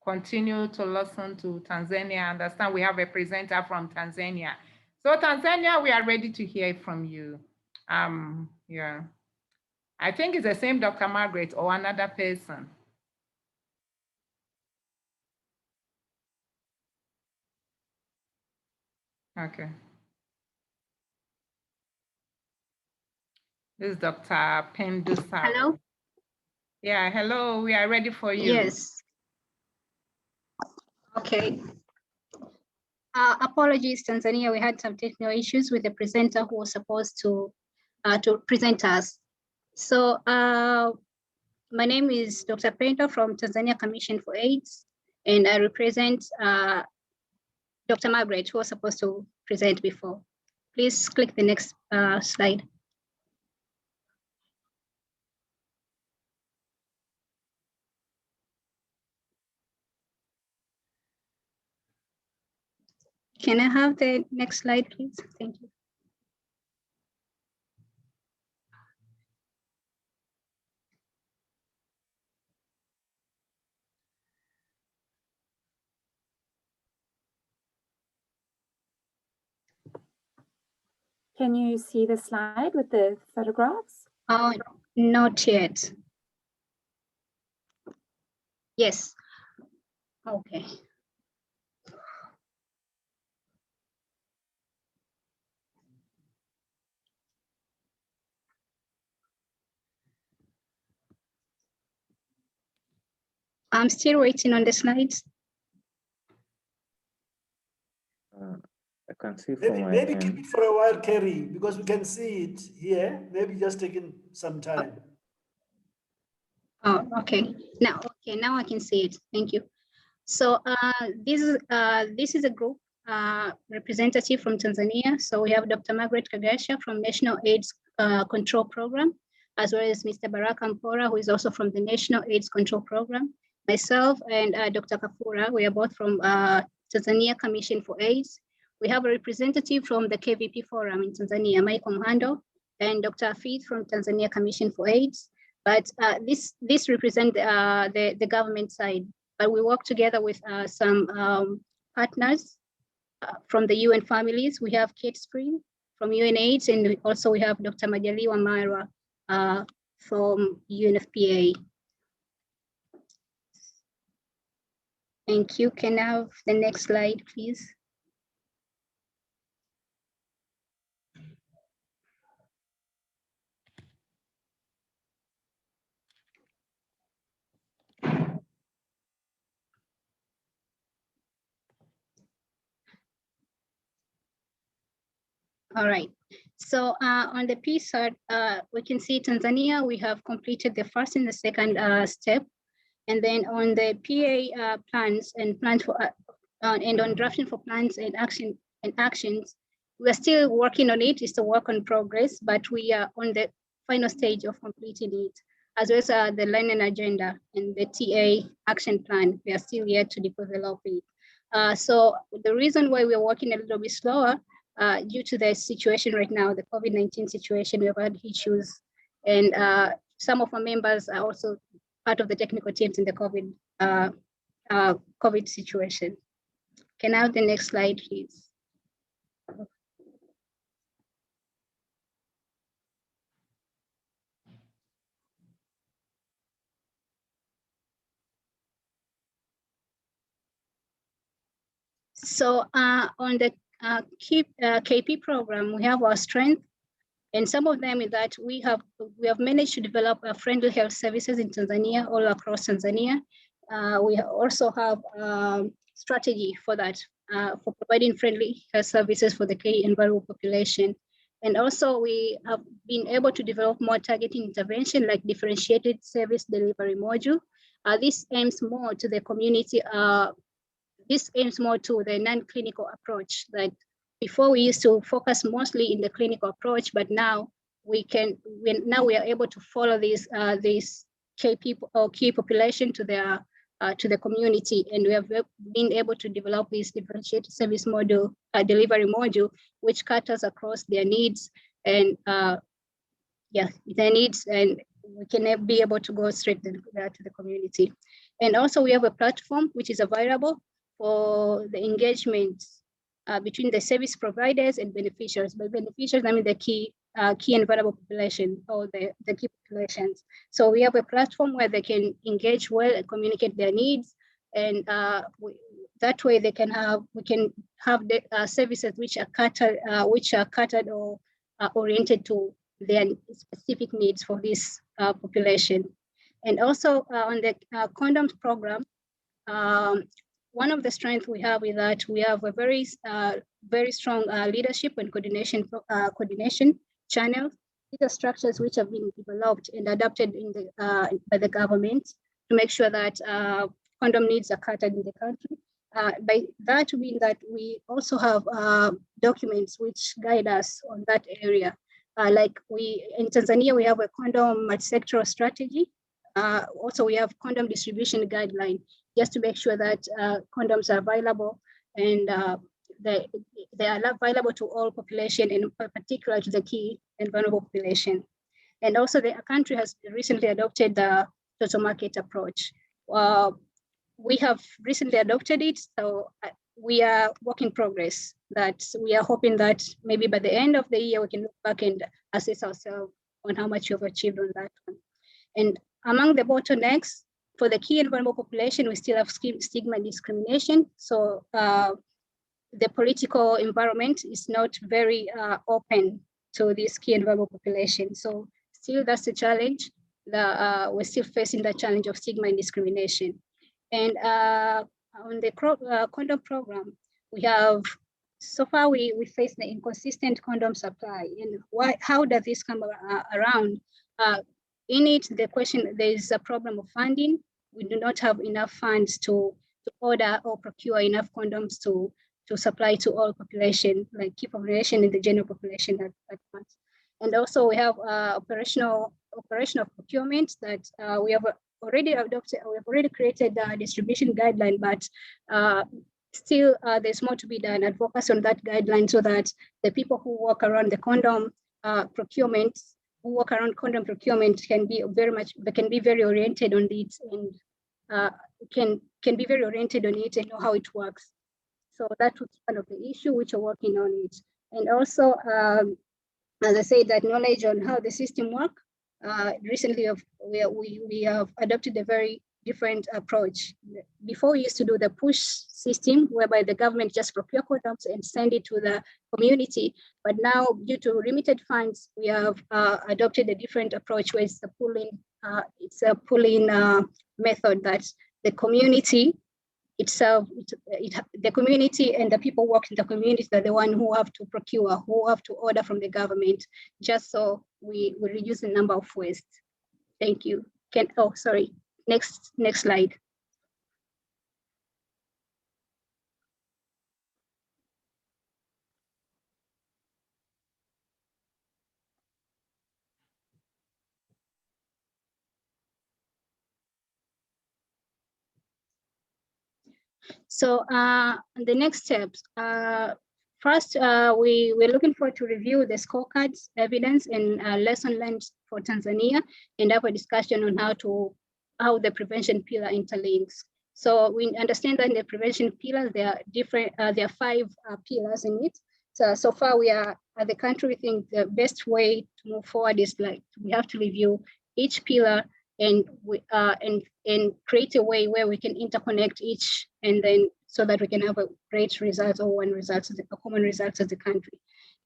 L: continue to listen to Tanzania. I understand we have a presenter from Tanzania. So Tanzania, we are ready to hear from you. Yeah. I think it's the same Dr. Margaret or another person. Okay. This is Dr. Pendusa.
Q: Hello?
L: Yeah, hello, we are ready for you.
Q: Yes. Okay. Apologies, Tanzania, we had some technical issues with the presenter who was supposed to present us. So my name is Dr. Penta from Tanzania Commission for AIDS, and I represent Dr. Margaret, who was supposed to present before. Please click the next slide. Can I have the next slide, please? Thank you.
D: Can you see the slide with the photographs?
Q: Oh, not yet. Yes. Okay. I'm still waiting on the slides.
O: I can see from my
A: Maybe
O: end.
A: keep it for a while, Kerry, because we can see it here. Maybe just taking some time.
Q: Oh, okay. Now I can see it. Thank you. So this is a group representative from Tanzania. So we have Dr. Margaret Kagasha from National AIDS Control Program, as well as Mr. Baraka Mpora, who is also from the National AIDS Control Program. Myself and Dr. Kafura, we are both from Tanzania Commission for AIDS. We have a representative from the KVP Forum in Tanzania, Michael Mhando, and Dr. Afid from Tanzania Commission for AIDS. But this represents the government side. But we work together with some partners from the UN families. We have Kate Spring from UNAIDS, and also we have Dr. Majaliwa Mara from UNFPA. Thank you. Can I have the next slide, please? All right. So on the P side, we can see Tanzania, we have completed the first and the second step. And then on the PA plans and plans for and on drafting for plans and actions, we're still working on it. It's a work in progress, but we are on the final stage of completing it, as well as the learning agenda and the TA action plan. We are still yet to develop it. So the reason why we're working a little bit slower, due to the situation right now, the COVID-19 situation, we've had issues, and some of our members are also part of the technical teams in the COVID situation. Can I have the next slide, please? So on the KP program, we have our strength, and some of them is that we have managed to develop friendly health services in Tanzania, all across Tanzania. We also have strategy for that, for providing friendly health services for the key and vulnerable population. And also we have been able to develop more targeting intervention like differentiated service delivery module. This aims more to the community. This aims more to the non-clinical approach. Like before, we used to focus mostly in the clinical approach, but now we are able to follow these key population to the community, and we have been able to develop this differentiated service model, delivery module, which caters across their needs and their needs, and we can be able to go straight to the community. And also we have a platform which is available for the engagement between the service providers and beneficiaries. By beneficiaries, I mean the key and vulnerable population, or the key populations. So we have a platform where they can engage well and communicate their needs, and that way we can have the services which are catered or oriented to their specific needs for this population. And also on the condoms program, one of the strengths we have is that we have a very strong leadership and coordination channels. These are structures which have been developed and adopted by the government to make sure that condom needs are catered in the country. By that, we mean that we also have documents which guide us on that area. Like in Tanzania, we have a condom multi-sectoral strategy. Also, we have condom distribution guideline, just to make sure that condoms are available and they are available to all population, and in particular to the key and vulnerable population. And also the country has recently adopted the total market approach. We have recently adopted it, so we are work in progress, that we are hoping that maybe by the end of the year, we can look back and assess ourselves on how much we've achieved on that one. And among the bottlenecks, for the key and vulnerable population, we still have stigma and discrimination. So the political environment is not very open to this key and vulnerable population. So still that's a challenge. We're still facing the challenge of stigma and discrimination. And on the condom program, we have, so far we face the inconsistent condom supply. And how does this come around? In it, the question, there is a problem of funding. We do not have enough funds to order or procure enough condoms to supply to all population, like key population and the general population at once. And also we have operational procurement that we have already adopted. We have already created a distribution guideline, but still there's more to be done and focus on that guideline so that the people who work around the condom procurement, can be very oriented on it, and can be very oriented on it and know how it works. So that was one of the issue which are working on it. And also, as I said, that knowledge on how the system works. Recently, we have adopted a very different approach. Before, we used to do the push system, whereby the government just procure condoms and send it to the community. But now, due to limited funds, we have adopted a different approach, where it's a pooling method that the community itself, the community and the people working in the community are the one who have to procure, who have to order from the government, just so we reduce the number of waste. Thank you. Next slide. So the next steps, first, we're looking forward to review the scorecards, evidence, and lesson learned for Tanzania, and have a discussion on how the prevention pillar interlinks. So we understand that in the prevention pillar, there are different, there are 5 pillars in it. So far we are, as a country, we think the best way to move forward is like, we have to review each pillar and create a way where we can interconnect each, and then so that we can have a great result or one result, a common result as a country.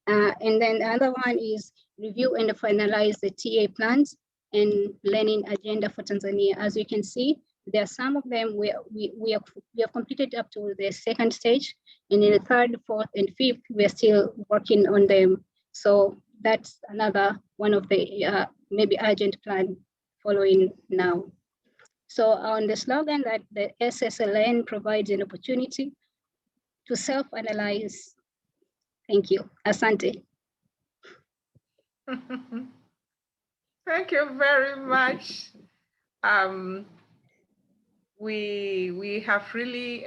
Q: And then the other one is review and finalize the TA plans and learning agenda for Tanzania. As you can see, there are some of them where we have completed up to the 2nd stage, and in the 3rd, 4th, and 5th, we're still working on them. So that's another one of the maybe urgent plan following now. So on the slogan that the SSLN provides an opportunity to self-analyze. Thank you. Asante.
L: Thank you very much. We have really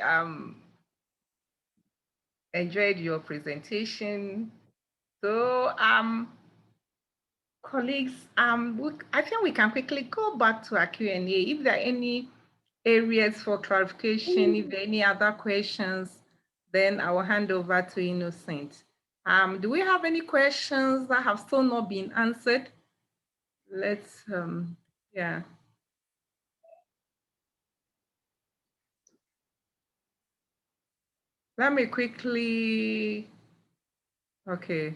L: enjoyed your presentation. So colleagues, I think we can quickly go back to our Q&A. If there are any areas for clarification, if there are any other questions, then I will hand over to Innocent. Do we have any questions that have still not been answered? Let's, yeah. Let me quickly, okay.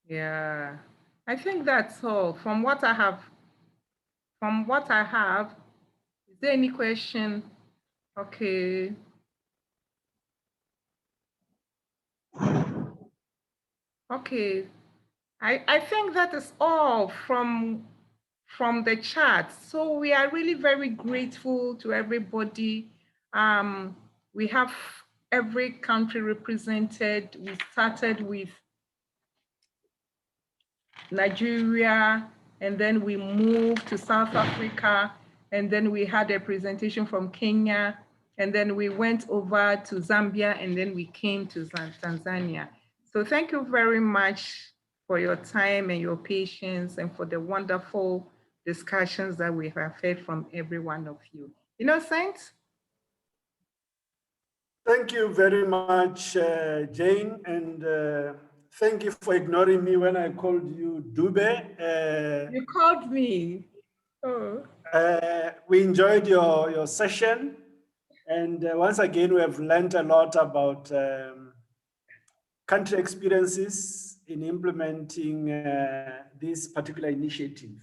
L: Yeah, I think that's all. From what I have, is there any question? Okay. Okay, I think that is all from the chat. So we are really very grateful to everybody. We have every country represented. We started with Nigeria, and then we moved to South Africa, and then we had a presentation from Kenya, and then we went over to Zambia, and then we came to Tanzania. So thank you very much for your time and your patience, and for the wonderful discussions that we have heard from every one of you. Innocent?
A: Thank you very much, Jane, and thank you for ignoring me when I called you Dube.
L: You called me. Oh.
A: We enjoyed your session, and once again, we have learned a lot about country experiences in implementing this particular initiative.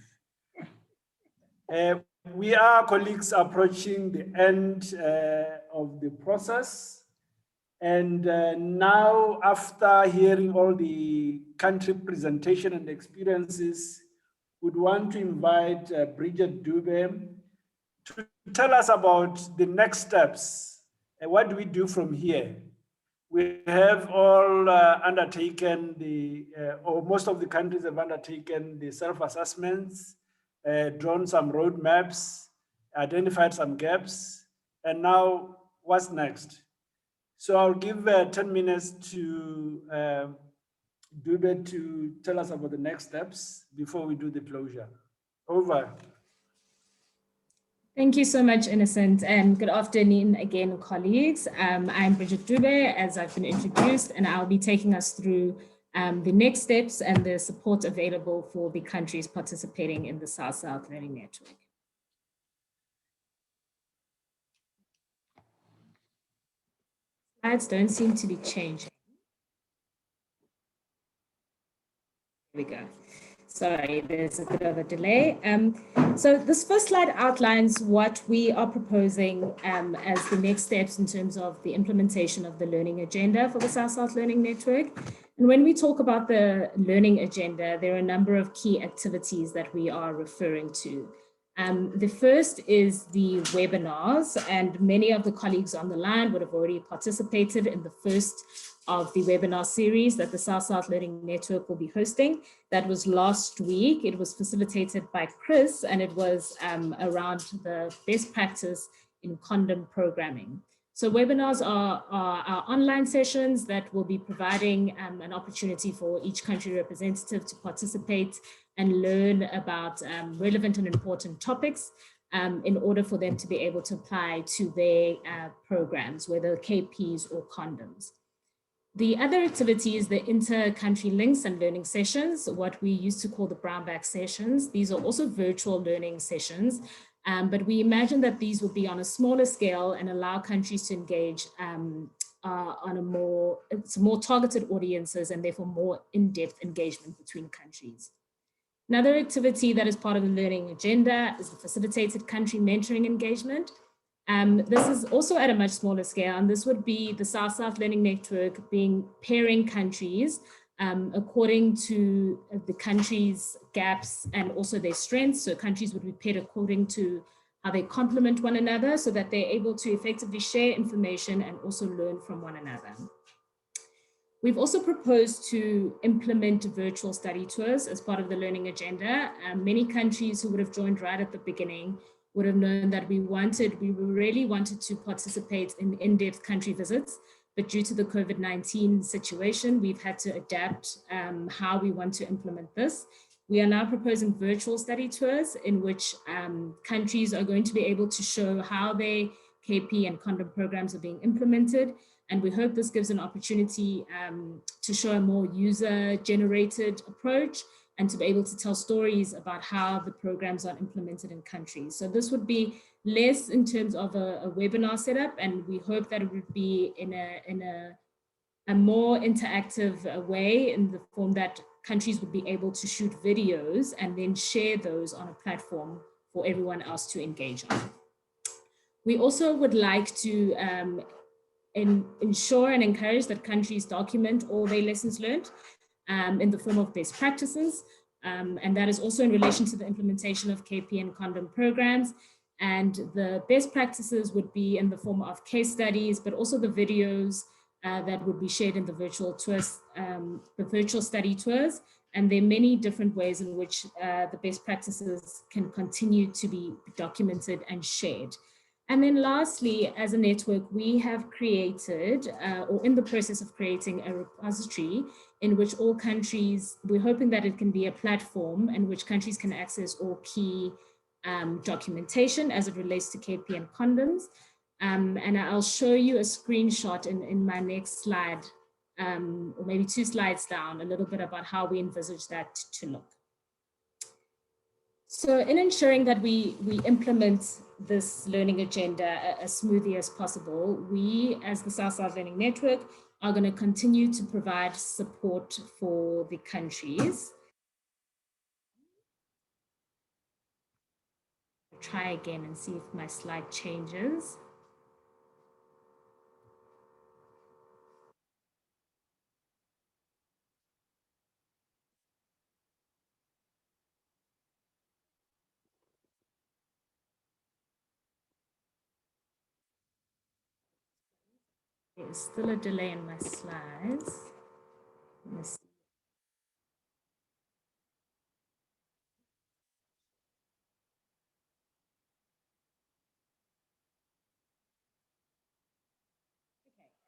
A: We are, colleagues, approaching the end of the process. And now, after hearing all the country presentation and experiences, would want to invite Bridget Dube to tell us about the next steps. And what do we do from here? We have all undertaken or most of the countries have undertaken the self-assessments, drawn some roadmaps, identified some gaps, and now what's next? So I'll give 10 minutes to Dube to tell us about the next steps before we do the closure. Over.
R: Thank you so much, Innocent, and good afternoon again, colleagues. I'm Bridget Dube, as I've been introduced, and I'll be taking us through the next steps and the support available for the countries participating in the South-South Learning Network. Slides don't seem to be changing. There we go. Sorry, there's a bit of a delay. So this first slide outlines what we are proposing as the next steps in terms of the implementation of the learning agenda for the South-South Learning Network. And when we talk about the learning agenda, there are a number of key activities that we are referring to. The first is the webinars, and many of the colleagues on the line would have already participated in the first of the webinar series that the South-South Learning Network will be hosting. That was last week. It was facilitated by Chris, and it was around the best practice in condom programming. So webinars are online sessions that will be providing an opportunity for each country representative to participate and learn about relevant and important topics in order for them to be able to apply to their programs, whether KPs or condoms. The other activity is the inter-country links and learning sessions, what we used to call the brown bag sessions. These are also virtual learning sessions, but we imagine that these will be on a smaller scale and allow countries to engage on more targeted audiences and therefore more in-depth engagement between countries. Another activity that is part of the learning agenda is the facilitated country mentoring engagement. This is also at a much smaller scale, and this would be the South-South Learning Network pairing countries according to the country's gaps and also their strengths. So countries would be paired according to how they complement one another so that they're able to effectively share information and also learn from one another. We've also proposed to implement virtual study tours as part of the learning agenda. Many countries who would have joined right at the beginning would have known that we really wanted to participate in in-depth country visits, but due to the COVID-19 situation, we've had to adapt how we want to implement this. We are now proposing virtual study tours in which countries are going to be able to show how their KP and condom programs are being implemented. And we hope this gives an opportunity to show a more user-generated approach and to be able to tell stories about how the programs are implemented in countries. So this would be less in terms of a webinar setup, and we hope that it would be in a more interactive way, in the form that countries would be able to shoot videos and then share those on a platform for everyone else to engage on. We also would like to ensure and encourage that countries document all their lessons learned in the form of best practices. And that is also in relation to the implementation of KP and condom programs. And the best practices would be in the form of case studies, but also the videos that would be shared in the virtual tours, the virtual study tours. And there are many different ways in which the best practices can continue to be documented and shared. And then lastly, as a network, we have created, or in the process of creating, a repository in which all countries, we're hoping that it can be a platform in which countries can access all key documentation as it relates to KP and condoms. And I'll show you a screenshot in my next slide, or maybe 2 slides down, a little bit about how we envisage that to look. So in ensuring that we implement this learning agenda as smoothly as possible, we, as the South-South Learning Network, are going to continue to provide support for the countries. I'll try again and see if my slide changes. There's still a delay in my slides. Let's see.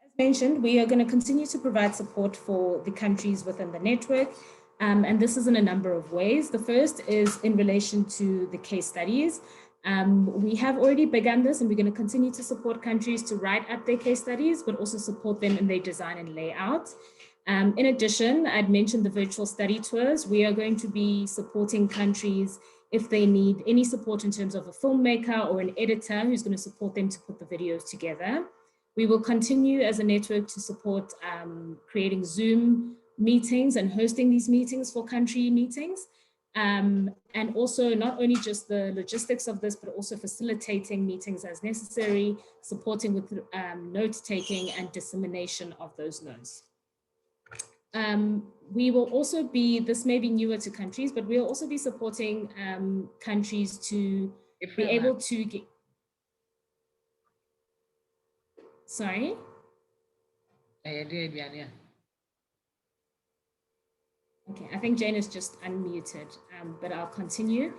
R: As mentioned, we are going to continue to provide support for the countries within the network. And this is in a number of ways. The first is in relation to the case studies. We have already begun this, and we're going to continue to support countries to write up their case studies, but also support them in their design and layout. In addition, I'd mentioned the virtual study tours. We are going to be supporting countries if they need any support in terms of a filmmaker or an editor who's going to support them to put the videos together. We will continue as a network to support creating Zoom meetings and hosting these meetings for country meetings. And also not only just the logistics of this, but also facilitating meetings as necessary, supporting with note-taking and dissemination of those notes. We will also be, this may be newer to countries, but we'll also be supporting countries to be able to get, sorry? Okay, I think Jane is just unmuted, but I'll continue.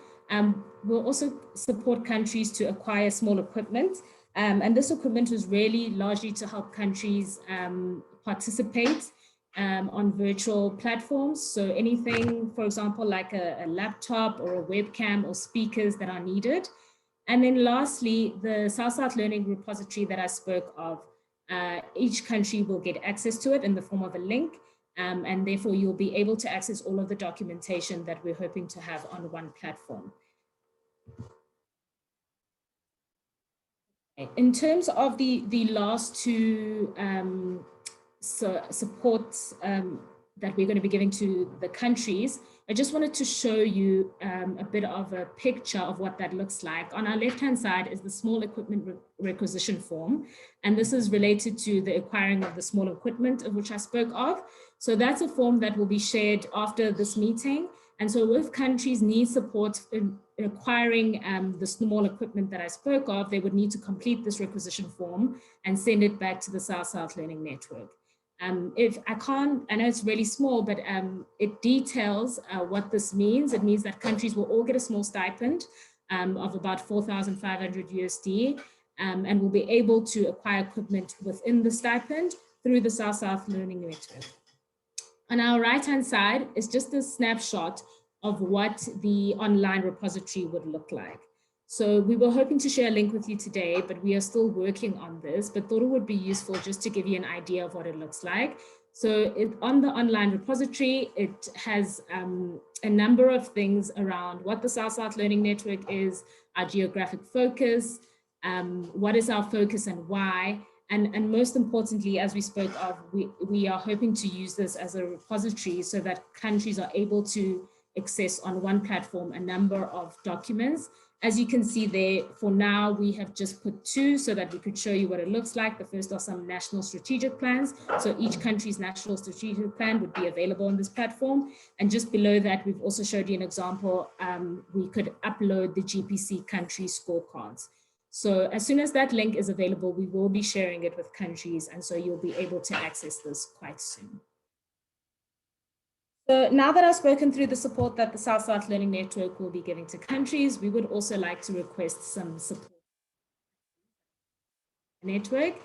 R: We'll also support countries to acquire small equipment And this equipment was really largely to help countries participate on virtual platforms. So anything, for example, like a laptop or a webcam or speakers that are needed. And then lastly, the Southside Learning repository that I spoke of, each country will get access to it in the form of a link. And therefore you'll be able to access all of the documentation that we're hoping to have on one platform. In terms of the last two supports that we're going to be giving to the countries, I just wanted to show you a bit of a picture of what that looks like. On our left-hand side is the small equipment requisition form, and this is related to the acquiring of the small equipment of which I spoke of. So that's a form that will be shared after this meeting. And so if countries need support in acquiring the small equipment that I spoke of, they would need to complete this requisition form and send it back to the South-South Learning Network. If I can't, I know it's really small, but it details what this means. It means that countries will all get a small stipend of about 4,500 USD and will be able to acquire equipment within the stipend through the South-South Learning Network. On our right-hand side is just a snapshot of what the online repository would look like. So we were hoping to share a link with you today, but we are still working on this, but thought it would be useful just to give you an idea of what it looks like. So on the online repository, it has a number of things around what the South-South Learning Network is, our geographic focus, what is our focus and why, and most importantly, as we spoke of, we are hoping to use this as a repository so that countries are able to access on one platform a number of documents. As you can see there, for now, we have just put two so that we could show you what it looks like. The first are some national strategic plans. So each country's national strategic plan would be available on this platform. And just below that, we've also showed you an example. We could upload the GPC country scorecards. So as soon as that link is available, we will be sharing it with countries. And so you'll be able to access this quite soon. So now that I've spoken through the support that the South-South Learning Network will be giving to countries, we would also like to request some support network.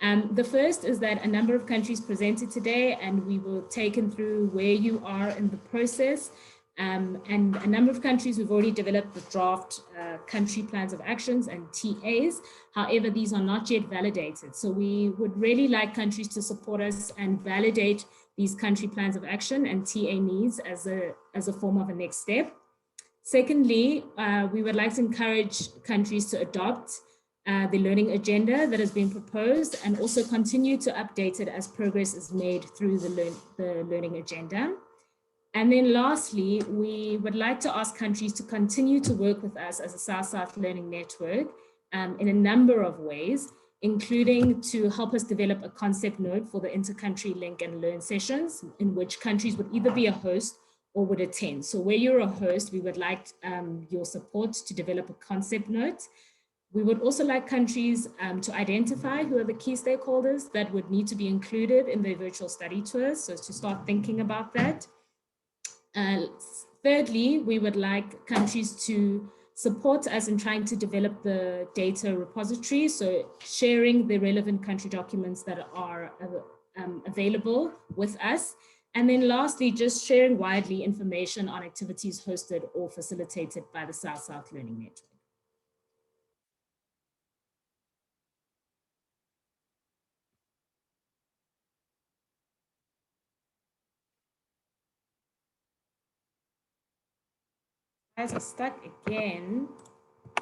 R: The first is that a number of countries presented today, and we were taken through where you are in the process. And a number of countries, we've already developed the draft country plans of actions and TAs. However, these are not yet validated. So we would really like countries to support us and validate these country plans of action and TA needs as a form of a next step. Secondly, we would like to encourage countries to adopt the learning agenda that has been proposed and also continue to update it as progress is made through the learning agenda. And then lastly, we would like to ask countries to continue to work with us as a South-South Learning Network in a number of ways, including to help us develop a concept note for the inter-country link and learn sessions in which countries would either be a host or would attend. So where you're a host, we would like your support to develop a concept note. We would also like countries to identify who are the key stakeholders that would need to be included in their virtual study tours, so to start thinking about that. Thirdly, we would like countries to support us in trying to develop the data repository, so sharing the relevant country documents that are available with us. And then lastly, just sharing widely information on activities hosted or facilitated by the South-South Learning Network. Guys are stuck again.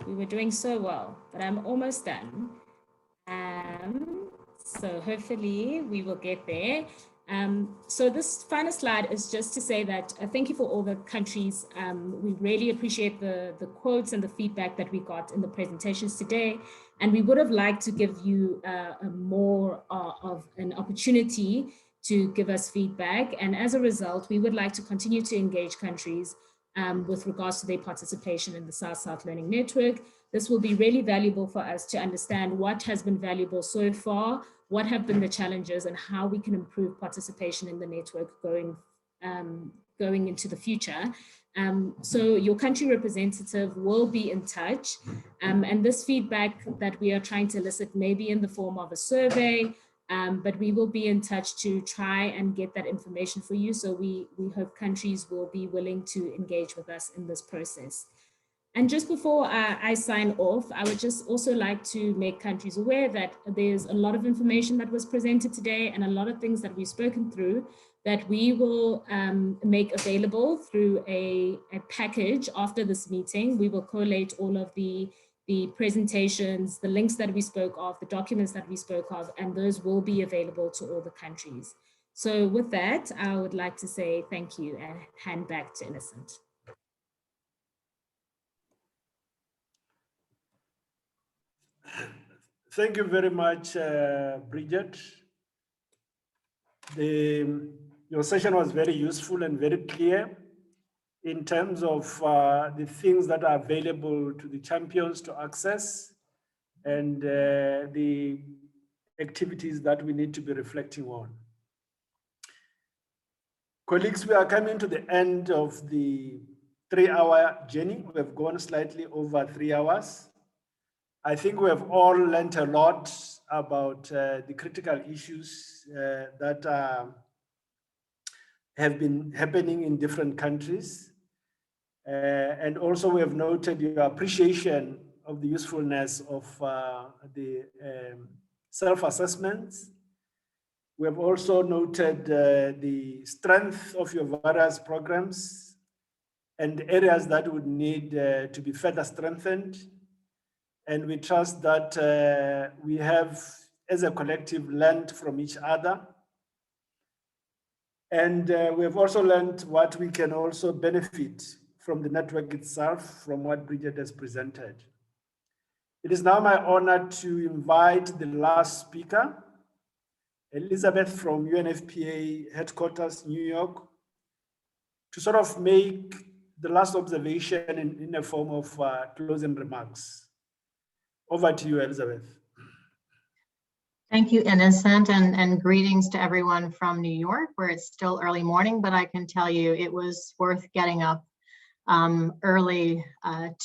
R: We were doing so well, but I'm almost done. So hopefully we will get there. So this final slide is just to say that thank you for all the countries. We really appreciate the quotes and the feedback that we got in the presentations today. And we would have liked to give you more of an opportunity to give us feedback. And as a result, we would like to continue to engage countries with regards to their participation in the South-South Learning Network. This will be really valuable for us to understand what has been valuable so far, what have been the challenges, and how we can improve participation in the network going going into the future. So your country representative will be in touch, and this feedback that we are trying to elicit may be in the form of a survey, but we will be in touch to try and get that information for you. So we hope countries will be willing to engage with us in this process. And just before I sign off, I would just also like to make countries aware that there's a lot of information that was presented today and a lot of things that we've spoken through that we will make available through a package after this meeting. We will collate all of the presentations, the links that we spoke of, the documents that we spoke of, and those will be available to all the countries. So with that, I would like to say thank you and hand back to Innocent.
A: Thank you very much, Bridget. Your session was very useful and very clear in terms of the things that are available to the champions to access and the activities that we need to be reflecting on. Colleagues, we are coming to the end of the 3-hour journey. We have gone slightly over 3 hours. I think we have all learned a lot about the critical issues that have been happening in different countries. And also we have noted your appreciation of the usefulness of the self-assessments. We have also noted the strength of your various programs and areas that would need to be further strengthened. And we trust that we have, as a collective, learned from each other. And we have also learned what we can also benefit from the network itself, from what Bridget has presented. It is now my honor to invite the last speaker, Elizabeth from UNFPA headquarters, New York, to sort of make the last observation in a form of closing remarks. Over to you, Elizabeth.
S: Thank you, Innocent, and greetings to everyone from New York, where it's still early morning, but I can tell you it was worth getting up early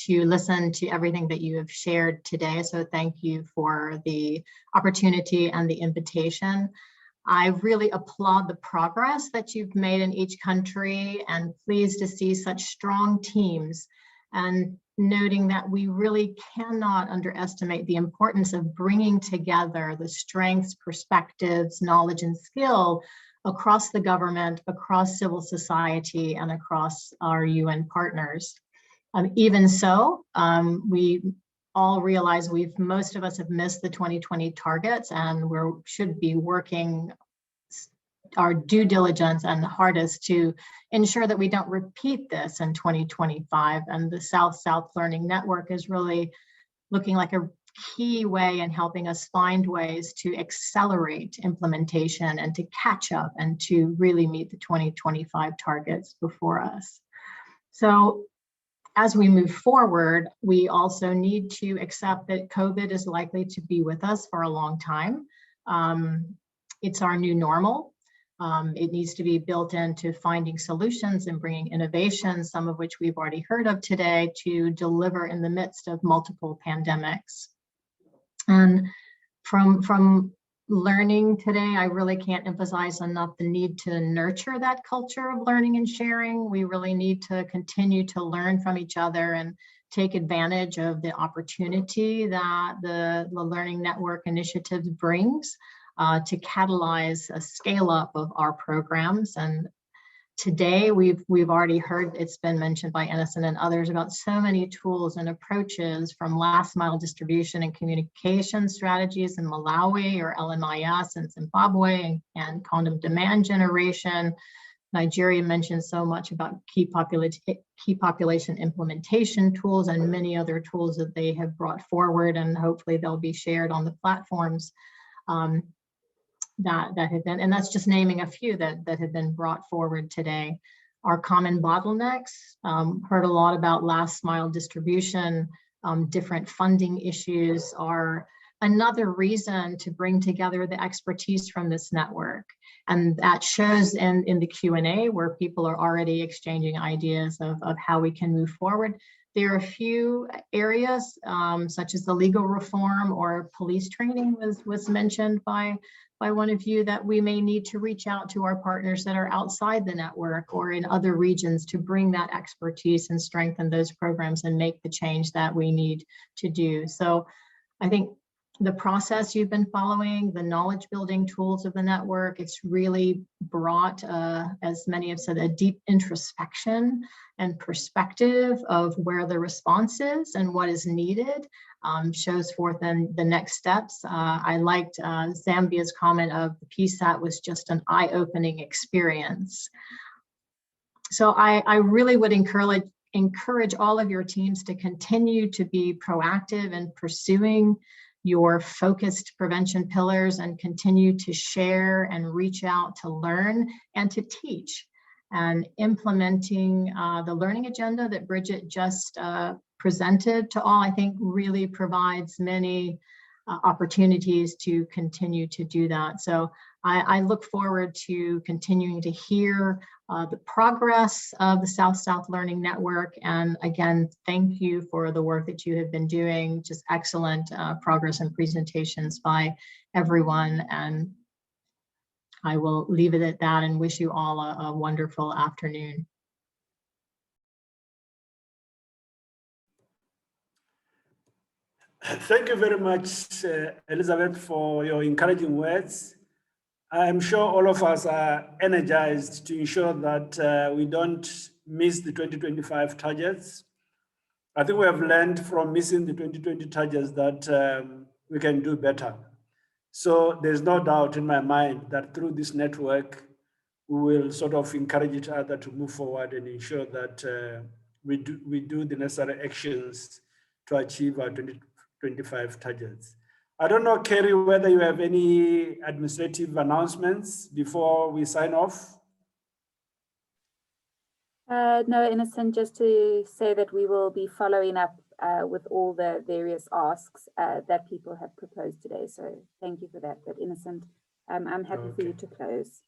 S: to listen to everything that you have shared today. So thank you for the opportunity and the invitation. I really applaud the progress that you've made in each country and pleased to see such strong teams, and noting that we really cannot underestimate the importance of bringing together the strengths, perspectives, knowledge, and skill across the government, across civil society, and across our UN partners. Even so, we all realize most of us have missed the 2020 targets, and we should be working our due diligence and the hardest to ensure that we don't repeat this in 2025. And the South-South Learning Network is really looking like a key way in helping us find ways to accelerate implementation and to catch up and to really meet the 2025 targets before us. So as we move forward, we also need to accept that COVID is likely to be with us for a long time. It's our new normal. It needs to be built into finding solutions and bringing innovation, some of which we've already heard of today, to deliver in the midst of multiple pandemics. And from learning today, I really can't emphasize enough the need to nurture that culture of learning and sharing. We really need to continue to learn from each other and take advantage of the opportunity that the Learning Network initiative brings to catalyze a scale up of our programs. And today we've already heard, it's been mentioned by Innocent and others, about so many tools and approaches, from last mile distribution and communication strategies in Malawi or LMIS in Zimbabwe, and condom demand generation. Nigeria mentioned so much about key population implementation tools and many other tools that they have brought forward, and hopefully they'll be shared on the platforms that have been, and that's just naming a few that have been brought forward today. Our common bottlenecks, heard a lot about last mile distribution, different funding issues are another reason to bring together the expertise from this network And that shows in the Q&A where people are already exchanging ideas of how we can move forward. There are a few areas such as the legal reform or police training was mentioned by one of you, that we may need to reach out to our partners that are outside the network or in other regions to bring that expertise and strengthen those programs and make the change that we need to do. So I think the process you've been following, the knowledge building tools of the network, it's really brought, as many have said, a deep introspection and perspective of where the response is and what is needed, shows forth in the next steps. I liked Zambia's comment of the PSAT was just an eye-opening experience. So I really would encourage all of your teams to continue to be proactive in pursuing your focused prevention pillars and continue to share and reach out to learn and to teach. And implementing the learning agenda that Bridget just presented to all, I think really provides many opportunities to continue to do that. So I look forward to continuing to hear the progress of the South-South Learning Network. And again, thank you for the work that you have been doing. Just excellent progress and presentations by everyone. And I will leave it at that and wish you all a wonderful afternoon.
A: Thank you very much, Elizabeth, for your encouraging words. I'm sure all of us are energized to ensure that we don't miss the 2025 targets. I think we have learned from missing the 2020 targets that we can do better. So there's no doubt in my mind that through this network, we will sort of encourage each other to move forward and ensure that we do the necessary actions to achieve our 2025 targets. I don't know, Kerry, whether you have any administrative announcements before we sign off.
D: No, Innocent, just to say that we will be following up with all the various asks that people have proposed today. So thank you for that. But Innocent, I'm happy for you to close.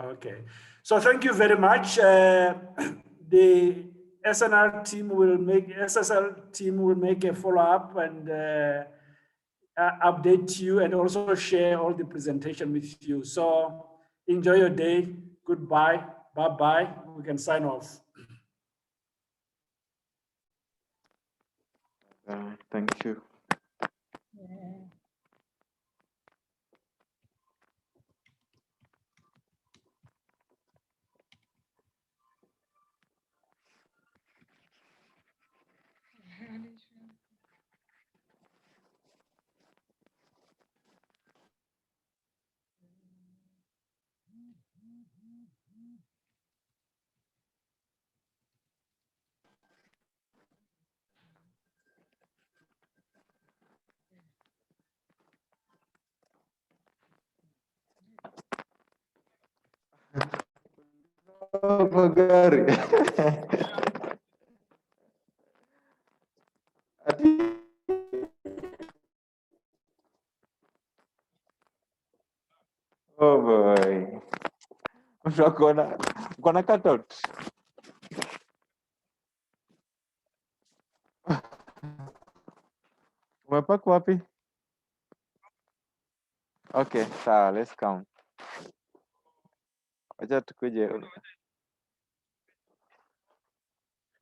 A: Okay. So thank you very much. The SNR team will SSL team will make a follow-up and update you and also share all the presentation with you. So enjoy your day. Goodbye. Bye-bye. We can sign off.
O: Thank you. Oh, Magari. Oh boy. I'm gonna cut out. Umepack wapi? Okay, sawa, let's count. Acha tukuje.